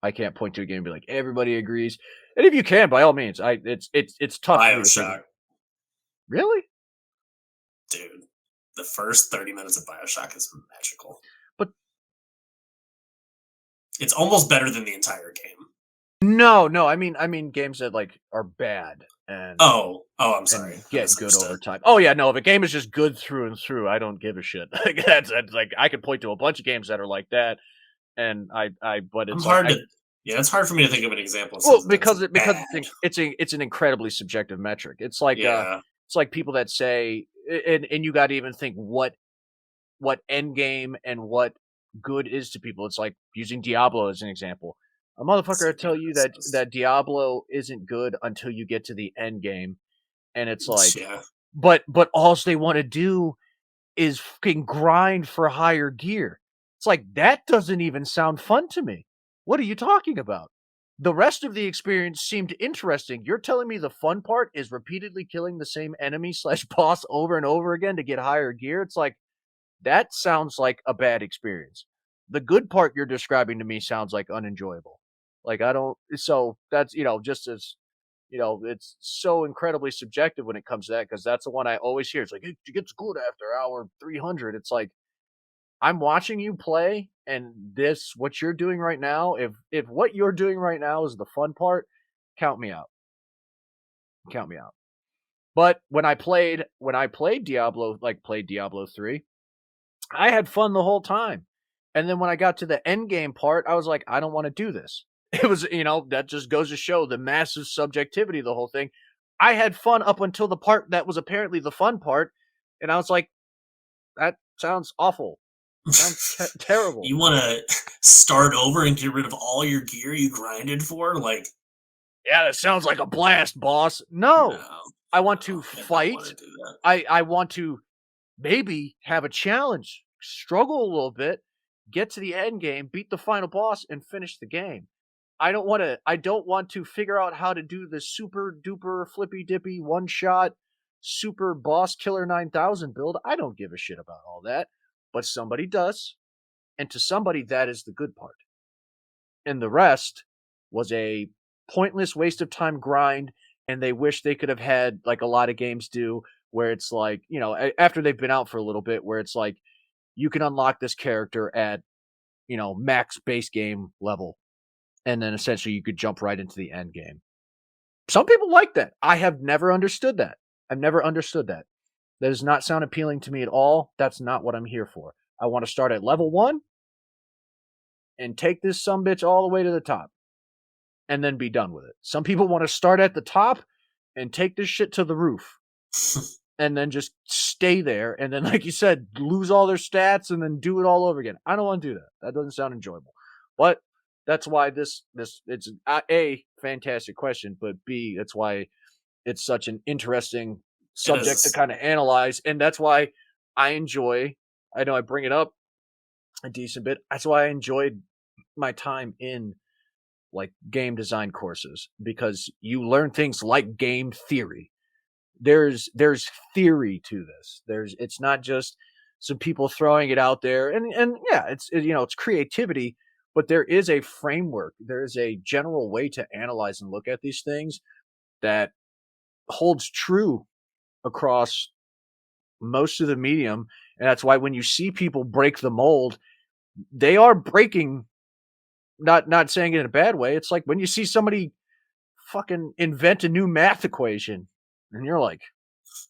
S3: I can't point to a game and be like, everybody agrees. And if you can, by all means, it's tough.
S2: BioShock.
S3: Really?
S2: Dude, the first 30 minutes of BioShock is magical.
S3: But
S2: it's almost better than the entire game.
S3: No, I mean games that like are bad and
S2: I'm sorry.
S3: Get good over time. Oh yeah, no, if a game is just good through and through, I don't give a shit. That's like I could point to a bunch of games that are like that, and but it's
S2: Yeah, it's hard for me to think of an example.
S3: Well, because it's an incredibly subjective metric. It's like people that say, and you got to even think what end game and what good is to people. It's like using Diablo as an example. A motherfucker will tell you that Diablo isn't good until you get to the end game, and it's like, but all they want to do is fucking grind for higher gear. It's like, that doesn't even sound fun to me. What are you talking about? The rest of the experience seemed interesting. You're telling me the fun part is repeatedly killing the same enemy / boss over and over again to get higher gear? It's like, that sounds like a bad experience. The good part you're describing to me sounds like unenjoyable. Like, so that's, just as, it's so incredibly subjective when it comes to that, because that's the one I always hear. It's like, it gets good after hour 300. It's like, I'm watching you play, and what you're doing right now, if what you're doing right now is the fun part, count me out. Count me out. But when I played Diablo, played Diablo 3, I had fun the whole time. And then when I got to the end game part, I was like, I don't want to do this. It was, that just goes to show the massive subjectivity of the whole thing. I had fun up until the part that was apparently the fun part, and I was like, that sounds awful. Sounds terrible.
S2: You want to start over and get rid of all your gear you grinded for? Like,
S3: yeah, that sounds like a blast, boss. No. I want to fight. I want to maybe have a challenge, struggle a little bit, get to the end game, beat the final boss, and finish the game. I don't want to figure out how to do the super duper flippy dippy one shot super boss killer 9000 build. I don't give a shit about all that, but somebody does, and to somebody that is the good part. And the rest was a pointless waste of time grind, and they wish they could have had, like a lot of games do, where it's like, after they've been out for a little bit, where it's like, you can unlock this character at, max base game level, and then essentially you could jump right into the end game. Some people like that. I have never understood that. I've never understood that. That does not sound appealing to me at all. That's not what I'm here for. I want to start at level 1 and take this sumbitch all the way to the top and then be done with it. Some people want to start at the top and take this shit to the roof and then just stay there, and then, like you said, lose all their stats and then do it all over again. I don't want to do that. That doesn't sound enjoyable. But that's why it's A, fantastic question, but B, that's why it's such an interesting subject to kind of analyze, and that's why I know I bring it up a decent bit. That's why I enjoyed my time in like game design courses, because you learn things like game theory. There's theory to this. It's not just some people throwing it out there, and yeah, it's creativity, but there is a framework. There is a general way to analyze and look at these things that holds true across most of the medium. And that's why when you see people break the mold, they are breaking, not saying it in a bad way. It's like when you see somebody fucking invent a new math equation, and you're like,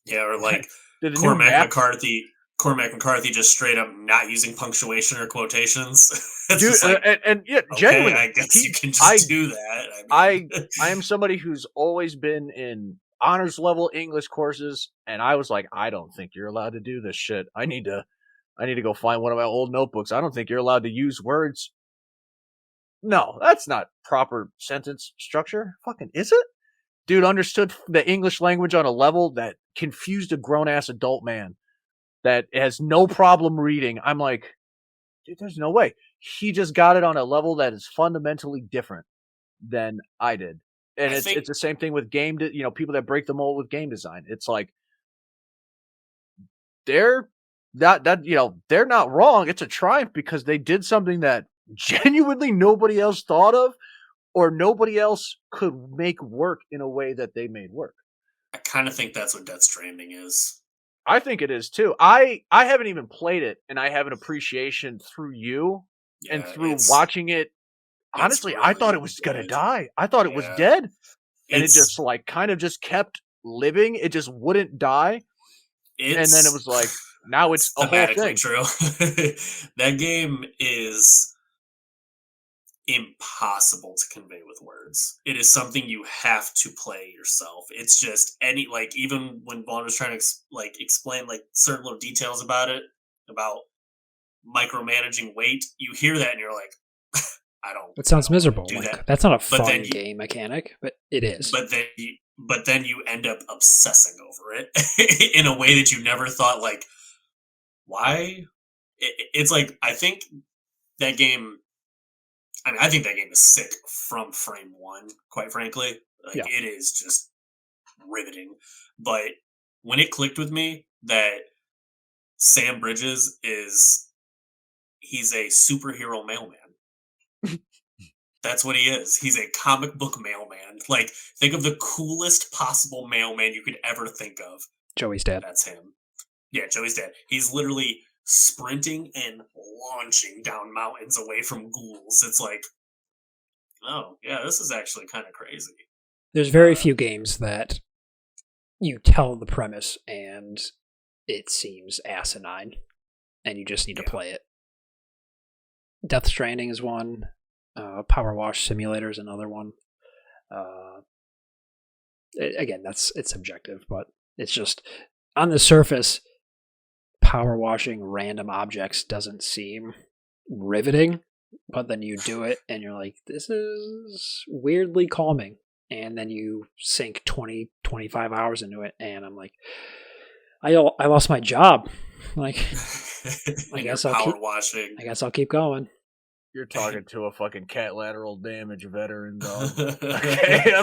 S2: yeah, or like Cormac McCarthy just straight up not using punctuation or quotations.
S3: Dude,
S2: like,
S3: and yeah, genuinely,
S2: I guess you can just do that.
S3: I am somebody who's always been in honors level English courses, and I was like, I don't think you're allowed to do this shit. I need to go find one of my old notebooks. I don't think you're allowed to use words. No, that's not proper sentence structure. Fucking is it? Dude understood the English language on a level that confused a grown-ass adult man that has no problem reading. I'm like, dude, there's no way. He just got it on a level that is fundamentally different than I did. And it's the same thing with people that break the mold with game design. It's like, they're not wrong. It's a triumph because they did something that genuinely nobody else thought of, or nobody else could make work in a way that they made work.
S2: I kind of think that's what Death Stranding is.
S3: I think it is too. I haven't even played it, and I have an appreciation through you and through watching it. Honestly, really, I thought it was gonna die. I thought it was dead, and it just like kind of just kept living. It just wouldn't die, and then it was like, now it's a whole thing.
S2: True. That game is impossible to convey with words. It is something you have to play yourself. It's just even when Vaughn was trying to explain like certain little details about it, about micromanaging weight, you hear that and you're like,
S1: It sounds miserable. That's not a fun game mechanic, but it is.
S2: But then you end up obsessing over it in a way that you never thought. Like, why? It's like I think that game. I mean, I think that game is sick from frame one. Quite frankly, It is just riveting. But when it clicked with me that Sam Bridges he's a superhero mailman. That's what he is. He's a comic book mailman. Like, think of the coolest possible mailman you could ever think of.
S1: Joey's dad.
S2: That's him. Yeah, Joey's dad. He's literally sprinting and launching down mountains away from ghouls. It's like, oh, yeah, this is actually kind of crazy.
S1: There's very few games that you tell the premise and it seems asinine, and you just need to play it. Death Stranding is one. Power Wash Simulator is another one. Again, it's subjective, but it's just on the surface, power washing random objects doesn't seem riveting, but then you do it and you're like, this is weirdly calming. And then you sink 20, 25 hours into it, and I'm like, I lost my job. Like, I guess I'll keep going.
S3: You're talking to a fucking cat lateral damage veteran, dog. Okay?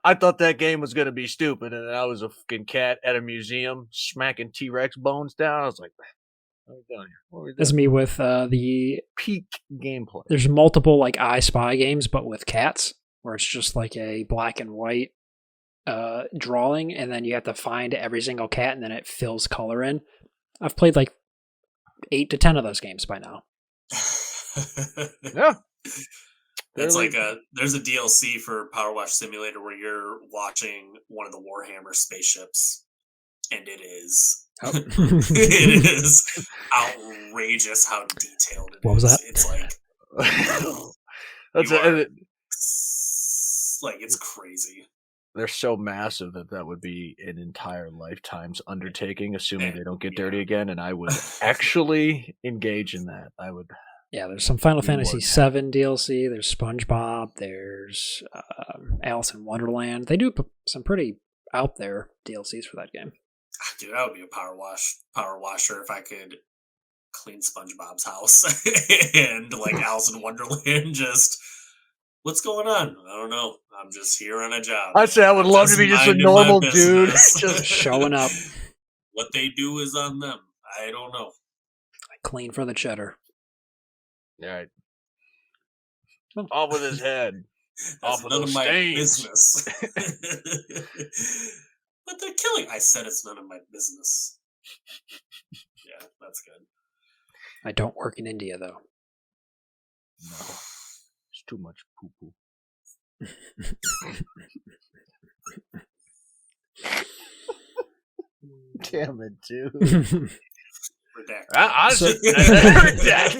S3: I thought that game was going to be stupid, and I was a fucking cat at a museum smacking T-Rex bones down. I was like, what are we doing here?
S1: That's me with the
S3: peak gameplay.
S1: There's multiple like I Spy games, but with cats, where it's just like a black and white drawing, and then you have to find every single cat, and then it fills color in. I've played like 8 to 10 of those games by now.
S2: Yeah, it's like there's a DLC for Power Wash Simulator where you're watching one of the Warhammer spaceships, and it is it is outrageous how detailed it is.
S1: What was that?
S2: It's like it's crazy.
S3: They're so massive that would be an entire lifetime's undertaking, assuming they don't get dirty again. And I would actually engage in that. I would.
S1: Yeah, there's some Final Fantasy VII DLC. There's SpongeBob. There's Alice in Wonderland. They do some pretty out there DLCs for that game.
S2: Dude, that would be a power washer if I could clean SpongeBob's house and like Alice in Wonderland. Just what's going on? I don't know. I'm just here on a job.
S3: I'd say I would love to be just a normal dude,
S1: just showing up.
S2: What they do is on them. I don't know.
S1: I clean for the cheddar.
S3: All right. Off with his head.
S2: Off with those stains. Business. But they're killing. I said it's none of my business. Yeah, that's good.
S1: I don't work in India, though.
S3: No. It's too much poo-poo. Damn it, dude.
S2: Redact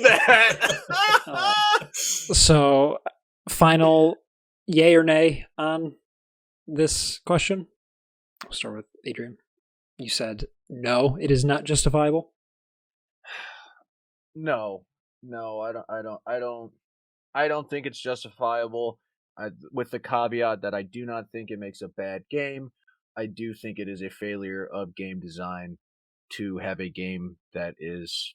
S1: that. So, final yay or nay on this question? I'll start with Adrian. You said no, it is not justifiable.
S3: No, I don't think it's justifiable. With the caveat that I do not think it makes a bad game. I do think it is a failure of game design to have a game that is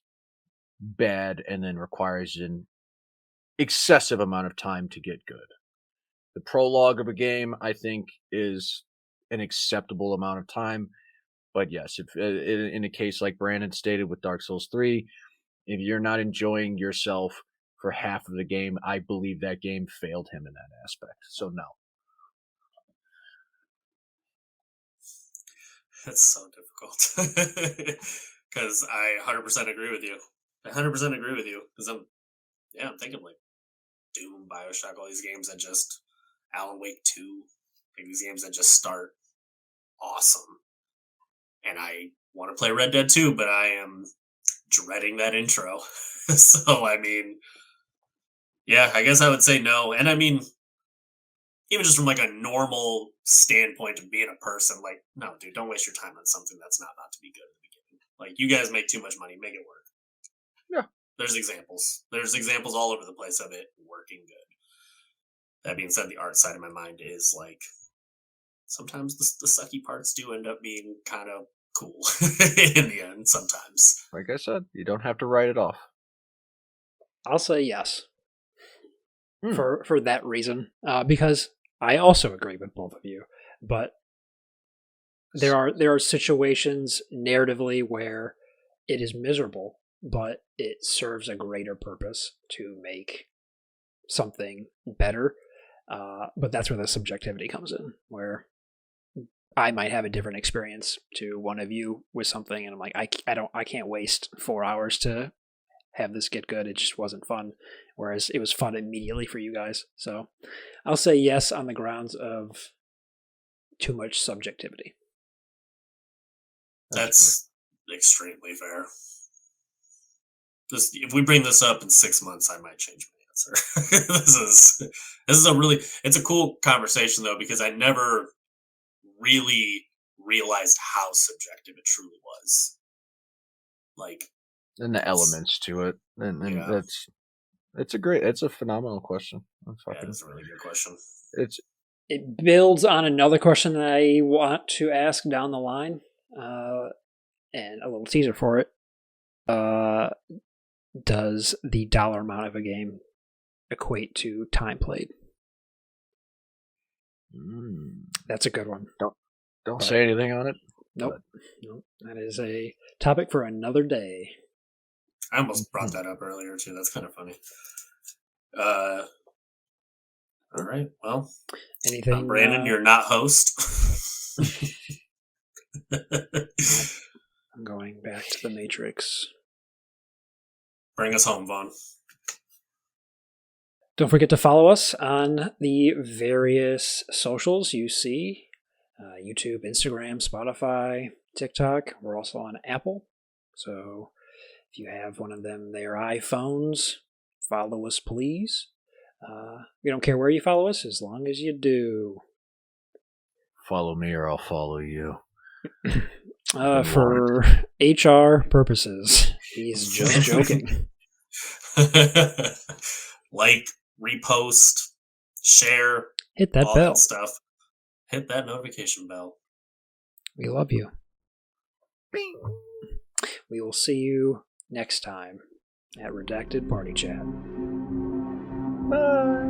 S3: bad and then requires an excessive amount of time to get good. The prologue of a game, I think, is an acceptable amount of time. But yes, if in a case like Brandon stated with Dark Souls 3, if you're not enjoying yourself for half of the game, I believe that game failed him in that aspect. So no.
S2: That's so difficult. Because I 100% agree with you. I 100% agree with you. Because I'm thinking like Doom, Bioshock, all these games that just, Alan Wake 2, like these games that just start awesome. And I want to play Red Dead 2, but I am dreading that intro. So, I mean, Yeah, I guess I would say no. And I mean, even just from like a normal standpoint of being a person, like, no, dude, don't waste your time on something that's not about to be good at the beginning. Like, you guys make too much money, make it work.
S3: Yeah.
S2: There's examples. There's examples all over the place of it working good. That being said, the art side of my mind is like, sometimes the sucky parts do end up being kind of cool in the end, sometimes.
S3: Like I said, you don't have to write it off.
S1: I'll say yes. For that reason, because I also agree with both of you, but there are situations narratively where it is miserable, but it serves a greater purpose to make something better. But that's where the subjectivity comes in, where I might have a different experience to one of you with something, and I'm like, I can't waste 4 hours to have this get good. It just wasn't fun, whereas it was fun immediately for you guys. So I'll say yes on the grounds of too much subjectivity.
S2: That's extremely fair. If we bring this up in 6 months, I might change my answer. This is a really, it's a cool conversation though, because I never really realized how subjective it truly was. Like,
S3: and the elements to it, and it's a phenomenal question.
S2: It's a really good question.
S1: It builds on another question that I want to ask down the line, and a little teaser for it. Does the dollar amount of a game equate to time played? That's a good one.
S3: Don't say anything on it.
S1: Nope. That is a topic for another day.
S2: I almost brought that up earlier too. That's kind of funny. All right. Well,
S1: anything?
S2: Brandon, you're not host.
S1: I'm going back to the Matrix.
S2: Bring us home, Vaughn.
S1: Don't forget to follow us on the various socials you see. YouTube, Instagram, Spotify, TikTok. We're also on Apple. So if you have one of them, their iPhones, follow us, please. We don't care where you follow us, as long as you do.
S3: Follow me or I'll follow you.
S1: For HR purposes. He's just joking.
S2: Like, repost, share,
S1: hit that
S2: all
S1: bell.
S2: That stuff. Hit that notification bell.
S1: We love you.
S3: Bing.
S1: We will see you next time at Redacted Party Chat.
S3: Bye.